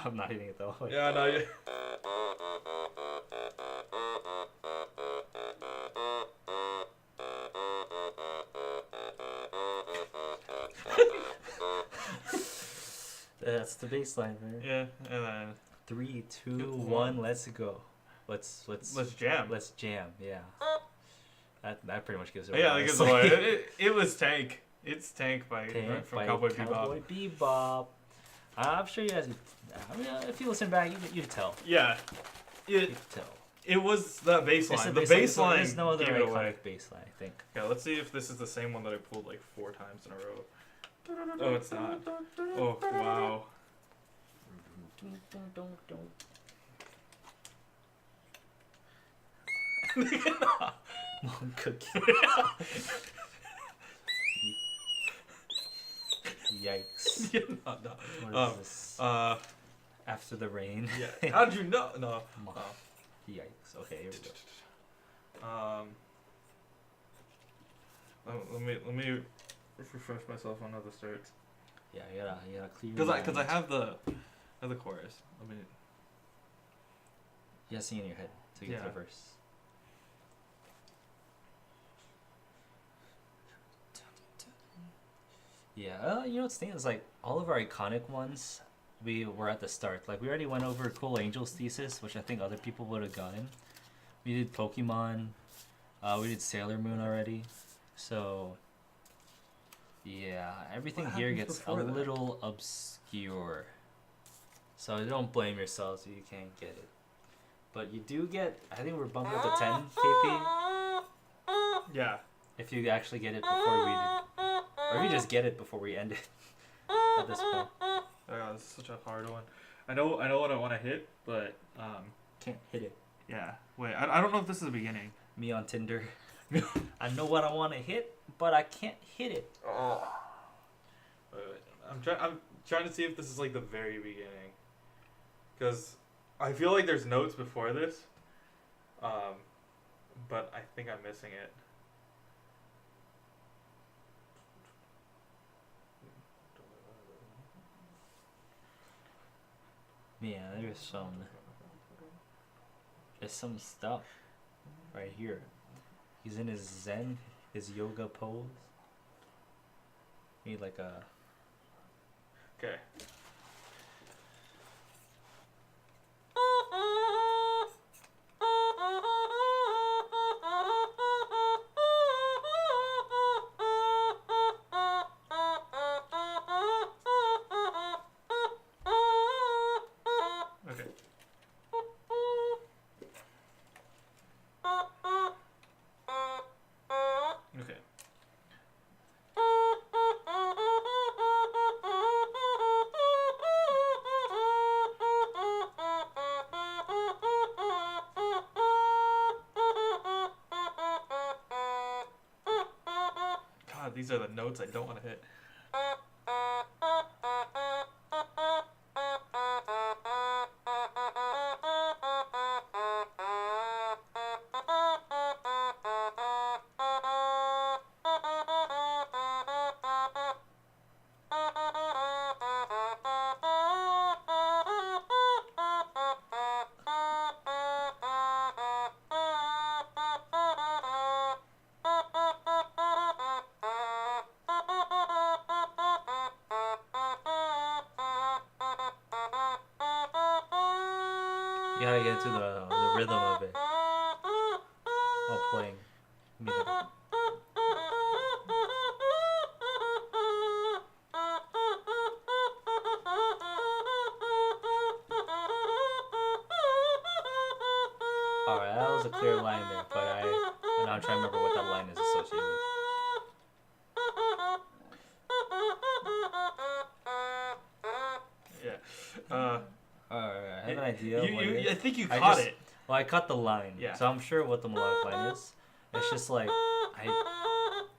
Speaker 2: I'm not hitting it though. Wait.
Speaker 1: Yeah. No. Yeah.
Speaker 2: That's the bass line, right?
Speaker 1: Yeah. And then
Speaker 2: 3, 2, 1, let's go. Let's
Speaker 1: jam.
Speaker 2: Let's jam. Yeah. That pretty much gives it.
Speaker 1: Yeah,
Speaker 2: away,
Speaker 1: like
Speaker 2: honestly.
Speaker 1: it was Tank. It's Tank by from Cowboy Bebop.
Speaker 2: Cowboy Bebop. I'm sure you guys. I mean, if you listen back, you can tell.
Speaker 1: Yeah.
Speaker 2: You can tell.
Speaker 1: It was the bass
Speaker 2: It's
Speaker 1: line.
Speaker 2: the
Speaker 1: The
Speaker 2: bass line,
Speaker 1: bass line
Speaker 2: there's no other
Speaker 1: gave it away.
Speaker 2: iconic bass line, I think.
Speaker 1: Yeah, let's see if this is the same one that I pulled like 4 times in a row. Oh, it's not. Oh, wow.
Speaker 2: One cookie. Yikes.
Speaker 1: Yeah, no.
Speaker 2: What is this? After the rain.
Speaker 1: Yeah. How'd you know? No.
Speaker 2: Yikes. Okay, here we go.
Speaker 1: Let me refresh myself on other starts.
Speaker 2: Yeah, you gotta clear.
Speaker 1: Because I have the chorus. Let me.
Speaker 2: You gotta sing in your head to get
Speaker 1: Yeah.
Speaker 2: to the verse. Yeah, you know what's the thing is like all of our iconic ones, we were at the start. Like we already went over Cool Angel's Thesis, which I think other people would have gotten. We did Pokemon, we did Sailor Moon already, so yeah, everything
Speaker 1: What
Speaker 2: here
Speaker 1: happens
Speaker 2: gets a
Speaker 1: before that?
Speaker 2: little obscure. So don't blame yourselves if you can't get it. But you do get, I think we're bumping up to 10 KP
Speaker 1: Yeah.
Speaker 2: if you actually get it before we do. Or if you just get it before we end it at this point.
Speaker 1: Oh, God, this is such a hard one. I know what I want to hit, but
Speaker 2: Can't hit it.
Speaker 1: yeah. Wait, I don't know if this is the beginning.
Speaker 2: Me on Tinder. I know what I want to hit, but I can't hit it.
Speaker 1: Oh. Wait, I'm trying to see if this is like the very beginning, because I feel like there's notes before this, but I think I'm missing it.
Speaker 2: Yeah, there's some stuff right here. He's in his Zen, his yoga pose. Need like a.
Speaker 1: Okay. Okay. Okay. these are the notes I don't want to hit.
Speaker 2: You gotta get into the rhythm of it while playing music. Alright, that was a clear line there, but I'm now trying to remember what that line is associated with.
Speaker 1: Yeah.
Speaker 2: Alright, I have an idea.
Speaker 1: I think you caught it.
Speaker 2: Well, I caught the line,
Speaker 1: Yeah.
Speaker 2: so I'm sure what the melodic line is. It's just like I'm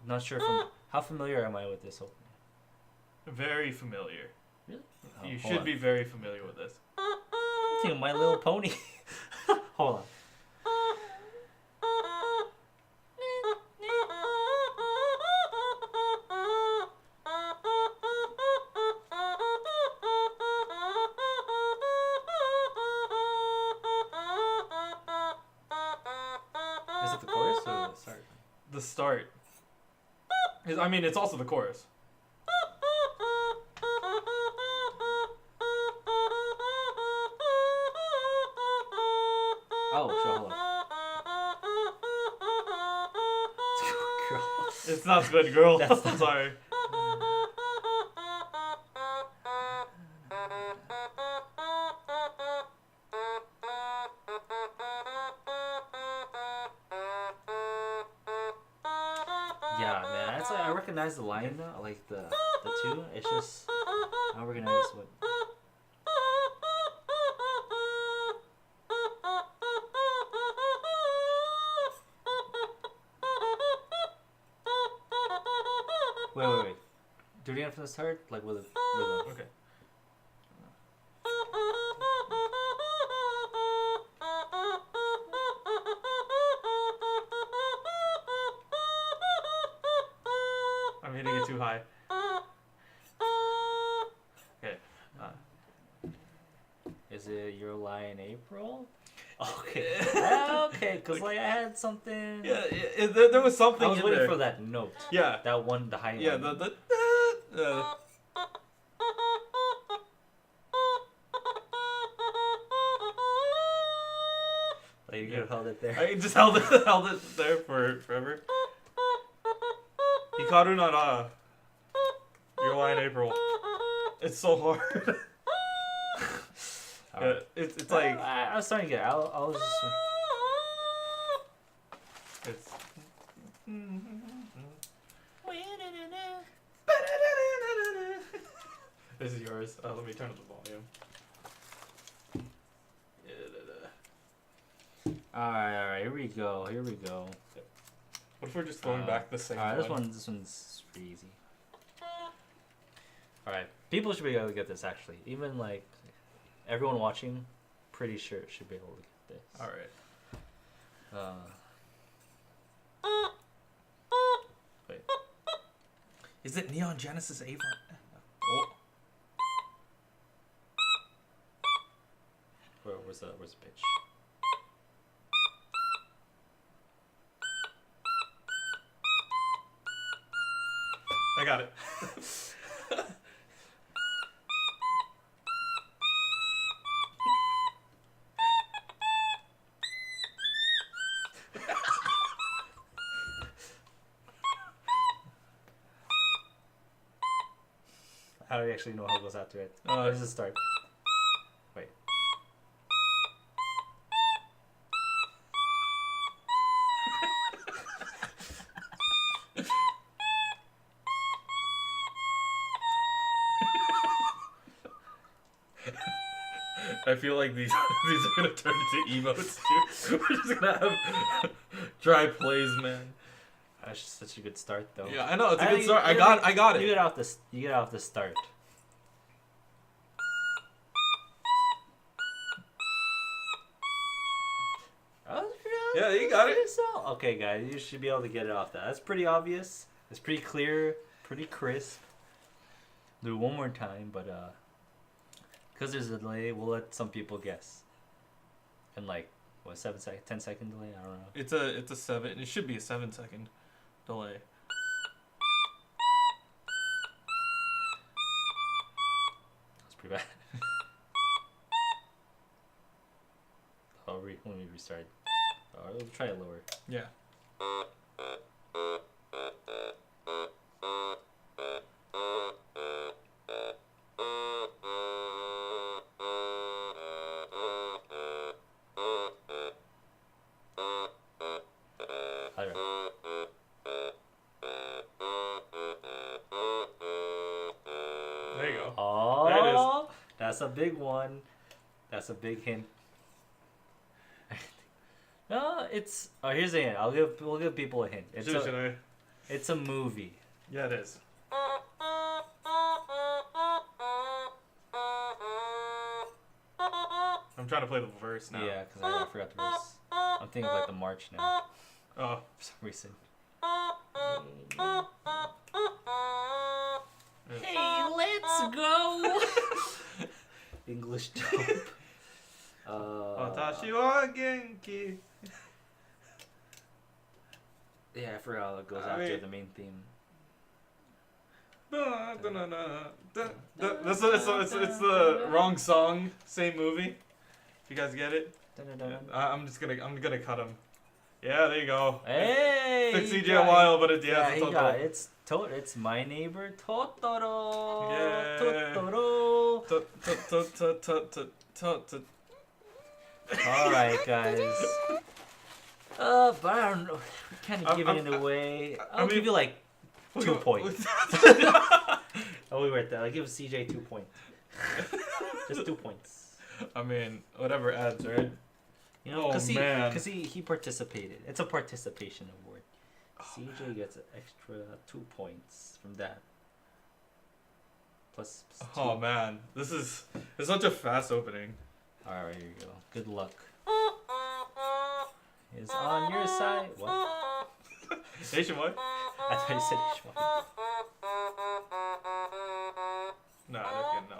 Speaker 2: not sure how familiar am I with this opening.
Speaker 1: Very familiar.
Speaker 2: Really?
Speaker 1: You
Speaker 2: Hold
Speaker 1: should
Speaker 2: on.
Speaker 1: be very familiar with this.
Speaker 2: I think of My Little Pony. Hold on. Is it the chorus or the start?
Speaker 1: The start. I mean, it's also the chorus.
Speaker 2: Oh, sure, hold on. Girl.
Speaker 1: It's not good, girl.
Speaker 2: That's
Speaker 1: I'm sorry.
Speaker 2: Yeah, man. It's like I recognize the line now, like the two. It's just I don't recognize what. Wait. Do it again from the start, like with a rhythm.
Speaker 1: Okay. I'm hitting it too high. Okay.
Speaker 2: Is it Your Lie in April? Okay. Okay, because like I had something.
Speaker 1: Yeah, there was something.
Speaker 2: I was
Speaker 1: in
Speaker 2: waiting
Speaker 1: there.
Speaker 2: for that note.
Speaker 1: Yeah.
Speaker 2: That one, the high
Speaker 1: Yeah.
Speaker 2: one. Like you could have held it there.
Speaker 1: I just held it there for forever. Hikaru Nara. Your Lie in April. It's so hard. Yeah, it's like
Speaker 2: I was starting to get. I was just.
Speaker 1: it's. This is yours. Let me turn up the volume.
Speaker 2: All right. Here we go.
Speaker 1: What if we're just going back the same
Speaker 2: All right,
Speaker 1: one?
Speaker 2: this one's pretty easy. All right, people should be able to get this actually. Even like everyone watching, pretty sure should be able to get this.
Speaker 1: All right. Wait. Is it Neon Genesis Avon? Oh.
Speaker 2: Where's the pitch?
Speaker 1: I got it.
Speaker 2: I don't actually know how it goes after it.
Speaker 1: Uh,
Speaker 2: Where does it start? Wait.
Speaker 1: I feel like these are gonna turn into emotes too. We're just gonna have dry plays, man.
Speaker 2: That's just such a good start, though.
Speaker 1: Yeah, I know it's a good start. I got it.
Speaker 2: You get off the start.
Speaker 1: Yeah, you got it.
Speaker 2: Okay, guys, you should be able to get it off that. That's pretty obvious. It's pretty clear, pretty crisp. Do it one more time, but because there's a delay, we'll let some people guess. And like, what, 10-second delay? I don't know.
Speaker 1: It's a 7. It should be a 7-second delay.
Speaker 2: That's pretty bad. Let me restart. We'll try it lower.
Speaker 1: Yeah.
Speaker 2: Alright.
Speaker 1: There you go.
Speaker 2: Oh,
Speaker 1: there it is.
Speaker 2: That's a big one. That's a big hint. No, it's. Oh, here's a hint. We'll give people a hint. It's a movie.
Speaker 1: Yeah, it is. I'm trying to play the verse now.
Speaker 2: Yeah, because I forgot the verse. I'm thinking of like the march now.
Speaker 1: Oh.
Speaker 2: For some reason. Hey, let's go! English dope.
Speaker 1: Watashi wa genki.
Speaker 2: Yeah, I forgot how it goes after the main theme.
Speaker 1: It's the wrong song, same movie. If you guys get it, I'm gonna cut him. Yeah, there you go.
Speaker 2: Hey,
Speaker 1: took CJ a while, but
Speaker 2: he got it. It's My Neighbor Totoro.
Speaker 1: Yeah.
Speaker 2: Totoro. All right, guys. But I don't know. We're kind of giving it away. I'll give you like 2 points. Oh, we were at that. I'll give CJ 2 points. Just 2 points.
Speaker 1: I mean, whatever adds, right?
Speaker 2: You know, because he participated. It's a participation award. CJ gets an extra 2 points from that. Plus 2.
Speaker 1: Oh man, it's such a fast opening.
Speaker 2: All right, here you go. Good luck. Is on your side. What?
Speaker 1: Nationwide?
Speaker 2: I thought you said Nationwide.
Speaker 1: No, that's good. No.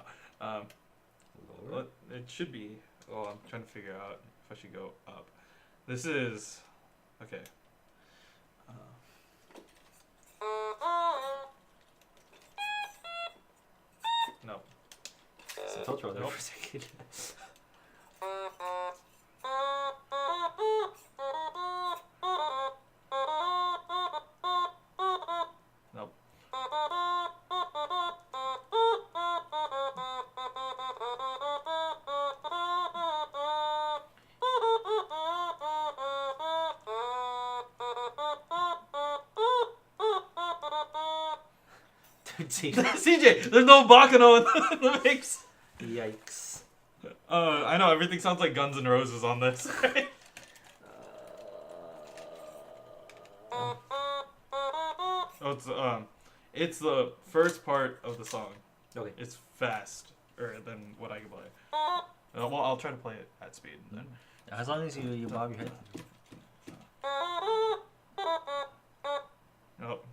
Speaker 2: Lower.
Speaker 1: It should be. Oh, I'm trying to figure out if I should go up. This is okay. No.
Speaker 2: So Totoro there for a second.
Speaker 1: Nope. CJ, there's no Bakano in the mix.
Speaker 2: Yikes.
Speaker 1: I know everything sounds like Guns N' Roses on this. It's the first part of the song.
Speaker 2: Okay.
Speaker 1: It's faster than what I can play. Well, I'll try to play it at speed then.
Speaker 2: As long as you bob your head.
Speaker 1: Nope.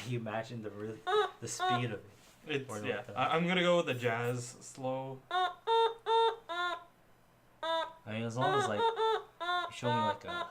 Speaker 2: You imagine the speed of it.
Speaker 1: It's yeah. I'm gonna go with the jazz slow.
Speaker 2: I mean, as long as like you show me like a.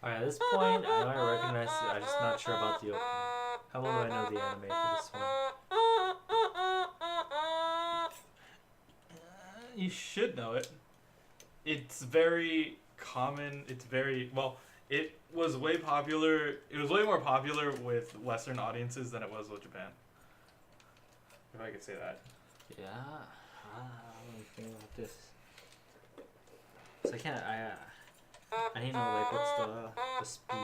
Speaker 2: Alright, at this point, I know I recognize it. I'm just not sure about the opening. How well do I know the anime for this one?
Speaker 1: You should know it. It's very common. It's very well. It was way popular. It was way more popular with Western audiences than it was with Japan. If I could say that.
Speaker 2: Yeah. Let me think about this. So I can't. I need to know like what's the speed.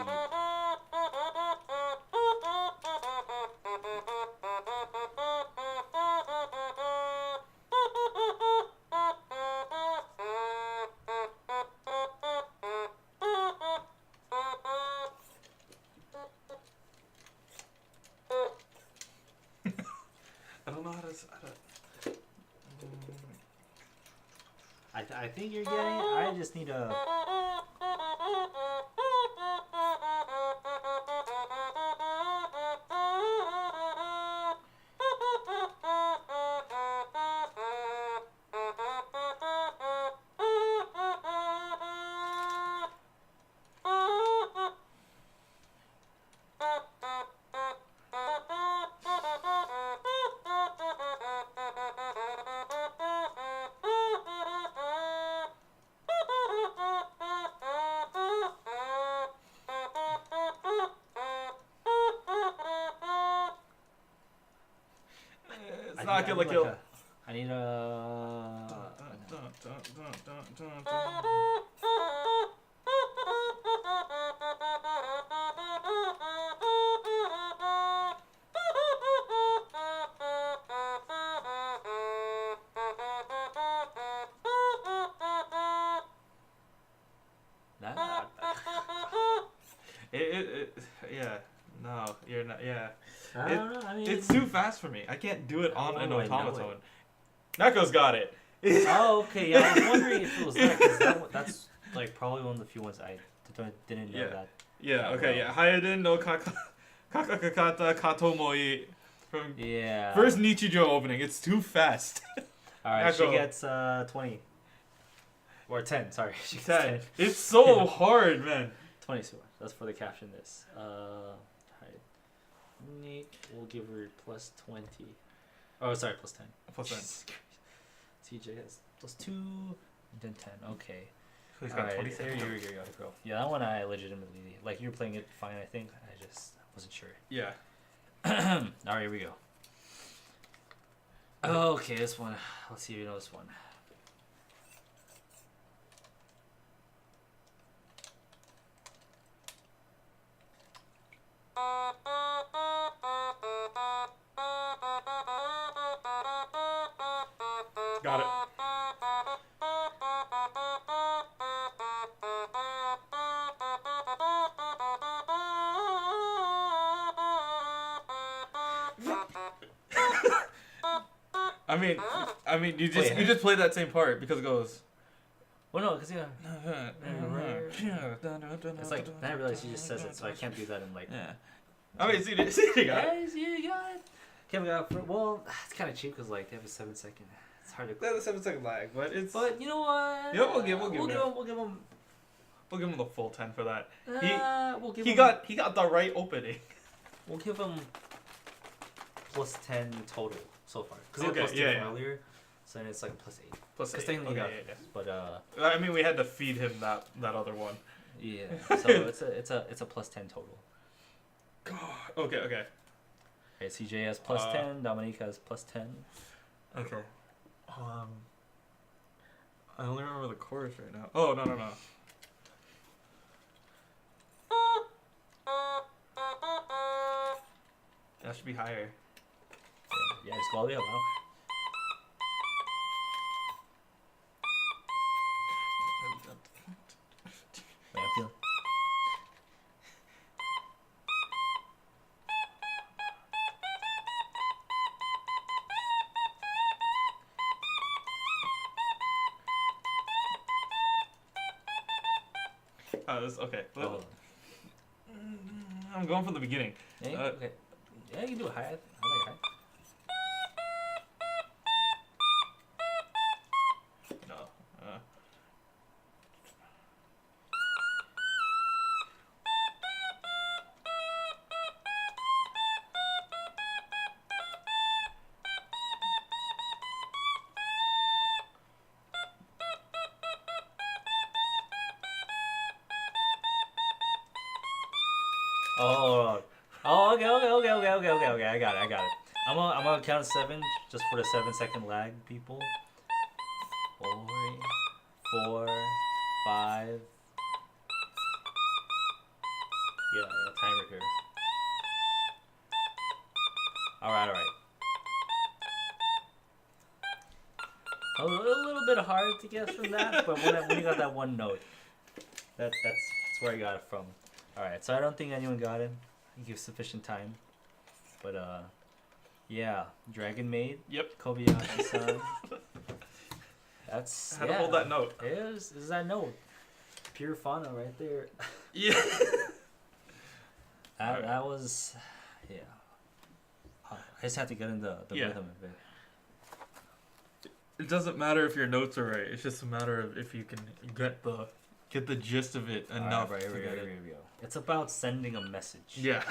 Speaker 1: I don't know how to.
Speaker 2: I think you're getting it. I just need a.
Speaker 1: It's not gonna kill.
Speaker 2: I need a.
Speaker 1: Yeah. No, you're not. Yeah.
Speaker 2: I don't know. I mean,
Speaker 1: It's too fast for me. I can't do it on an
Speaker 2: Oh, I know
Speaker 1: automaton. Nako's got it.
Speaker 2: Oh, okay. Yeah, I was wondering if it was that because that's like probably one of the few ones I didn't know
Speaker 1: Yeah.
Speaker 2: that.
Speaker 1: Yeah. Okay. Yeah. Hayden no kakakakata katomoi from
Speaker 2: Yeah.
Speaker 1: first Nichijou opening. It's too fast.
Speaker 2: All right, she
Speaker 1: Nako.
Speaker 2: gets 20 or 10. Sorry, she gets
Speaker 1: 10. It's so hard, man.
Speaker 2: 20. So that's for the caption. This. Alright. We'll give her plus 20. Oh, sorry, plus 10.
Speaker 1: Plus 10.
Speaker 2: Jesus Christ. TJ has plus 2, then 10. Okay.
Speaker 1: So he's got
Speaker 2: Alright,
Speaker 1: 27.
Speaker 2: here you go. Yeah, that one I legitimately like. You're playing it fine, I think. I just wasn't sure.
Speaker 1: Yeah.
Speaker 2: Alright, here we go. Okay, this one. Let's see if you know this one.
Speaker 1: Got it. I mean, you just play that same part because it goes.
Speaker 2: Well, no, because yeah. It's like, then I realized he just says it, so I can't do that in like.
Speaker 1: Yeah. I mean, see, you got it.
Speaker 2: Guys, you got it. Okay, we got well, it's kind of cheap because like they have a 7-second. It's hard to.
Speaker 1: That's a 7-second lag, but it's.
Speaker 2: But you know what?
Speaker 1: Yeah, we'll give him the full 10 for that. He got the right opening.
Speaker 2: We'll give him plus 10 total so far. Because
Speaker 1: Okay,
Speaker 2: plus 2
Speaker 1: yeah.
Speaker 2: earlier, so then it's like plus 8.
Speaker 1: Plus 8.
Speaker 2: Technically
Speaker 1: Okay,
Speaker 2: yeah. But
Speaker 1: I mean, we had to feed him that other one.
Speaker 2: yeah. So it's a plus 10 total.
Speaker 1: God. Okay.
Speaker 2: Okay, CJ has plus 10. Dominique has plus 10.
Speaker 1: Okay. I only remember the chorus right now. Oh no. That should be higher.
Speaker 2: Yeah, just go all the way up now.
Speaker 1: Okay.
Speaker 2: Oh.
Speaker 1: I'm going from the beginning.
Speaker 2: Yeah, okay. Yeah, you can do it high. I like high.
Speaker 1: No.
Speaker 2: Oh, okay. I got it. I'm gonna count 7 just for the 7-second lag, people. 4, 4, 5. Yeah, timer here. All right. A little bit hard to guess from that, but when you got that one note, that's where I got it from. All right, so I don't think anyone got it. I give sufficient time, but yeah, Dragon Maid.
Speaker 1: Yep.
Speaker 2: Kobayashi-san. That's
Speaker 1: How to hold that note.
Speaker 2: Is that note? Pure fauna right there.
Speaker 1: Yeah.
Speaker 2: That was, yeah. I just have to get in the rhythm of it.
Speaker 1: It doesn't matter if your notes are right. It's just a matter of if you can get the gist of it enough.
Speaker 2: Right, here we go. It's about sending a message.
Speaker 1: Yeah.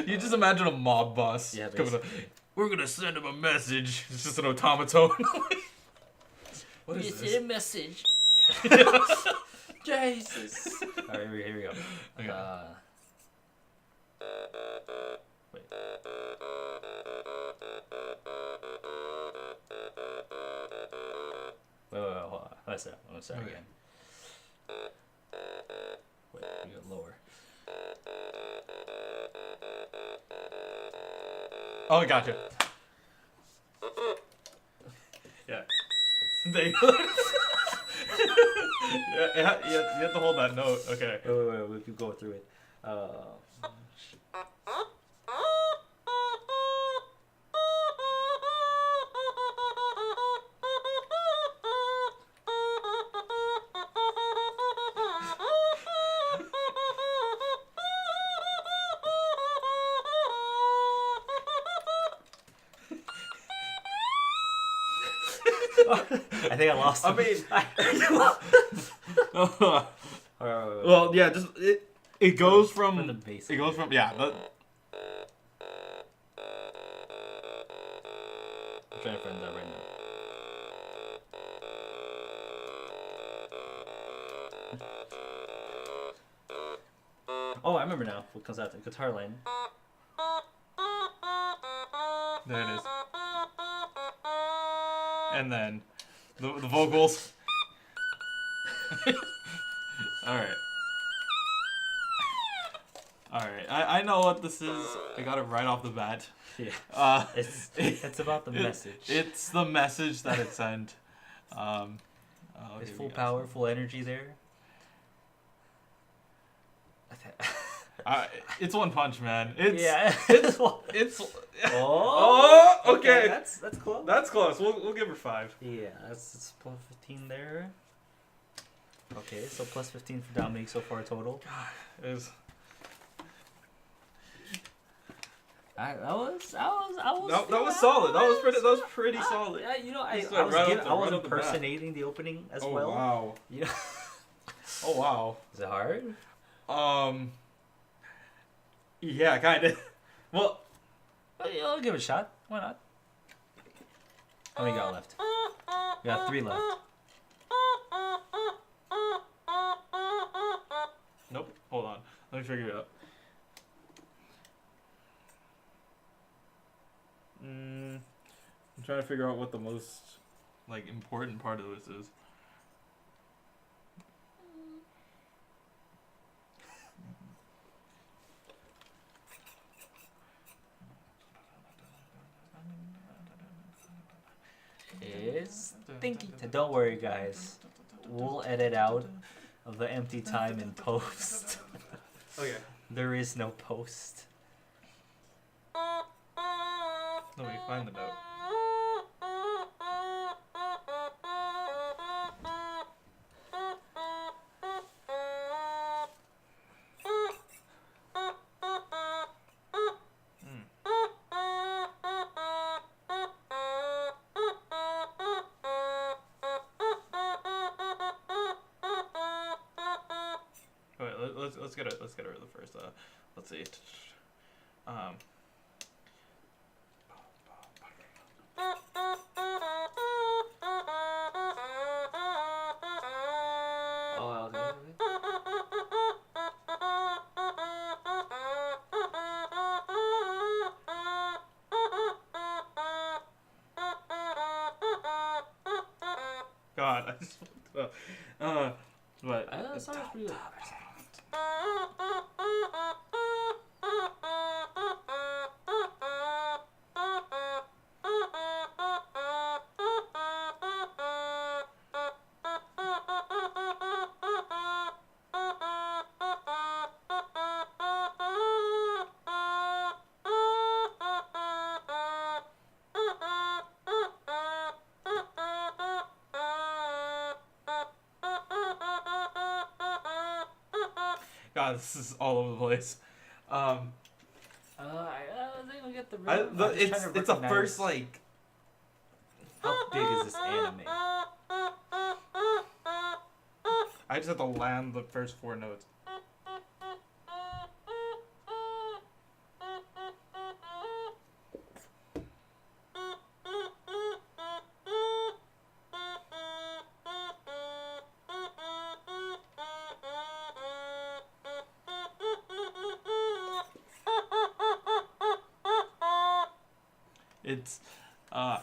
Speaker 1: You just imagine a mob boss coming up. We're gonna send him a message. It's just an automaton. What is this?
Speaker 2: A message. Jesus. All right, here we go.
Speaker 1: Okay.
Speaker 2: Wait. Wait, hold on. Let's start again. Wait, we go lower.
Speaker 1: Oh, gotcha. Yeah. There you go. Yeah, you have to hold that note. Okay.
Speaker 2: Wait, we can go through it. I think I lost him.
Speaker 1: I mean,
Speaker 2: Alright.
Speaker 1: well, yeah, just it goes from
Speaker 2: the bass.
Speaker 1: It goes from yeah.
Speaker 2: I'm trying to find that right now. Oh, I remember now. What comes out? The guitar line.
Speaker 1: There it is. And then the vocals. Alright. I know what this is. I got it right off the bat.
Speaker 2: Yeah. It's about the message.
Speaker 1: It's the message that it sent.
Speaker 2: It's full power, full energy there.
Speaker 1: It's One Punch Man.
Speaker 2: It's
Speaker 1: Oh, okay.
Speaker 2: That's close.
Speaker 1: That's close. We'll give her 5.
Speaker 2: Yeah, that's plus 15 there. Okay, so plus 15 for Dominique so far total.
Speaker 1: God, it was...
Speaker 2: That was
Speaker 1: solid. That was pretty solid.
Speaker 2: Yeah, you know, I
Speaker 1: right
Speaker 2: was
Speaker 1: off the bat.
Speaker 2: impersonating the opening as
Speaker 1: Oh,
Speaker 2: well.
Speaker 1: wow.
Speaker 2: Yeah.
Speaker 1: Oh wow.
Speaker 2: Is it hard?
Speaker 1: Yeah, kind of. Well,
Speaker 2: Yeah, I'll give it a shot. Why not? How many got left? We got 3 left.
Speaker 1: nope. Hold on. Let me figure it out. I'm trying to figure out what the most important part of this is.
Speaker 2: Is thinking. Don't worry, guys. We'll edit out the empty time in post.
Speaker 1: Okay.
Speaker 2: There is no post.
Speaker 1: Let me find the note. let's get rid of the first. Let's see.
Speaker 2: Oh, okay.
Speaker 1: God, I just fucked up. But
Speaker 2: That sounds pretty good.
Speaker 1: God, this is all over the place.
Speaker 2: I think we get the.
Speaker 1: It's a first like.
Speaker 2: How big is this anime?
Speaker 1: I just have to land the first 4 notes.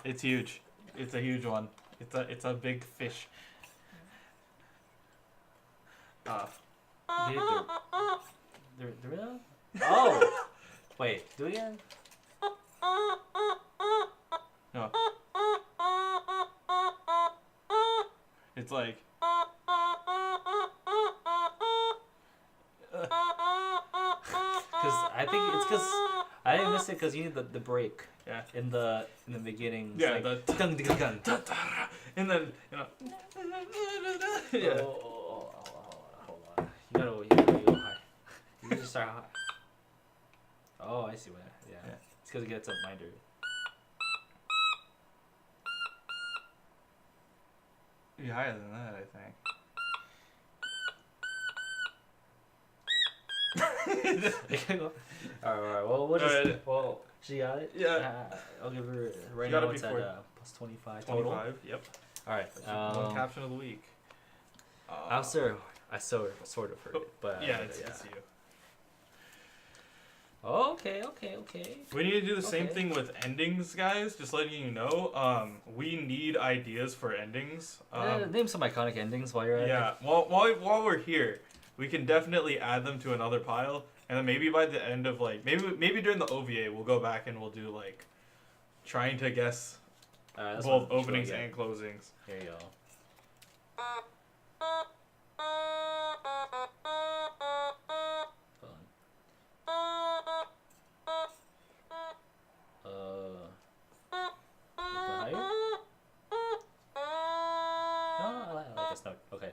Speaker 1: It's huge. It's a huge one. It's a big fish.
Speaker 2: Oh! Wait, do it again?
Speaker 1: No. It's like.
Speaker 2: I think it's because I didn't miss it because you need the break.
Speaker 1: Yeah.
Speaker 2: In the beginning.
Speaker 1: Yeah.
Speaker 2: Like,
Speaker 1: The and then yeah.
Speaker 2: Hold on. You gotta go high. You just start high. Oh, I see what. Yeah. It's because it gets a binder.
Speaker 1: Be higher than that, I think.
Speaker 2: Alright, well, we'll just. Well, she got it?
Speaker 1: Yeah.
Speaker 2: I'll give her. Right
Speaker 1: now
Speaker 2: it's at plus 25 total.
Speaker 1: 25, yep.
Speaker 2: Alright.
Speaker 1: One caption of the week.
Speaker 2: I sort of heard it, but.
Speaker 1: Yeah, it's you.
Speaker 2: Okay.
Speaker 1: We need to do the same thing with endings, guys. Just letting you know. We need ideas for endings.
Speaker 2: Name some iconic endings while you're at it.
Speaker 1: Yeah. While we're here, we can definitely add them to another pile, and then maybe by the end of like maybe during the OVA we'll go back and we'll do like trying to guess both openings and closings.
Speaker 2: Here you go. Higher? No, I like this note. Okay.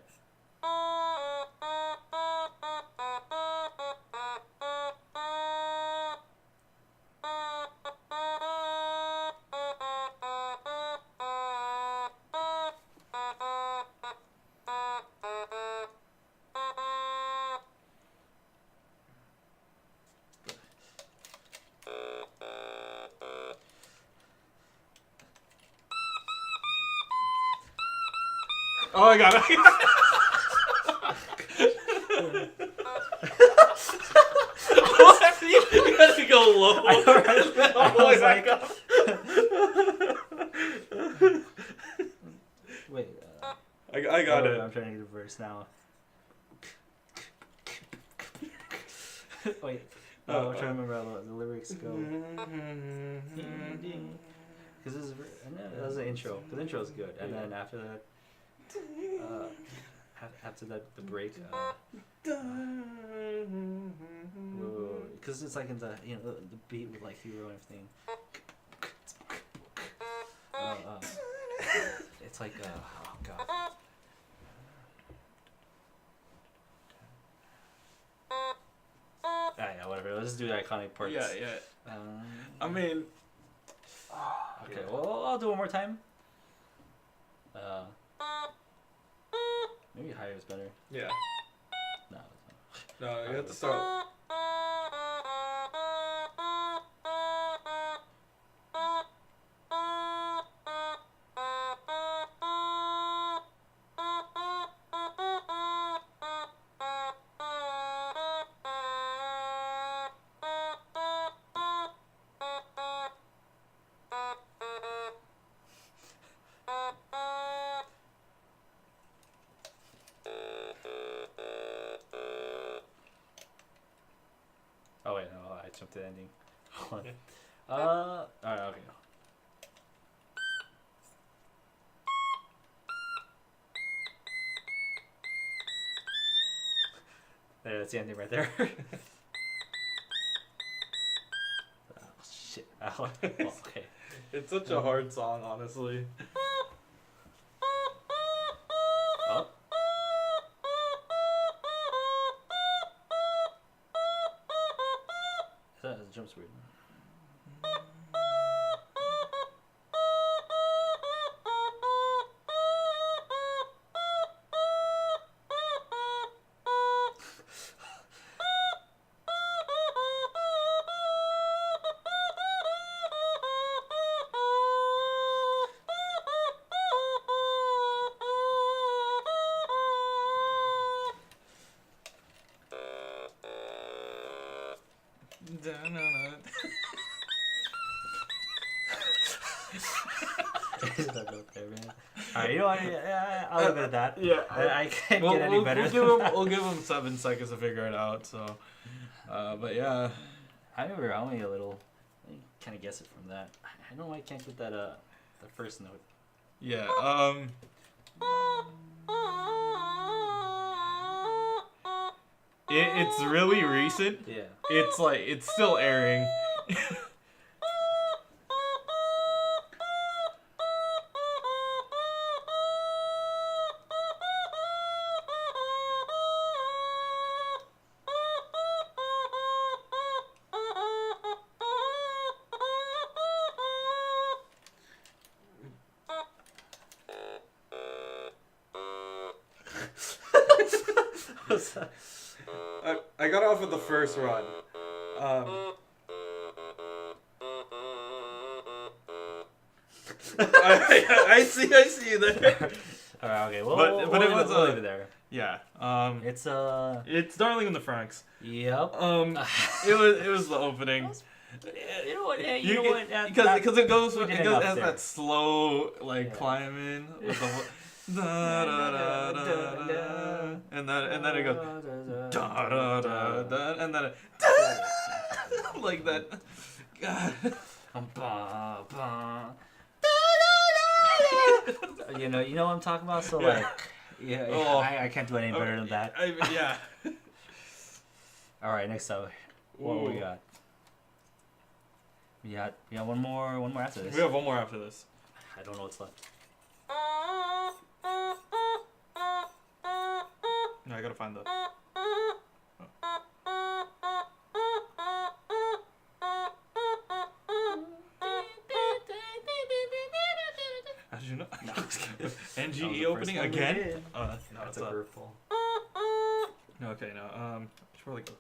Speaker 1: Oh, I got it. You had to go low.
Speaker 2: I was like, wait.
Speaker 1: I got it.
Speaker 2: I'm trying to get a verse now. Wait. I'm trying to remember how the lyrics go. Because this is that was the intro. The intro is good, and then after that. After that, the break. Because it's like in the the beat with like hero and everything. It's like oh god. Yeah, whatever. Let's do the iconic parts.
Speaker 1: Yeah. I mean.
Speaker 2: Okay. Well, I'll do it one more time. Maybe higher is better.
Speaker 1: Yeah.
Speaker 2: No.
Speaker 1: No, you have to start.
Speaker 2: Oh wait, no, I jumped to the ending. Alright, okay. There, that's the ending right there. Oh shit. Oh, well, okay.
Speaker 1: It's such a hard song, honestly.
Speaker 2: Oh. That jumps weird. Alright, you know what? Yeah, I'll leave it at that.
Speaker 1: Yeah,
Speaker 2: I can't get any better.
Speaker 1: We'll give him 7 seconds to figure it out. So, but yeah,
Speaker 2: I remember only a little. I kind of guess it from that. I don't know why I can't get that. The first note.
Speaker 1: yeah. It's really recent.
Speaker 2: Yeah.
Speaker 1: It's like it's still airing. I got off at the first run. I see you there.
Speaker 2: Alright, okay. Well,
Speaker 1: but
Speaker 2: we'll
Speaker 1: it
Speaker 2: leave
Speaker 1: was
Speaker 2: we'll leave it there.
Speaker 1: Yeah.
Speaker 2: It's
Speaker 1: Darling in the Franxx.
Speaker 2: Yep.
Speaker 1: It was the opening.
Speaker 2: You know what? Yeah, you know what?
Speaker 1: Because it goes
Speaker 2: we did
Speaker 1: it
Speaker 2: enough
Speaker 1: has
Speaker 2: there.
Speaker 1: that slow
Speaker 2: Yeah.
Speaker 1: climbing with the da, da, da, da, da, and then it goes da, da, da, da, and then it like that. God.
Speaker 2: You know what I'm talking about. So
Speaker 1: Yeah.
Speaker 2: like, yeah,
Speaker 1: Oh.
Speaker 2: I can't do any better than that.
Speaker 1: Yeah.
Speaker 2: All right, next up, what we got? We got one more after this.
Speaker 1: We have one more after this.
Speaker 2: I don't know what's left.
Speaker 1: No, I gotta find the. How did you know?
Speaker 2: No.
Speaker 1: NGE opening again? Oh, no,
Speaker 2: That's
Speaker 1: it's
Speaker 2: a
Speaker 1: a.
Speaker 2: purple.
Speaker 1: No, okay, no. I should probably go.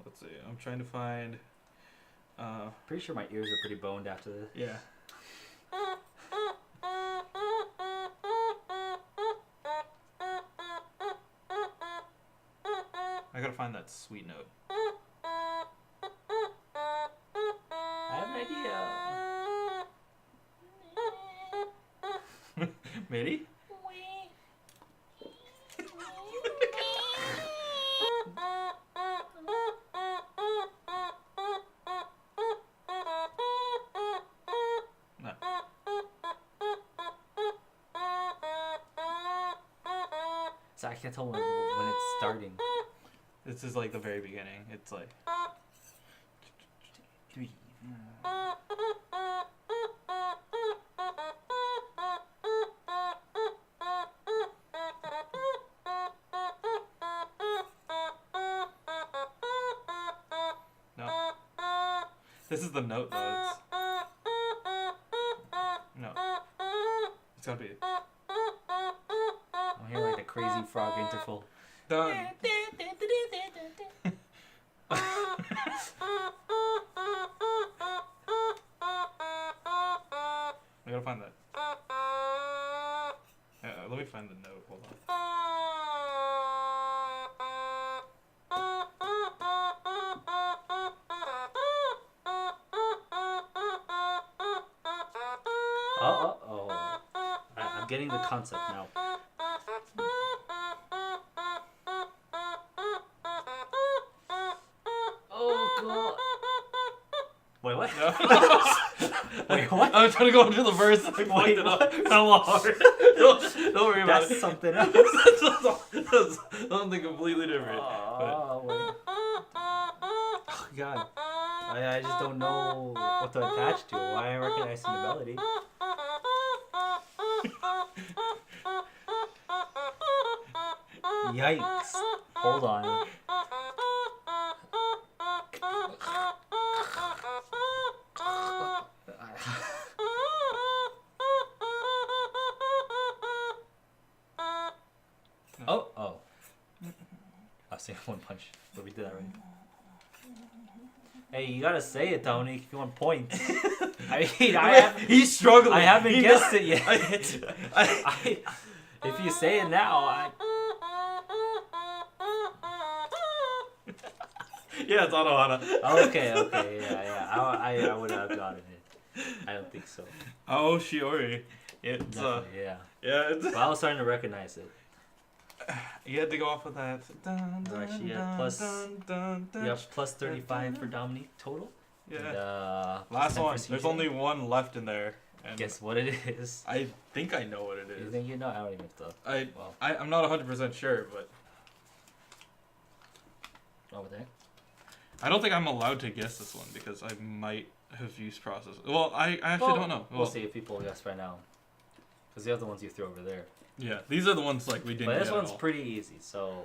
Speaker 1: Let's see. I'm trying to find.
Speaker 2: Pretty sure my ears are pretty boned after this.
Speaker 1: Yeah. I gotta find that sweet note.
Speaker 2: I have an idea.
Speaker 1: Maybe? No.
Speaker 2: So I can't tell when it's starting.
Speaker 1: This is like the very beginning. It's like.
Speaker 2: 3.
Speaker 1: No. This is the note though. No. It's gotta be.
Speaker 2: I'm hearing like the crazy frog interval.
Speaker 1: Done. I gotta find that. Let me find the note. Hold on.
Speaker 2: Oh. I'm getting the concept now. Oh god. Wait, what?
Speaker 1: No.
Speaker 2: Wait, what?
Speaker 1: I was trying to go into the verse and I fucked it up hella hard. Don't worry about it.
Speaker 2: That's something else.
Speaker 1: That's something completely different.
Speaker 2: Oh, wait. Oh, God. I just don't know what to attach to. Why am I recognizing the melody? Yikes. Hold on. Oh. I was saying one punch, but we did that already. Hey, you gotta say it, Tony, if you want points.
Speaker 1: He's struggling.
Speaker 2: I haven't guessed it yet.
Speaker 1: I,
Speaker 2: If you say it now,
Speaker 1: yeah, it's Anohana.
Speaker 2: Okay, yeah. I would have gotten it. I don't think so.
Speaker 1: Oh, Shiori. It's
Speaker 2: Definitely, yeah.
Speaker 1: yeah. It's,
Speaker 2: But I was starting to recognize it.
Speaker 1: you had to go off with that. Dun,
Speaker 2: Alright,
Speaker 1: dun,
Speaker 2: she had
Speaker 1: dun,
Speaker 2: plus-
Speaker 1: dun, dun, dun.
Speaker 2: You have plus 35 for Dominique total.
Speaker 1: Yeah.
Speaker 2: And,
Speaker 1: Last
Speaker 2: 10 for
Speaker 1: one.
Speaker 2: CJ.
Speaker 1: There's only one left in there. And
Speaker 2: Guess what it is.
Speaker 1: I think I know what it
Speaker 2: You
Speaker 1: is.
Speaker 2: think you know? I don't even know. Well,
Speaker 1: I'm not 100% sure, but
Speaker 2: what with that?
Speaker 1: I don't think I'm allowed to guess this one because I might have used process. Well, I actually don't know.
Speaker 2: We'll see if people guess right now. Because the other ones you threw over there.
Speaker 1: Yeah, these are the ones like we didn't.
Speaker 2: But this
Speaker 1: get at
Speaker 2: one's
Speaker 1: all.
Speaker 2: pretty easy, so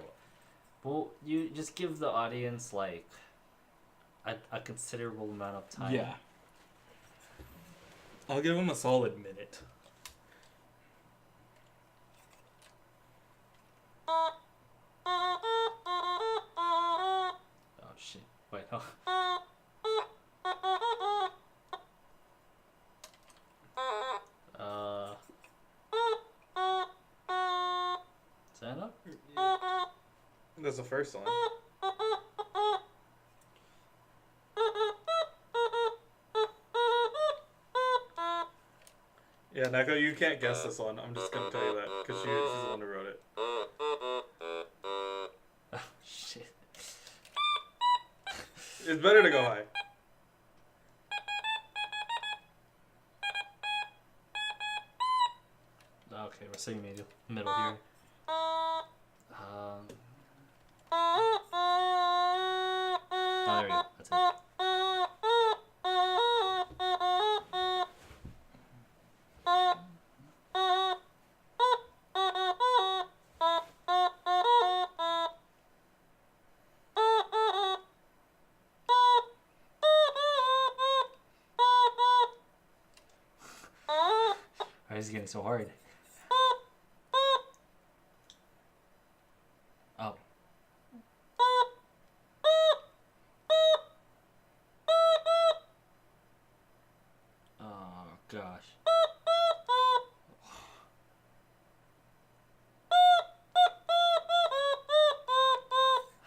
Speaker 2: well, you just give the audience like a considerable amount of time.
Speaker 1: Yeah. I'll give him a solid minute.
Speaker 2: Oh shit! Wait, no. Is that enough?
Speaker 1: That's the first one. Yeah, Neko, you can't guess this one. I'm just gonna tell you that because she's the one who wrote it.
Speaker 2: Oh shit!
Speaker 1: It's better to go high.
Speaker 2: Okay, we're singing middle here. Oh, there we go. That's it. Why is it getting so hard? Oh. Oh gosh.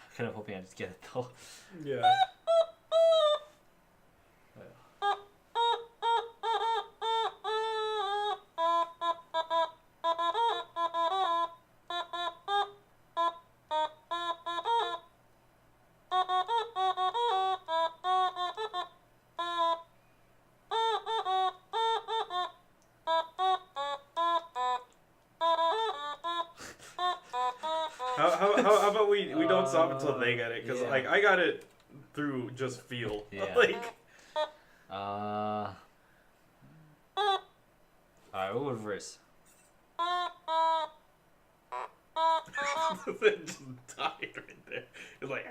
Speaker 2: I'm kind of hoping I just get it though.
Speaker 1: Yeah. How about we don't stop until they get it? Because
Speaker 2: Yeah.
Speaker 1: like I got it through just feel.
Speaker 2: Yeah.
Speaker 1: Like
Speaker 2: Alright, we'll reverse.
Speaker 1: it just died right there. It's like.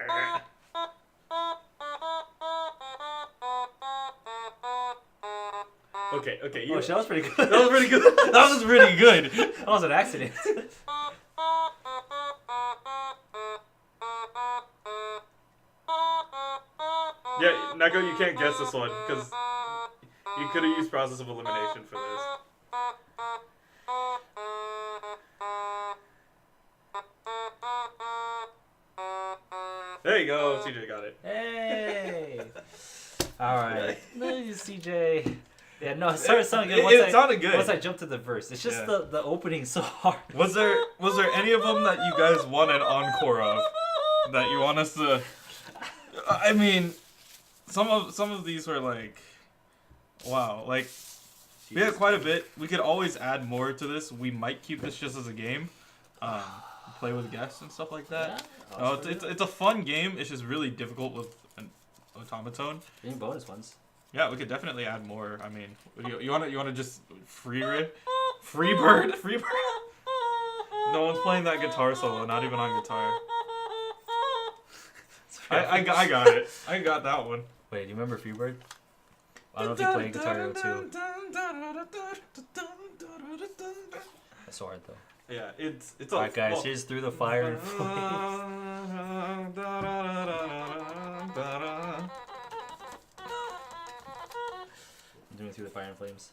Speaker 1: Okay. You,
Speaker 2: Oh, shit, that was pretty good.
Speaker 1: that was pretty good. That was pretty good.
Speaker 2: That was an accident.
Speaker 1: Yeah, Neko, you can't guess this one because you could have used process of elimination for this. There you go, CJ got it.
Speaker 2: Hey. All right, CJ. Yeah, no, sorry, again.
Speaker 1: It sounded good.
Speaker 2: Once I jumped to the verse, it's just the opening so hard.
Speaker 1: Was there any of them that you guys want an encore of? That you want us to? I mean, some of these were like, wow, like we had quite a bit. We could always add more to this. We might keep this just as a game, play with guests and stuff like that.
Speaker 2: Yeah,
Speaker 1: it's a fun game. It's just really difficult with an automaton.
Speaker 2: Getting bonus ones.
Speaker 1: Yeah, we could definitely add more. I mean, you wanna just free bird? No one's playing that guitar solo, not even on guitar. I got it. I got that one.
Speaker 2: Wait, do you remember Freebird? I don't know if you played Guitar Hero 2. That's so hard though.
Speaker 1: Yeah, it's
Speaker 2: alright guys, here's Through the Fire and Flames. Doing Through the Fire and Flames.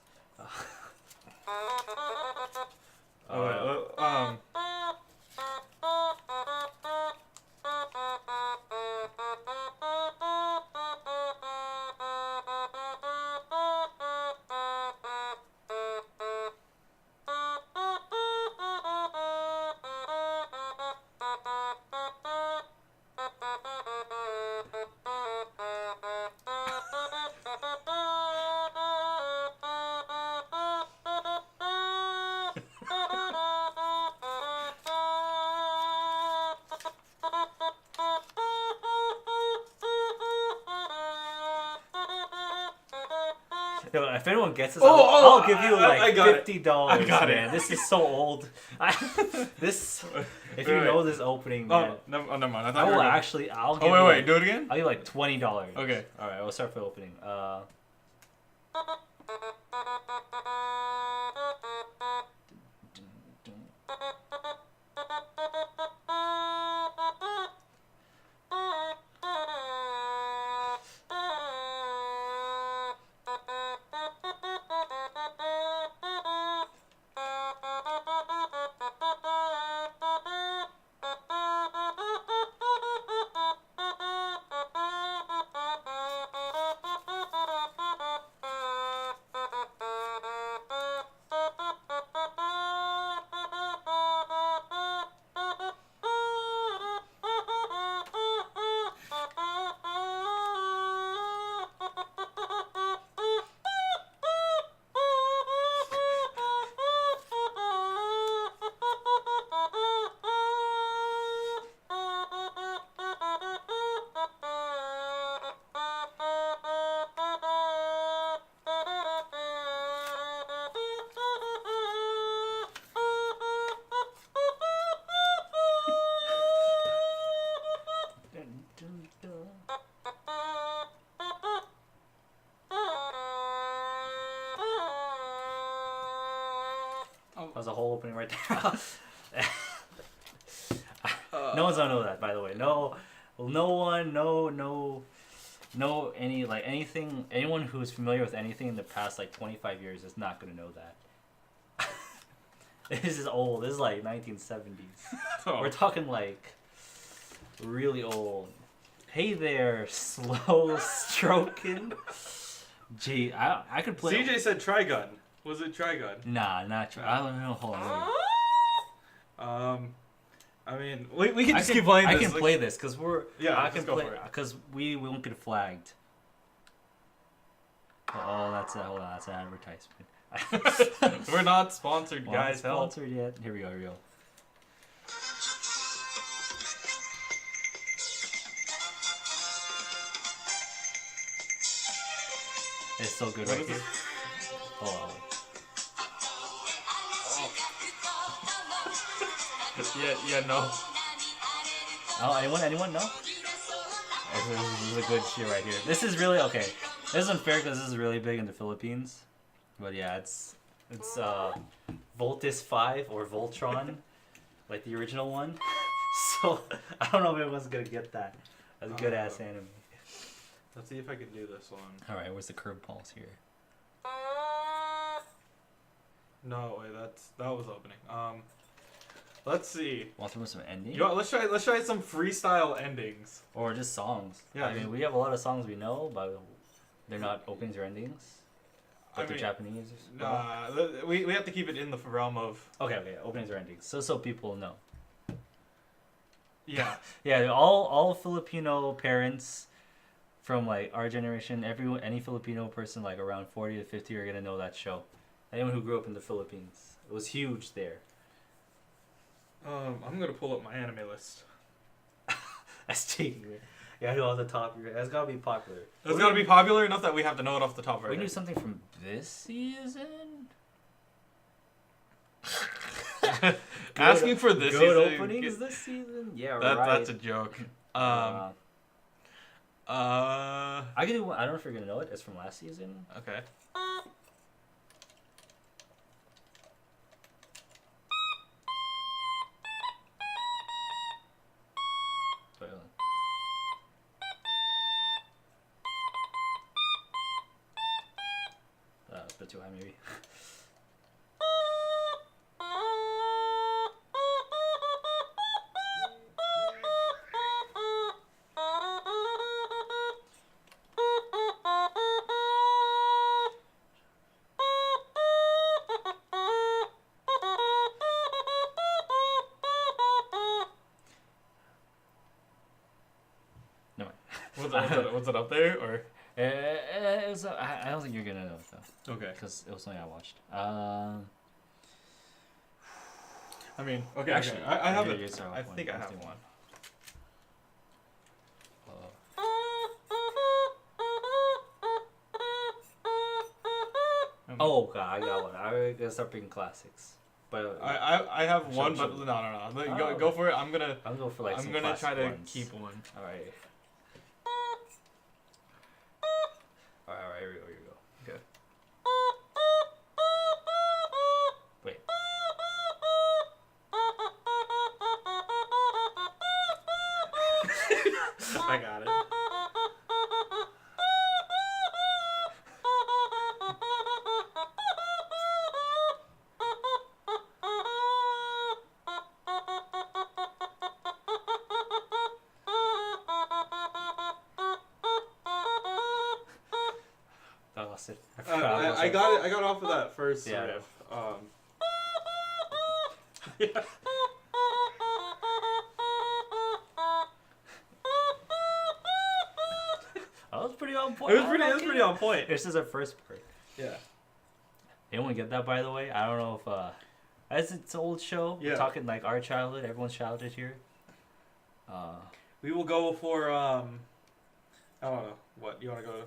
Speaker 2: If anyone gets this, I'll give you like $50.
Speaker 1: I got
Speaker 2: man.
Speaker 1: it.
Speaker 2: This is so old. If you know this opening, man,
Speaker 1: never mind.
Speaker 2: I'll give
Speaker 1: wait, do it again.
Speaker 2: I'll give you like $20.
Speaker 1: Okay.
Speaker 2: All right, we'll start for the opening. That was a whole opening right there. No one's gonna know that, by the way. Anyone who's familiar with anything in the past like 25 years is not gonna know that. This is old. This is like 1970s. Oh. We're talking like really old. Hey there, slow stroking. Gee, I could play.
Speaker 1: CJ said Trigun. Was it Trigun?
Speaker 2: Nah, not Trigun. I don't know. Hold on.
Speaker 1: I mean, we can just keep playing this.
Speaker 2: I can play this because I can play because we won't get flagged. Oh, that's hold on, that's an advertisement.
Speaker 1: We're not sponsored, guys.
Speaker 2: Not sponsored yet. Here we go. It's so good right here. Oh.
Speaker 1: Yeah, no.
Speaker 2: Oh, anyone know? This is a good shit right here. This is really okay. This is unfair because this is really big in the Philippines, but yeah, it's Voltus 5 or Voltron, like the original one. So I don't know if anyone's gonna get that. That's a good ass anime.
Speaker 1: Let's see if I can do this one.
Speaker 2: All right, where's the curveballs here?
Speaker 1: No, wait, that was opening. Let's see.
Speaker 2: Want to do some ending?
Speaker 1: Let's try some freestyle endings.
Speaker 2: Or just songs.
Speaker 1: Yeah.
Speaker 2: I mean, we have a lot of songs we know, but they're not openings or endings. But they're Japanese.
Speaker 1: We have to keep it in the realm of.
Speaker 2: Okay, openings or endings. So people know.
Speaker 1: Yeah.
Speaker 2: Yeah, all Filipino parents from like our generation, any Filipino person like around 40 to 50 are gonna know that show. Anyone who grew up in the Philippines, it was huge there.
Speaker 1: I'm gonna pull up my anime list.
Speaker 2: That's cheating. Yeah, I know off the top. That's gotta be popular.
Speaker 1: It's gotta be popular enough that we have to know it off the top of our
Speaker 2: We
Speaker 1: head.
Speaker 2: knew something from this season.
Speaker 1: Asking for this
Speaker 2: good
Speaker 1: season.
Speaker 2: openings this season. Yeah, right.
Speaker 1: That's a joke. I
Speaker 2: can do one. I don't know if you're gonna know it. It's from last season.
Speaker 1: Okay.
Speaker 2: A bit too high, maybe.
Speaker 1: Was it up there or?
Speaker 2: It was, I don't think you're gonna know it though.
Speaker 1: Okay.
Speaker 2: Because it was something I watched.
Speaker 1: I mean, okay.
Speaker 2: Actually,
Speaker 1: okay. I have it.
Speaker 2: I
Speaker 1: think I have one.
Speaker 2: Oh god, I got one. I gotta start picking classics. But
Speaker 1: I have one, but no. Go for it. I'm gonna
Speaker 2: go for like.
Speaker 1: I'm gonna try to keep one.
Speaker 2: All right. All right. Here we go.
Speaker 1: Okay.
Speaker 2: Wait.
Speaker 1: I got it.
Speaker 2: I lost it.
Speaker 1: I got it. I got off of that first riff. Yeah.
Speaker 2: That was pretty on point.
Speaker 1: It was pretty on point.
Speaker 2: This is our first part.
Speaker 1: Yeah.
Speaker 2: Anyone get that, by the way? I don't know if as it's an old show.
Speaker 1: Yeah.
Speaker 2: We're talking like our childhood, everyone's childhood here.
Speaker 1: We will go for I don't know what you want to go.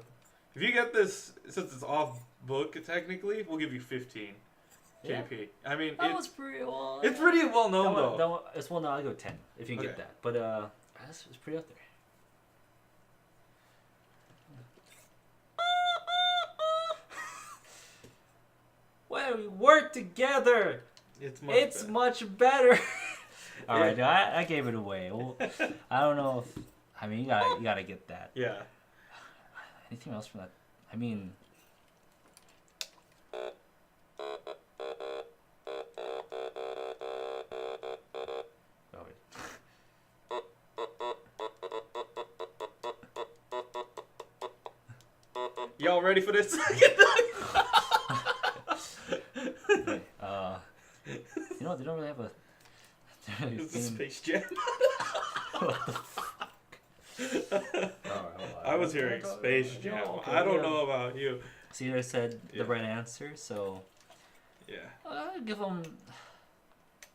Speaker 1: If you get this, since it's off book technically, we'll give you 15
Speaker 2: Yeah.
Speaker 1: KP. I mean,
Speaker 2: was pretty well.
Speaker 1: it's pretty well known though.
Speaker 2: It's well known. I'll go 10 if you can get that. But it's pretty up there. When we work together, it's much better. All right, I gave it away. Well, I don't know if. I mean, you gotta get that.
Speaker 1: Yeah.
Speaker 2: Anything else from that? I mean. Oh, wait.
Speaker 1: Y'all ready for this?
Speaker 2: You know, they don't really have a.
Speaker 1: This is Space Jam.
Speaker 2: What the fuck?
Speaker 1: I was hearing Space Jam.
Speaker 2: Okay,
Speaker 1: I don't know about you.
Speaker 2: See, I said the right answer, so.
Speaker 1: Yeah.
Speaker 2: I'll give them.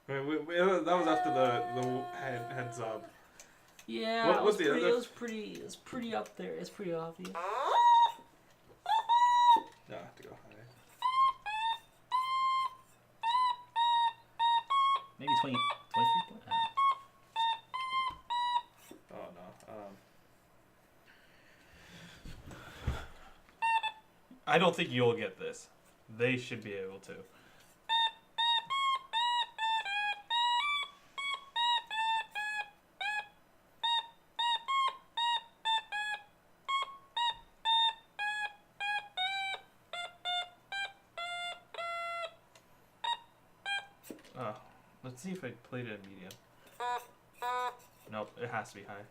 Speaker 1: That was after the heads up.
Speaker 2: Yeah,
Speaker 1: What was the other?
Speaker 2: It was pretty up there. It's pretty obvious.
Speaker 1: No, I have to go higher.
Speaker 2: Maybe 23 points?
Speaker 1: Oh no. I don't think you'll get this. They should be able to. Let's see if I played it in medium. Nope, it has to be high.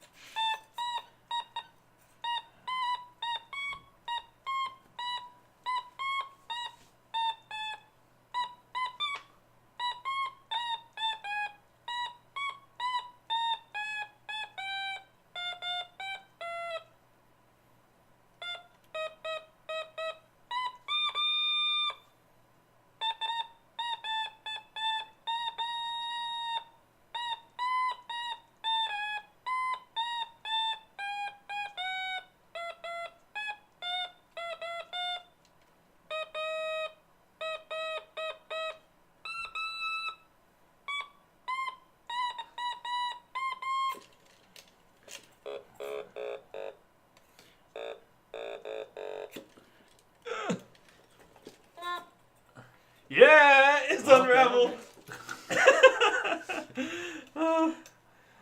Speaker 1: Yeah, it's unraveled.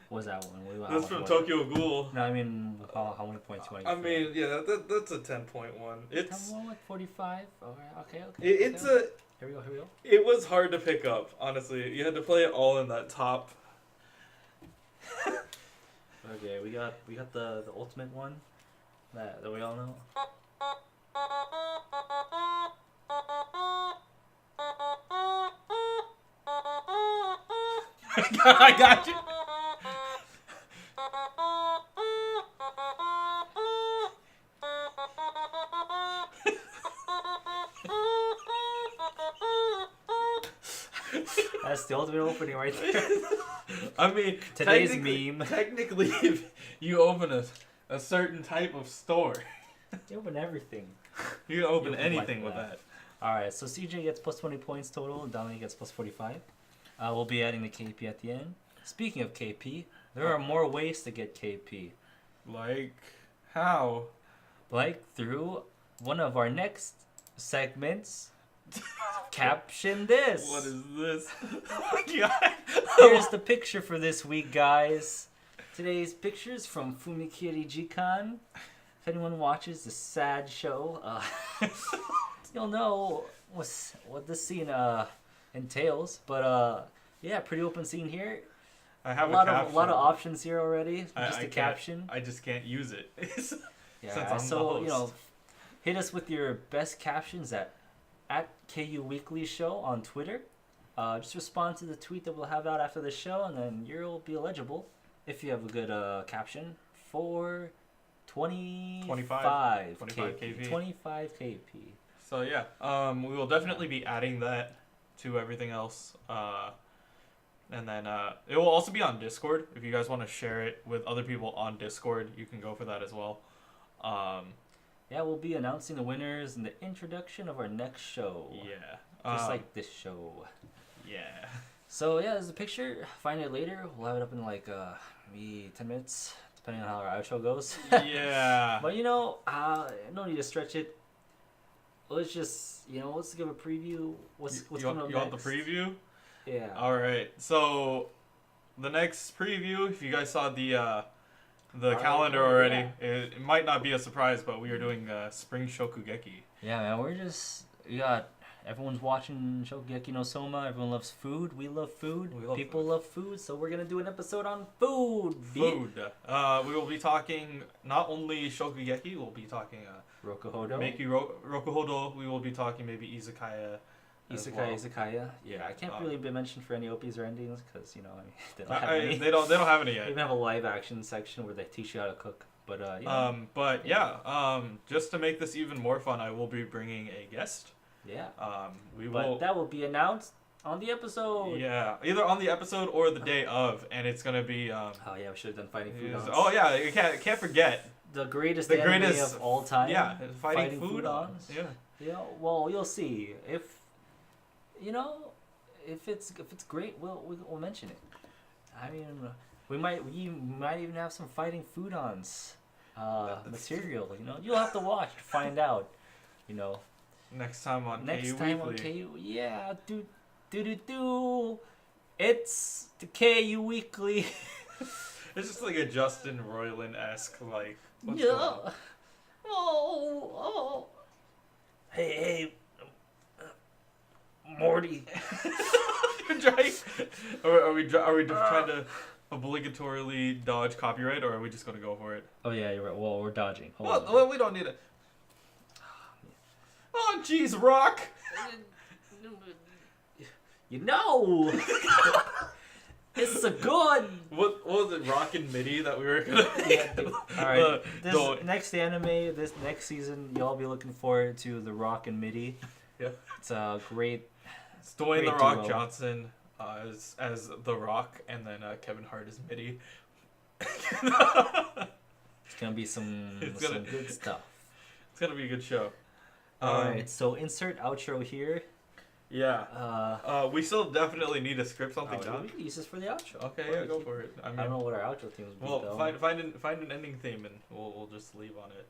Speaker 2: What's that one?
Speaker 1: That's from Tokyo Ghoul.
Speaker 2: No, I mean, how many points you want?
Speaker 1: I mean, yeah, that's a 10.1. It's
Speaker 2: 45. Okay.
Speaker 1: It's
Speaker 2: okay. Here we go.
Speaker 1: It was hard to pick up, honestly. You had to play it all in that top.
Speaker 2: Okay, we got the ultimate one that we all know.
Speaker 1: I got you.
Speaker 2: That's the ultimate opening right there.
Speaker 1: I mean,
Speaker 2: today's meme.
Speaker 1: Technically, if you open a certain type of store,
Speaker 2: you open everything.
Speaker 1: You can open anything with that.
Speaker 2: Alright, so CJ gets plus 20 points total, and Dominic gets plus 45. We'll be adding the KP at the end. Speaking of KP, there are more ways to get KP.
Speaker 1: Like, how?
Speaker 2: Like through one of our next segments. Caption this.
Speaker 1: What is this? Oh my god.
Speaker 2: Here's the picture for this week, guys. Today's picture's from Fumikiri Jikan. If anyone watches the sad show, you'll know what this scene entails. But yeah, pretty open scene here.
Speaker 1: I have
Speaker 2: a lot of options here already. Just a caption.
Speaker 1: I just can't use it.
Speaker 2: Yeah, so hit us with your best captions at KU Weekly Show on Twitter. Just respond to the tweet that we'll have out after the show, and then you'll be eligible if you have a good caption for 25 KP. 25 KP.
Speaker 1: So yeah, we will definitely be adding that to everything else. And then it will also be on Discord. If you guys want to share it with other people on Discord, you can go for that as well.
Speaker 2: Yeah, we'll be announcing the winners in the introduction of our next show.
Speaker 1: Yeah.
Speaker 2: Just like this show.
Speaker 1: Yeah.
Speaker 2: So yeah, there's a picture. Find it later. We'll have it up in like maybe 10 minutes, depending on how our outro goes.
Speaker 1: Yeah.
Speaker 2: But no need to stretch it. Let's just, let's give a preview. What's coming up next?
Speaker 1: You want the preview?
Speaker 2: Yeah.
Speaker 1: All right. So the next preview, if you guys saw the calendar already, it might not be a surprise, but we are doing Spring Shokugeki.
Speaker 2: Yeah, man. Everyone's watching Shokugeki no Soma. Everyone loves food. We love food. People love food, so we're gonna do an episode on food.
Speaker 1: Food. We will be talking not only Shokugeki, we'll be talking
Speaker 2: Rokuhodo.
Speaker 1: Rokuhodo. We will be talking maybe Izakaya.
Speaker 2: Izakaya. Yeah, I can't really be mentioned for any OPs or endings because they don't have any.
Speaker 1: They don't have any yet.
Speaker 2: They even have a live action section where they teach you how to cook. But
Speaker 1: just to make this even more fun, I will be bringing a guest.
Speaker 2: Yeah.
Speaker 1: But
Speaker 2: that will be announced on the episode.
Speaker 1: Yeah, either on the episode or the day of, and it's gonna be.
Speaker 2: Oh yeah, we should have done Fighting Food.
Speaker 1: Oh yeah, you can't forget
Speaker 2: the greatest anime of all time.
Speaker 1: Yeah, Fighting Food. Yeah.
Speaker 2: Yeah. Well, you'll see if it's great. We'll mention it. I mean, we might even have some Fighting Food-ons material. You'll have to watch to find out.
Speaker 1: Next time on
Speaker 2: KU, yeah, do. It's the KU Weekly.
Speaker 1: It's just like a Justin Roiland-esque, like. What's
Speaker 2: yeah.
Speaker 1: going on?
Speaker 2: Oh. Hey. Morty.
Speaker 1: You're trying. Are we just trying to obligatorily dodge copyright, or are we just gonna go for it?
Speaker 2: Oh yeah, you're right. Well, we're dodging.
Speaker 1: Well, we don't need it. Oh, jeez, Rock.
Speaker 2: You know, it's a good.
Speaker 1: What was it, Rock and MIDI that we were gonna?
Speaker 2: All right. This next anime, this next season, y'all be looking forward to the Rock and MIDI.
Speaker 1: Yeah.
Speaker 2: It's a great.
Speaker 1: It's Dwayne
Speaker 2: great
Speaker 1: the Rock
Speaker 2: duo.
Speaker 1: Johnson as the Rock, and then Kevin Hart as MIDI.
Speaker 2: It's gonna be some good stuff.
Speaker 1: It's gonna be a good show.
Speaker 2: All right. So insert outro here.
Speaker 1: Yeah. We still definitely need to script something down.
Speaker 2: We can use this for the outro.
Speaker 1: Okay, yeah, go for it. I
Speaker 2: don't know what our outro theme would be.
Speaker 1: Well,
Speaker 2: though.
Speaker 1: find an ending theme, and we'll just leave on it.